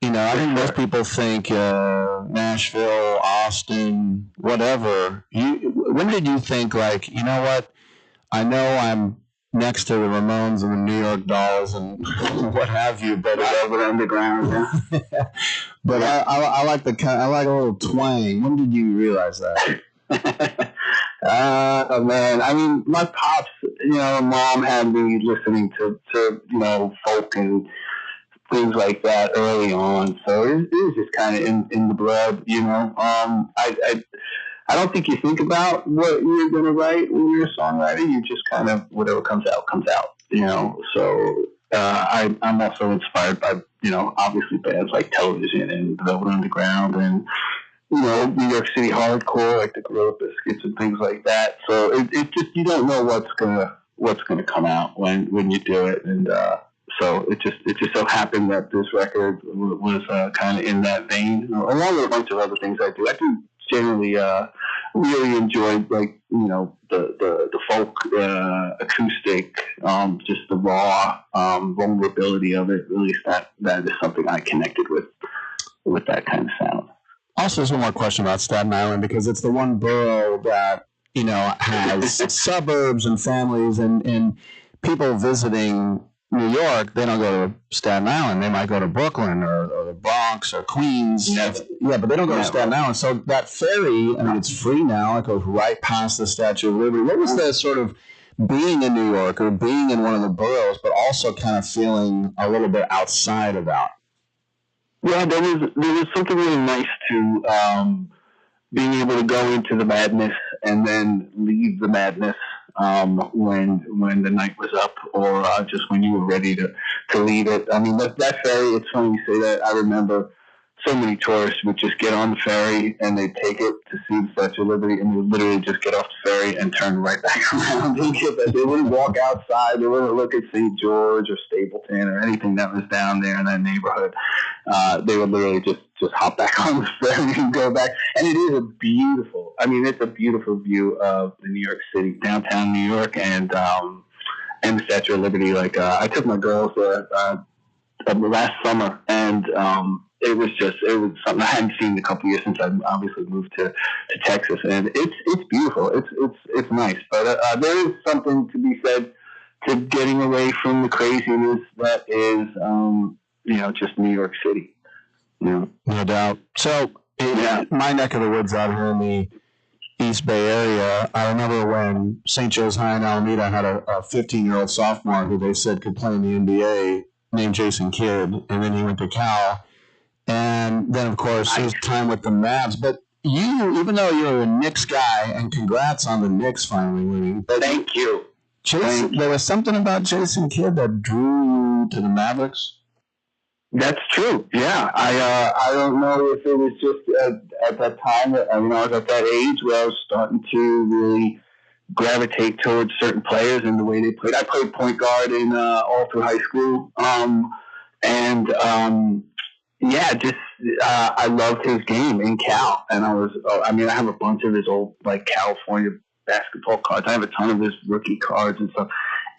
you know, I think most people think Nashville, Austin, whatever. When did you think, like, you know what? I know I'm next to the Ramones and the New York Dolls and what have you, but Velvet Underground. Yeah. But I like a little twang. When did you realize that? Man, I mean, my pops, you know, mom had me listening to you know, folk and things like that early on, so it was just kind of in the blood, you know. I don't think you think about what you're going to write when you're a songwriter. You just kind of, whatever comes out, you know. So I'm also inspired by, you know, obviously bands like Television and Velvet Underground and, you know, New York City hardcore, like the Gorilla Biscuits and things like that. So it just, you don't know what's gonna come out when you do it. And so it just so happened that this record was kind of in that vein, along with a bunch of other things I do. I do generally really enjoyed, like, you know, the folk acoustic, just the raw vulnerability of it. At least that is something I connected with that kind of sound. Also, there's one more question about Staten Island, because it's the one borough that, you know, has suburbs and families and people visiting New York. They don't go to Staten Island. They might go to Brooklyn or the Bronx or Queens. Yeah, but they don't go to Staten Island. So that ferry, I mean, it's free now. It goes right past the Statue of Liberty. What was the sort of being in New York or being in one of the boroughs, but also kind of feeling a little bit outside of that? Yeah, there was something really nice to being able to go into the madness and then leave the madness when the night was up, or just when you were ready to leave it. I mean, that ferry, it's funny you say that. I remember so many tourists would just get on the ferry and they'd take it to see the Statue of Liberty, and they would literally just get off the ferry and turn right back around. They wouldn't walk outside. They wouldn't look at St. George or Stapleton or anything that was down there in that neighborhood. They would literally just hop back on the ferry and go back. And it is it's a beautiful view of the New York City, downtown New York, and the Statue of Liberty. Like, I took my girls there last summer, and it was something I hadn't seen in a couple of years since I obviously moved to Texas, and it's beautiful. It's nice, but there is something to be said to getting away from the craziness that is just New York City. No doubt. So in my neck of the woods out here in the East Bay area, I remember when St. Joe's High in Alameda had a 15-year-old sophomore who they said could play in the NBA named Jason Kidd, and then he went to Cal. And then, of course, his time with the Mavs. But you, even though you're a Knicks guy, and congrats on the Knicks finally winning. Thank you. There was something about Jason Kidd that drew you to the Mavericks? That's true. Yeah, I don't know if it was just at that time. I was at that age where I was starting to really gravitate towards certain players and the way they played. I played point guard in all through high school, I loved his game in Cal, and I have a bunch of his old California basketball cards. I have a ton of his rookie cards and stuff.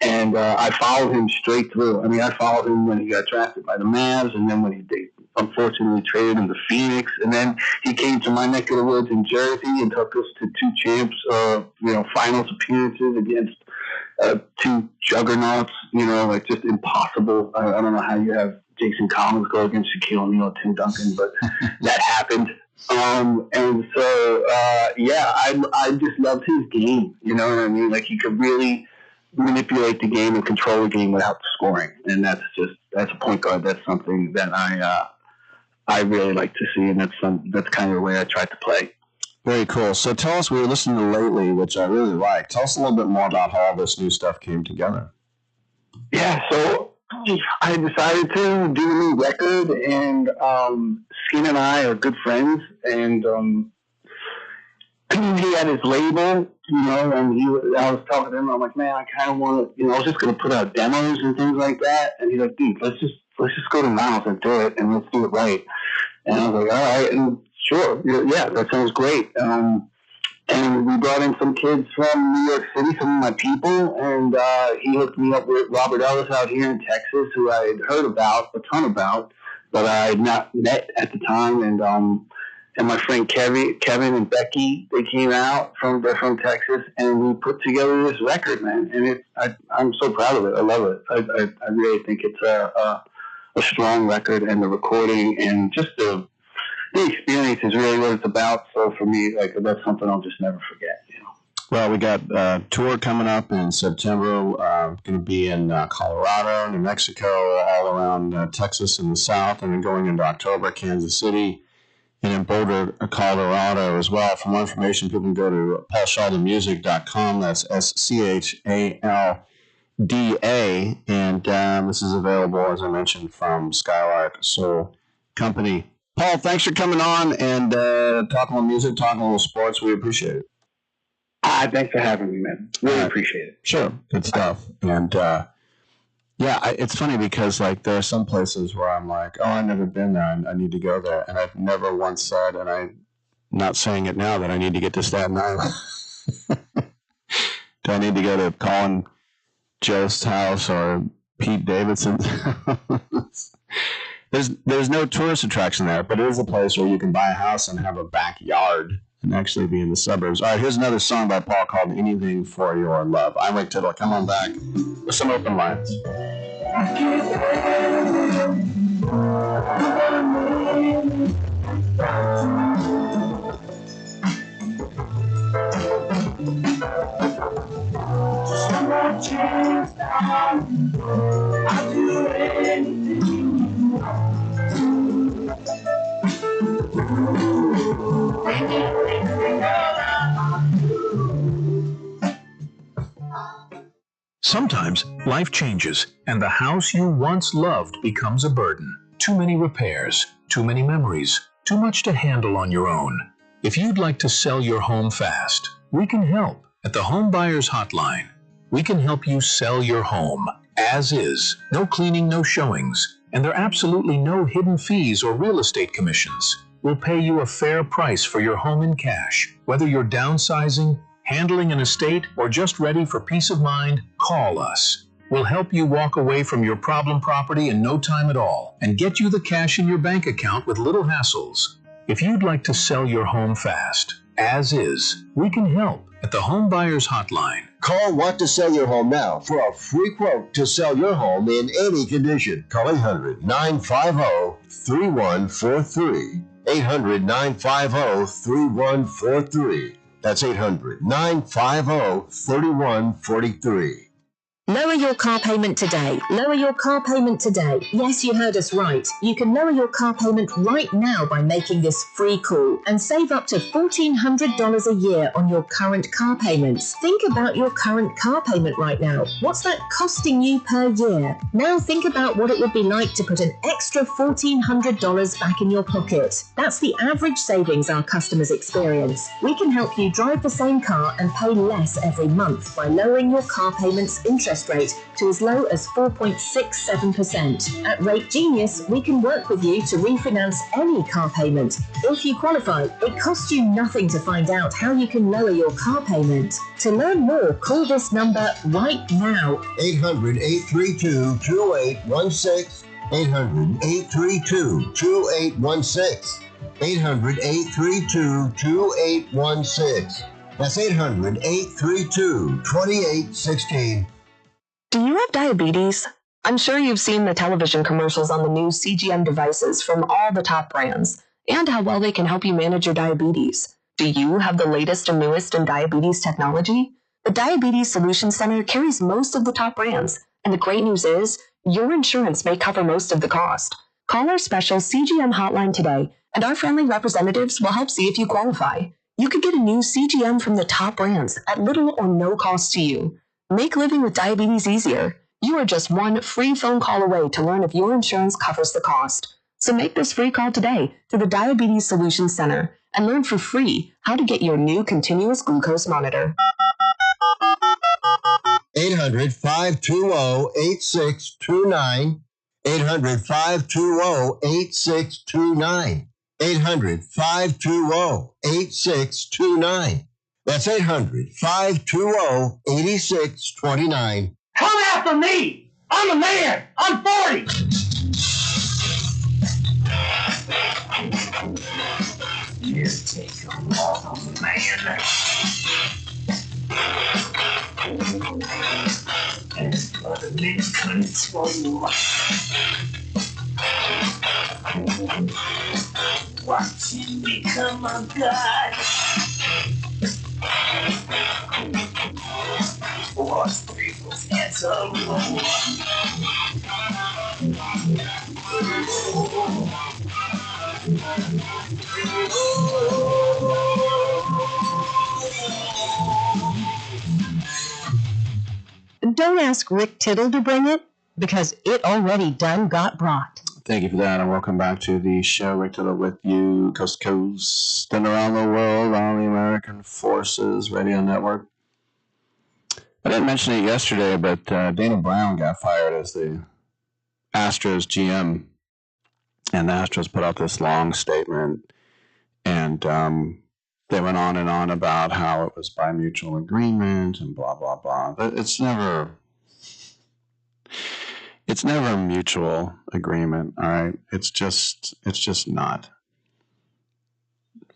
And I followed him straight through. I followed him when he got drafted by the Mavs, and then when they unfortunately traded him to Phoenix, and then he came to my neck of the woods in Jersey and took us to two champs, finals appearances against two juggernauts. Just impossible. I don't know how you have Jason Collins go against Shaquille O'Neal, Tim Duncan, but that happened. I just loved his game. You know what I mean? Like, he could really manipulate the game and control the game without scoring, and that's a point guard. That's something that I really like to see, and that's kind of the way I tried to play. Very cool. So tell us, we were listening to Lately, which I really like. Tell us a little bit more about how all this new stuff came together. Yeah, so I decided to do a new record, and Skin and I are good friends, and he had his label, and I was talking to him. I'm like, man, I kind of want to, I was just going to put out demos and things like that. And he's like, dude, let's just go to Niles and do it, and let's do it right. And I was like, all right, and sure, yeah, that sounds great. And we brought in some kids from New York City, some of my people, and he hooked me up with Robert Ellis out here in Texas, who I had heard a ton about, but I had not met at the time. And my friend Kevin and Becky, they came out from Texas, and we put together this record, man. And I'm so proud of it. I love it. I really think it's a strong record, and the recording and just the experience is really what it's about. So for me, that's something I'll just never forget. Well, we got a tour coming up in September. Going to be in Colorado, New Mexico, all around Texas and the South, and then going into October, Kansas City, and in Boulder, Colorado as well. For more information, people can go to paulschaldamusic.com. That's SCHALDA. And this is available, as I mentioned, from Skylark Soul Company. Paul, thanks for coming on and talking about music, talking a little sports. We appreciate it. Thanks for having me, man. Really appreciate it. Sure. Good stuff. And it's funny because there are some places where I'm like, oh, I've never been there, and I need to go there. And I've never once said, and I'm not saying it now, that I need to get to Staten Island. Do I need to go to Colin Jost's house or Pete Davidson's house? There's no tourist attraction there, but it is a place where you can buy a house and have a backyard and actually be in the suburbs. All right, here's another song by Paul called Anything for Your Love. I'm Rick Tittle. Come on back with some open lines. Somebody Sometimes life changes and the house you once loved becomes a burden. Too many repairs, too many memories, too much to handle on your own. If you'd like to sell your home fast, we can help at the Home Buyers Hotline. We can help you sell your home as is. No cleaning, no showings, and there are absolutely no hidden fees or real estate commissions. We'll pay you a fair price for your home in cash. Whether you're downsizing, handling an estate, or just ready for peace of mind, call us. We'll help you walk away from your problem property in no time at all and get you the cash in your bank account with little hassles. If you'd like to sell your home fast, as is, we can help at the Home Buyers Hotline. Call Want to Sell Your Home now for a free quote to sell your home in any condition. Call 800-950-3143. 800-950-3143. That's 800-950-3143. Lower your car payment today. Lower your car payment today. Yes, you heard us right. You can lower your car payment right now by making this free call and save up to $1,400 a year on your current car payments. Think about your current car payment right now. What's that costing you per year? Now think about what it would be like to put an extra $1,400 back in your pocket. That's the average savings our customers experience. We can help you drive the same car and pay less every month by lowering your car payment's interest rate to as low as 4.67%. At Rate Genius, we can work with you to refinance any car payment. If you qualify, it costs you nothing to find out how you can lower your car payment. To learn more, call this number right now. 800-832-2816. 800-832-2816. 800-832-2816. That's 800-832-2816. Do you have diabetes? I'm sure you've seen the television commercials on the new CGM devices from all the top brands and how well they can help you manage your diabetes. Do you have the latest and newest in diabetes technology? The Diabetes Solutions Center carries most of the top brands, and the great news is your insurance may cover most of the cost. Call our special CGM hotline today, and our friendly representatives will help see if you qualify. You could get a new CGM from the top brands at little or no cost to you. Make living with diabetes easier. You are just one free phone call away to learn if your insurance covers the cost. So make this free call today to the Diabetes Solutions Center and learn for free how to get your new continuous glucose monitor. 800-520-8629. 800-520-8629. 800-520-8629. That's 800-520-8629. Come after me! I'm a man! I'm 40! Just take them all, man. And other men control. Watching become a god. Force people's heads are Don't ask Rick Tittle to bring it, because it already done got brought. Thank you for that, and welcome back to the show. Rick Tittle with you, coast to coast and around the world on the American Forces Radio Network. I didn't mention it yesterday, but Dana Brown got fired as the Astros GM, and the Astros put out this long statement, and they went on and on about how it was by mutual agreement and blah, blah, blah. But it's never a mutual agreement, all right? It's just not.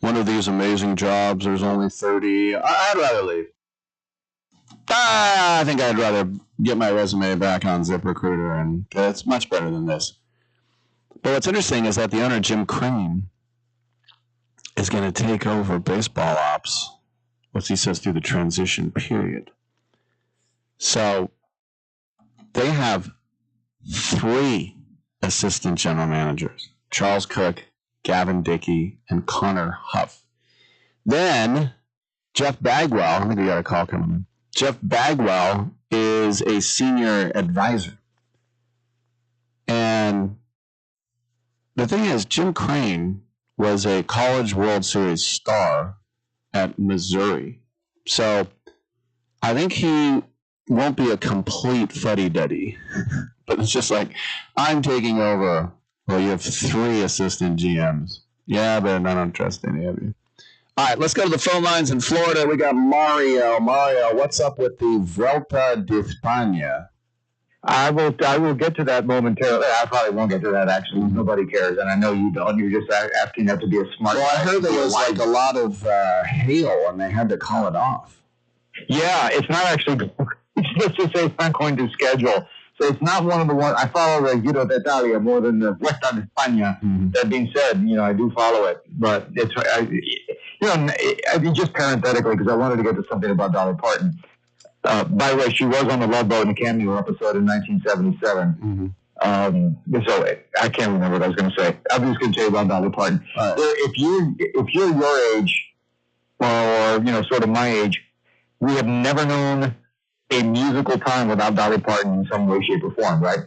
One of these amazing jobs, there's only 30. I'd rather leave. I think I'd rather get my resume back on ZipRecruiter, and it's much better than this. But what's interesting is that the owner, Jim Crane, is going to take over baseball ops, what he says, through the transition period. So they have 3 assistant general managers: Charles Cook, Gavin Dickey, and Connor Huff. Then Jeff Bagwell, I think we got a call coming in. Jeff Bagwell is a senior advisor. And the thing is, Jim Crane was a College World Series star at Missouri. So I think he won't be a complete fuddy-duddy. But it's just like, I'm taking over. Well, you have 3 assistant GMs. Yeah, but I don't trust any of you. All right, let's go to the phone lines in Florida. We got Mario. Mario, what's up with the Vuelta de España? I will get to that momentarily. I probably won't get to that, actually. Nobody cares, and I know you don't. You're just asking that to be a smart guy. Well, I heard there was like a lot of hail, and they had to call it off. Yeah, it's not actually. Let's just say it's not going to schedule. So it's not one of the ones. I follow the Giro d'Italia more than the Vuelta de España. That being said, I do follow it, but it's just parenthetically, because I wanted to get to something about Dolly Parton. By the way, she was on the Love Boat in a cameo episode in 1977. So I can't remember what I was going to say. I'm just going to tell you about Dolly Parton. Right. If you're your age, or sort of my age, we have never known a musical time without Dolly Parton in some way, shape, or form, right?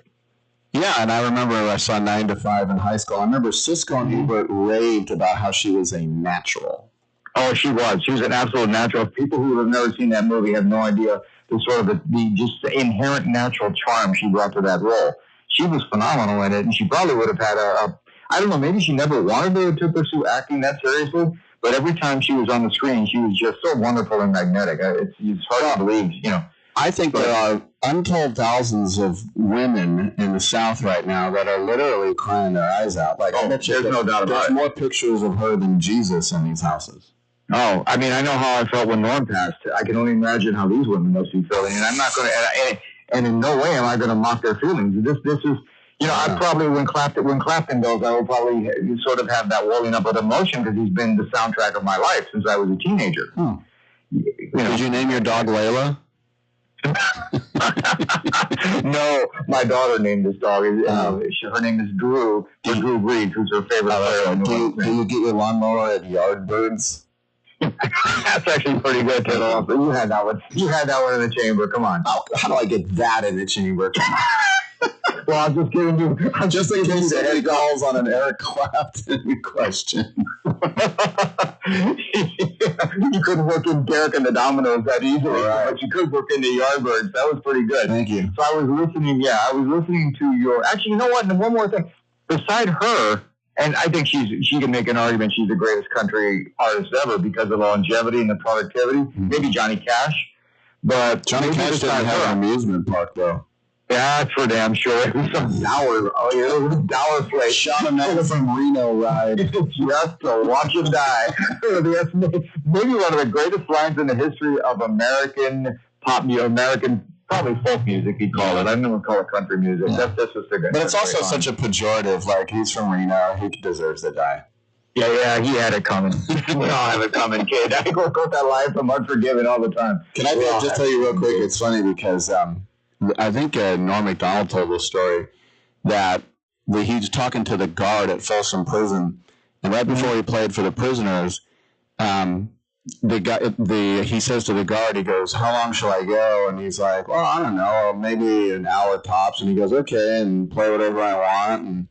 Yeah, and I remember I saw 9 to 5 in high school. I remember Cisco and Ebert raved about how she was a natural. Oh, she was. She was an absolute natural. People who have never seen that movie have no idea the sort of the just inherent natural charm she brought to that role. She was phenomenal in it, and she probably would have had I don't know, maybe she never wanted to pursue acting that seriously, but every time she was on the screen, she was just so wonderful and magnetic. It's hard to believe, I think there are untold thousands of women in the South right now that are literally crying their eyes out. Like, there's no doubt about it. There's more pictures of her than Jesus in these houses. Oh, I mean, I know how I felt when Norm passed. I can only imagine how these women must be feeling, and I'm not going to. And in no way am I going to mock their feelings. This is, I probably when Clapton goes, I will probably sort of have that welling up of emotion because he's been the soundtrack of my life since I was a teenager. Did you name your dog Layla? No, my daughter named this dog. Her name is Drew, or Drew Breed, who's her favorite player. Do you get your lawnmower at Yardbirds? That's actually pretty good, Tittle. But you had that one. You had that one in the chamber. Come on. How do I get that in the chamber? Well, I'm just giving you. Just in case any calls on an Eric Clapton question. You couldn't work in Derek and the Dominoes that easily, but you could work in the Yardbirds. That was pretty good. Thank you. So I was listening. Yeah, I was listening to your. Actually, you know what? And one more thing. Beside her, and I think she can make an argument she's the greatest country artist ever because of the longevity and the productivity. Maybe Johnny Cash, but Johnny Cash didn't have an amusement park though. Yeah, that's for damn sure. It was some dour. Oh, yeah, it was a dour place. Shot a man from Reno ride. Just to watch him die. Maybe one of the greatest lines in the history of American pop music, American probably folk music, you'd call it. I don't call it country music. Yeah. That's just a good. But it's also such a pejorative. Like, he's from Reno. He deserves to die. Yeah, he had it coming. We all have it coming, kid. I quote that line from Unforgiven all the time. Can I just tell you real quick? It's funny because I think Norm Macdonald told this story that he was talking to the guard at Folsom Prison, and right before he played for the prisoners, he says to the guard, he goes, "How long shall I go?" And he's like, "Well, I don't know, maybe an hour tops." And he goes, "Okay," and play whatever I want. And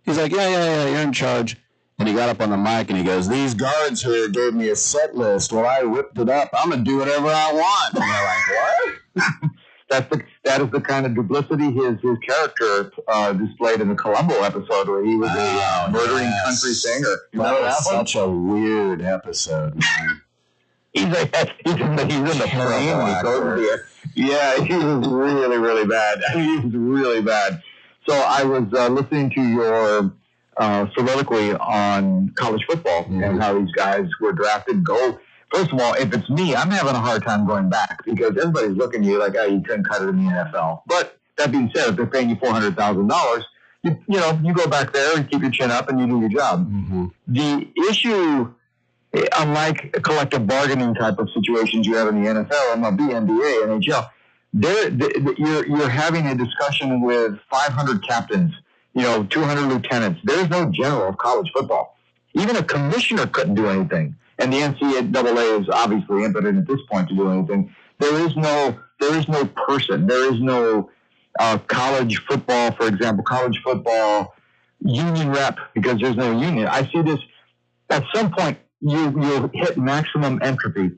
he's like, "Yeah, you're in charge." And he got up on the mic and he goes, "These guards here gave me a set list. Well, I whipped it up. I'm gonna do whatever I want." And they're like, "What?" That is the kind of duplicity his character displayed in the Columbo episode where he was a murdering country singer. That was such a weird episode, man. He's in the frame. Yeah, he was really, really bad. He was really bad. So I was listening to your soliloquy on college football and how these guys were drafted. First of all, if it's me, I'm having a hard time going back because everybody's looking at you like, "Oh, you couldn't cut it in the NFL." But that being said, if they're paying you $400,000, you go back there and keep your chin up and you do your job. Mm-hmm. The issue, unlike collective bargaining type of situations you have in the NFL, MLB, NBA, NHL, you're having a discussion with 500 captains, 200 lieutenants. There's no general of college football. Even a commissioner couldn't do anything. And the NCAA is obviously impotent at this point to do anything. There there is no person. There is no college football, for example, college football union rep, because there's no union. I see this at some point. You'll hit maximum entropy,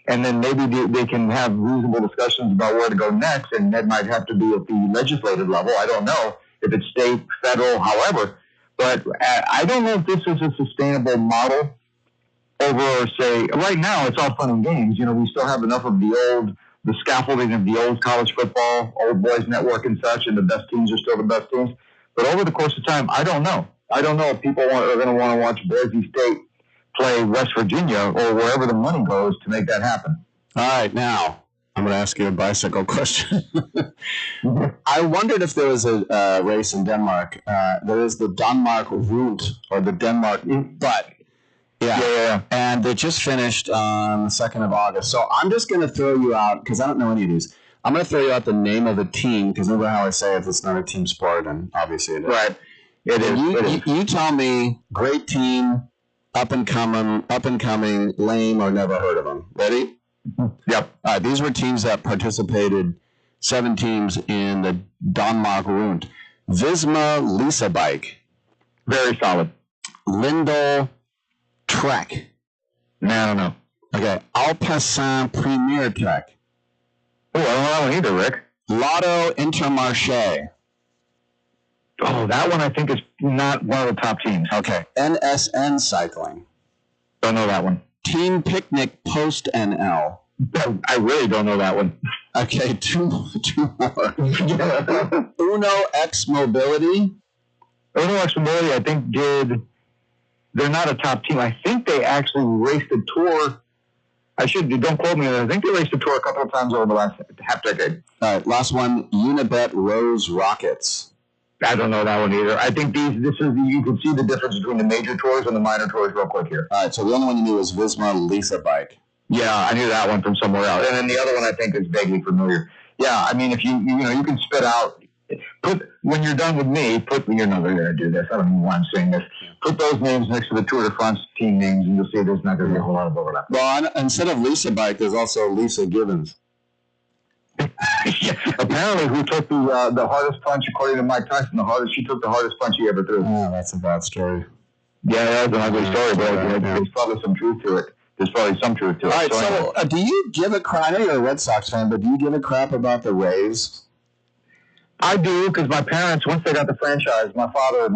and then maybe they can have reasonable discussions about where to go next, and that might have to be at the legislative level. I don't know if it's state, federal, however. But I don't know if this is a sustainable model over, say, right now it's all fun and games. You know, we still have enough of the scaffolding of the old college football, old boys network and such, and the best teams are still the best teams. But over the course of time, I don't know. I don't know if people are going to want to watch Boise State play West Virginia or wherever the money goes to make that happen. All right, now I'm going to ask you a bicycle question. I wondered if there was a race in Denmark. There is the Danmark Rundt, or the Denmark, but yeah. And they just finished on the 2nd of August. So I'm just going to throw you out, because I don't know any of these. I'm going to throw you out the name of the team, because remember how I say if it's not a team sport, and obviously it is. Right. It is. You tell me, great team, up and coming, lame, or never heard of them. Ready? Yep. All right, these were teams that participated, 7 teams in the Danmark Rundt. Visma Lisa Bike. Very solid. Lindell Trek. No, I don't know. Okay. Alpecin Premier Trek. Oh, I don't know that one either, Rick. Lotto Intermarché. Oh, that one I think is not one of the top teams. Okay. NSN Cycling. Don't know that one. Team Picnic Post NL. I really don't know that one. Okay, two more. Uno X Mobility. Uno X Mobility, I think, they're not a top team. I think they actually raced a tour. Don't quote me on that. I think they raced a tour a couple of times over the last half decade. All right, last one, Unibet Rose Rockets. I don't know that one either. I think you can see the difference between the major tours and the minor tours real quick here. All right, so the only one you knew was Visma Lisa Bike. Yeah, I knew that one from somewhere else. And then the other one I think is vaguely familiar. Yeah, I mean, if you can spit out, when you're done with me, you're not going to do this. I don't even want to saying this. Put those names next to the Tour de France team names, and you'll see there's not going to be a whole lot of overlap. Well, instead of Lisa Bike, there's also Lisa Gibbons. Yeah, apparently, who took the hardest punch, according to Mike Tyson, she took the hardest punch he ever threw. Oh, that's a bad story. Yeah, that's an ugly story, but there's probably some truth to it. There's probably some truth to it. All right, so do you give a crap? I know you're a Red Sox fan, but do you give a crap about the Rays? I do, because my parents, once they got the franchise, my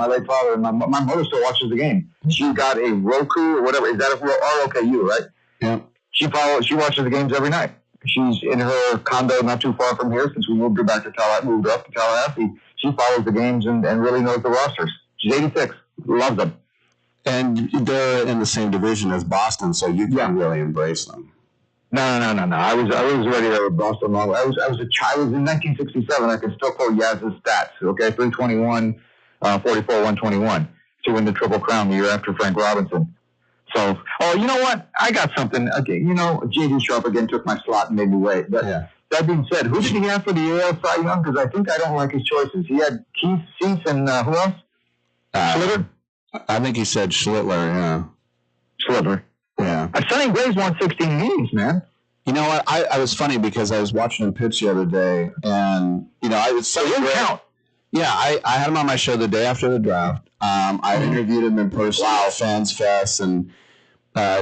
late father, and my mother still watches the game. She got a Roku or whatever. Is that a ROKU, right? Yeah. She watches the games every night. She's in her condo not too far from here since we moved up to Tallahassee. She follows the games and really knows the rosters. She's 86. Loves them. And they're in the same division as Boston, so you can really embrace them. No. I was ready to Boston. I was a child. I was in 1967. I can still quote Yaz's stats. Okay, 321, 44, 121 to win the Triple Crown the year after Frank Robinson. So, you know what? I got something. Okay, J.D. Sharp again took my slot and made me wait. But that being said, who did he have for the AL Cy Young? Because I think I don't like his choices. He had Keith Cease and who else? Schlitter? I think he said Schlittler, yeah. Schlittler. Yeah. Sonny Gray's won 16 games, man. You know what? I was funny because I was watching him pitch the other day, and, I was so count. Yeah, I had him on my show the day after the draft. I interviewed him in person at Fans Fest and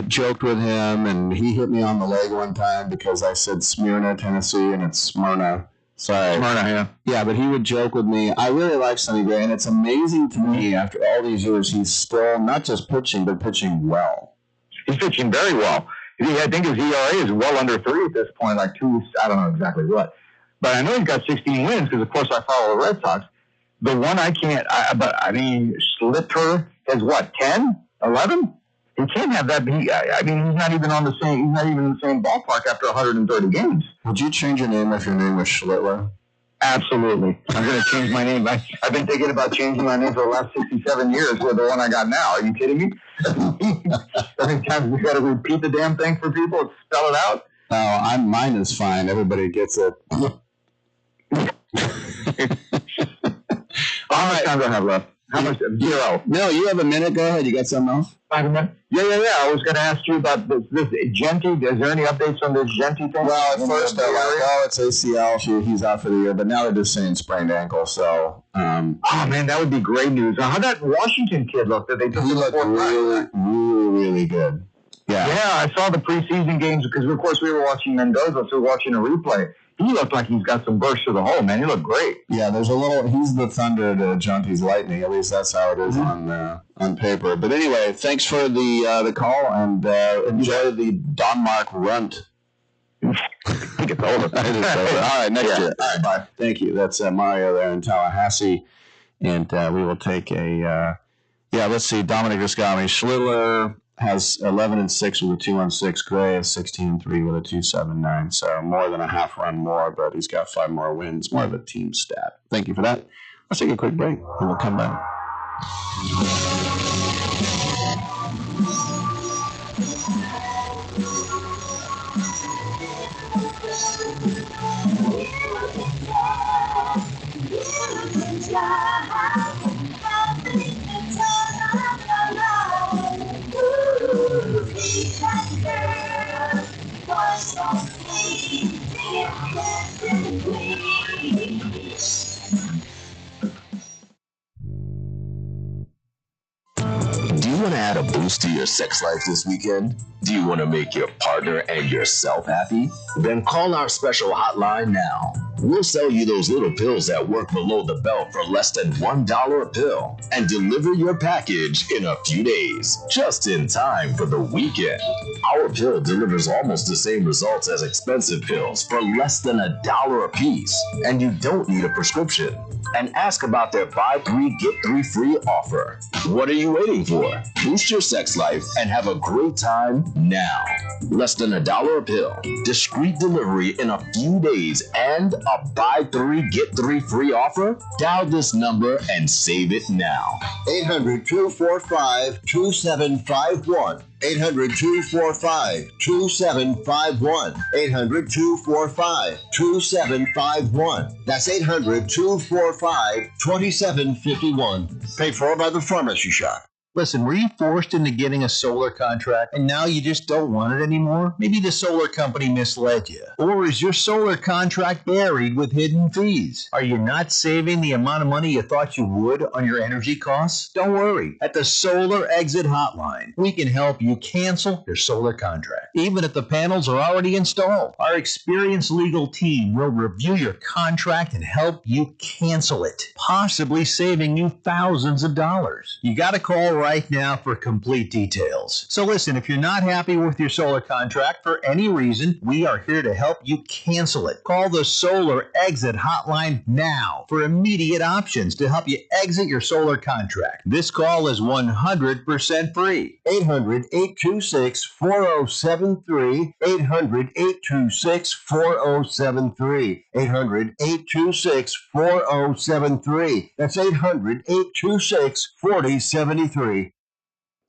joked with him, and he hit me on the leg one time because I said Smyrna, Tennessee, and it's Smyrna. Sorry. Smyrna, yeah. Yeah, but he would joke with me. I really like Sonny Gray, and it's amazing to me after all these years he's still not just pitching, but pitching well. He's pitching very well. I think his ERA is well under 3 at this point, like 2, I don't know exactly what. But I know he's got 16 wins because, of course, I follow the Red Sox. The one I can't, Schlitter has what, 10, 11? He can't have that. He's not even in the same ballpark after 130 games. Would you change your name if your name was Schlittler? Absolutely. I'm going to change my name. I've been thinking about changing my name for the last 67 years with the one I got now. Are you kidding me? Every time we got to repeat the damn thing for people and spell it out. No, mine is fine. Everybody gets it. How much time do I have left? How much? Zero. No, you have a minute. Go ahead. You got something else? I have a minute. Yeah. I was going to ask you about this Genty. Is there any updates on this Genty thing? Well, at first they're like, oh, it's ACL. He's out for the year. But now they're just saying sprained ankle. So, oh man, that would be great news. How'd that Washington kid look? That they took he looked really good. Yeah, I saw the preseason games because, of course, we were watching Mendoza, so we were watching a replay. He looked like he's got some burst to the hole, man. He looked great. Yeah, there's a little. He's the thunder to Junty's lightning. At least that's how it is on paper. But anyway, thanks for the call and enjoy the Denmark runt. I think it's over. All right, next year. All right, bye. Thank you. That's Mario there in Tallahassee, and we will take a. Let's see. Dominic Riscami, Schlittler has 11-6 with a 2-16. Gray has 16-3 with a 2.79. So more than a half run more, but he's got 5 more wins. More of a team stat. Thank you for that. Let's take a quick break, and we'll come back. Do you want to add a boost to your sex life this weekend? Do you want to make your partner and yourself happy? Then call our special hotline now. We'll sell you those little pills that work below the belt for less than $1 a pill and deliver your package in a few days, just in time for the weekend. Our pill delivers almost the same results as expensive pills for less than $1 a piece, and you don't need a prescription. And ask about their buy 3 get 3 free offer. What are you waiting for? Boost your sex life and have a great time now. Less than $1 a pill, discreet delivery in a few days, and a buy 3 get 3 free offer? Dial this number and save it now. 800-245-2751. 800-245-2751. 800-245-2751. That's 800-245-2751. Paid for by the Pharmacy Shop. Listen, were you forced into getting a solar contract and now you just don't want it anymore? Maybe the solar company misled you. Or is your solar contract buried with hidden fees? Are you not saving the amount of money you thought you would on your energy costs? Don't worry. At the Solar Exit Hotline, we can help you cancel your solar contract, even if the panels are already installed. Our experienced legal team will review your contract and help you cancel it, possibly saving you thousands of dollars. You got to call right now for complete details. So listen, if you're not happy with your solar contract for any reason, we are here to help you cancel it. Call the Solar Exit Hotline now for immediate options to help you exit your solar contract. This call is 100% free. 800-826-4073. 800-826-4073. 800-826-4073. That's 800-826-4073.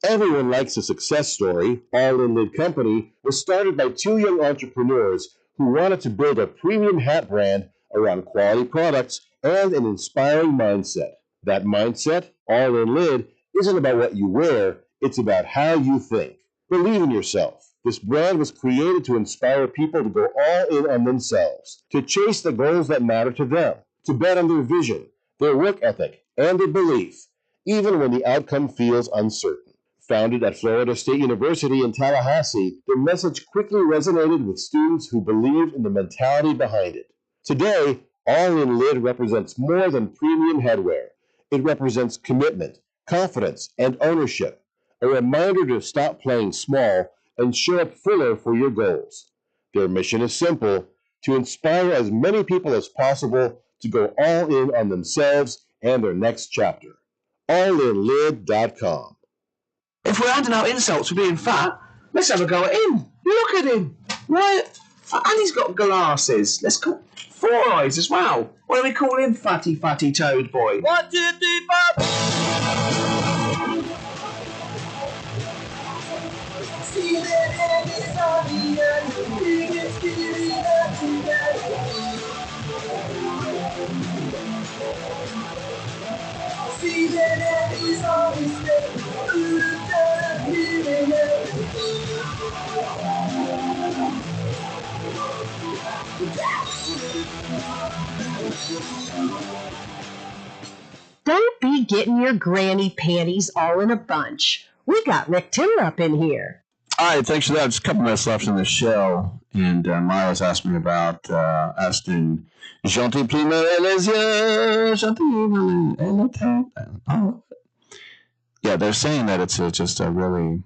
Everyone likes a success story. All in Lid Company was started by 2 young entrepreneurs who wanted to build a premium hat brand around quality products and an inspiring mindset. That mindset, All in Lid, isn't about what you wear, it's about how you think. Believe in yourself. This brand was created to inspire people to go all in on themselves, to chase the goals that matter to them, to bet on their vision, their work ethic, and their belief, even when the outcome feels uncertain. Founded at Florida State University in Tallahassee, the message quickly resonated with students who believed in the mentality behind it. Today, All in Lid represents more than premium headwear. It represents commitment, confidence, and ownership, a reminder to stop playing small and show up fuller for your goals. Their mission is simple: to inspire as many people as possible to go all in on themselves and their next chapter. allinlid.com. If we're handing out insults for being fat, let's have a go at him. Look at him. Right? And he's got glasses. Let's call 4 eyes as well. What do we call him? Fatty toad boy. 1, 2, 3, 4. See that Don't be getting your granny panties all in a bunch. We got Rick Tittle up in here. All right, thanks for that. Just a couple minutes left in the show. And Myra's asked me about Aston Gentil Plume Yeah, they're saying that it's just a really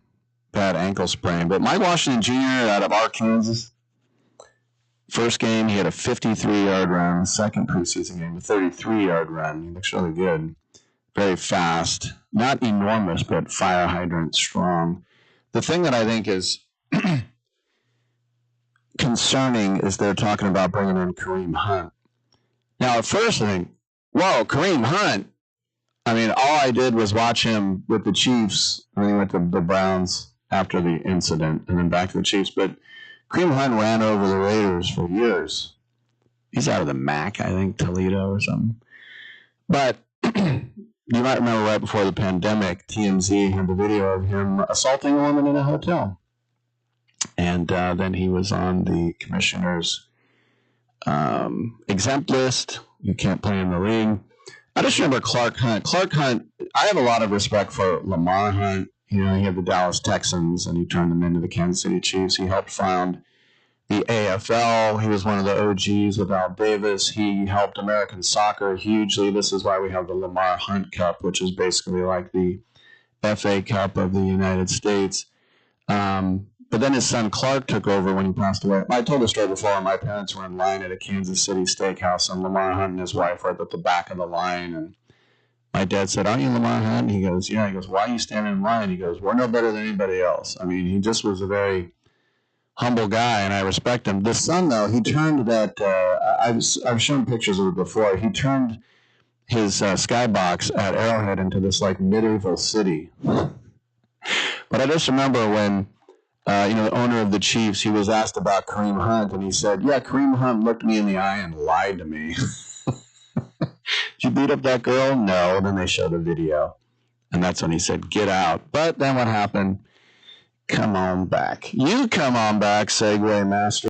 bad ankle sprain. But Mike Washington Jr. out of Arkansas, first game, he had a 53-yard run. Second preseason game, a 33-yard run. He looks really good. Very fast. Not enormous, but fire hydrant strong. The thing that I think is concerning is they're talking about bringing in Kareem Hunt. Now, at first I think, whoa, Kareem Hunt. I mean, all I did was watch him with the Chiefs, and then he went to the Browns after the incident, and then back to the Chiefs. But Kareem Hunt ran over the Raiders for years. He's out of the MAC, I think, Toledo or something. But you might remember right before the pandemic, TMZ had the video of him assaulting a woman in a hotel. And then he was on the commissioner's exempt list. You can't play in the league. I just remember Clark Hunt. Clark Hunt, I have a lot of respect for Lamar Hunt. You know, he had the Dallas Texans, and he turned them into the Kansas City Chiefs. He helped found the AFL. He was one of the OGs with Al Davis. He helped American soccer hugely. This is why we have the Lamar Hunt Cup, which is basically like the FA Cup of the United States. But then his son Clark took over when he passed away. I told the story before. My parents were in line at a Kansas City steakhouse, and Lamar Hunt and his wife were at the back of the line. And my dad said, "Aren't you Lamar Hunt?" He goes, "Yeah." He goes, "Why are you standing in line?" He goes, "We're no better than anybody else." I mean, he just was a very humble guy, and I respect him. The son, though, he turned that. I've shown pictures of it before. He turned his skybox at Arrowhead into this like medieval city. But I just remember when. The owner of the Chiefs, he was asked about Kareem Hunt, and he said, "Yeah, Kareem Hunt looked me in the eye and lied to me." Did you beat up that girl? No. And then they showed the video, and that's when he said, "Get out." But then what happened? Come on back. You come on back, Segway Master.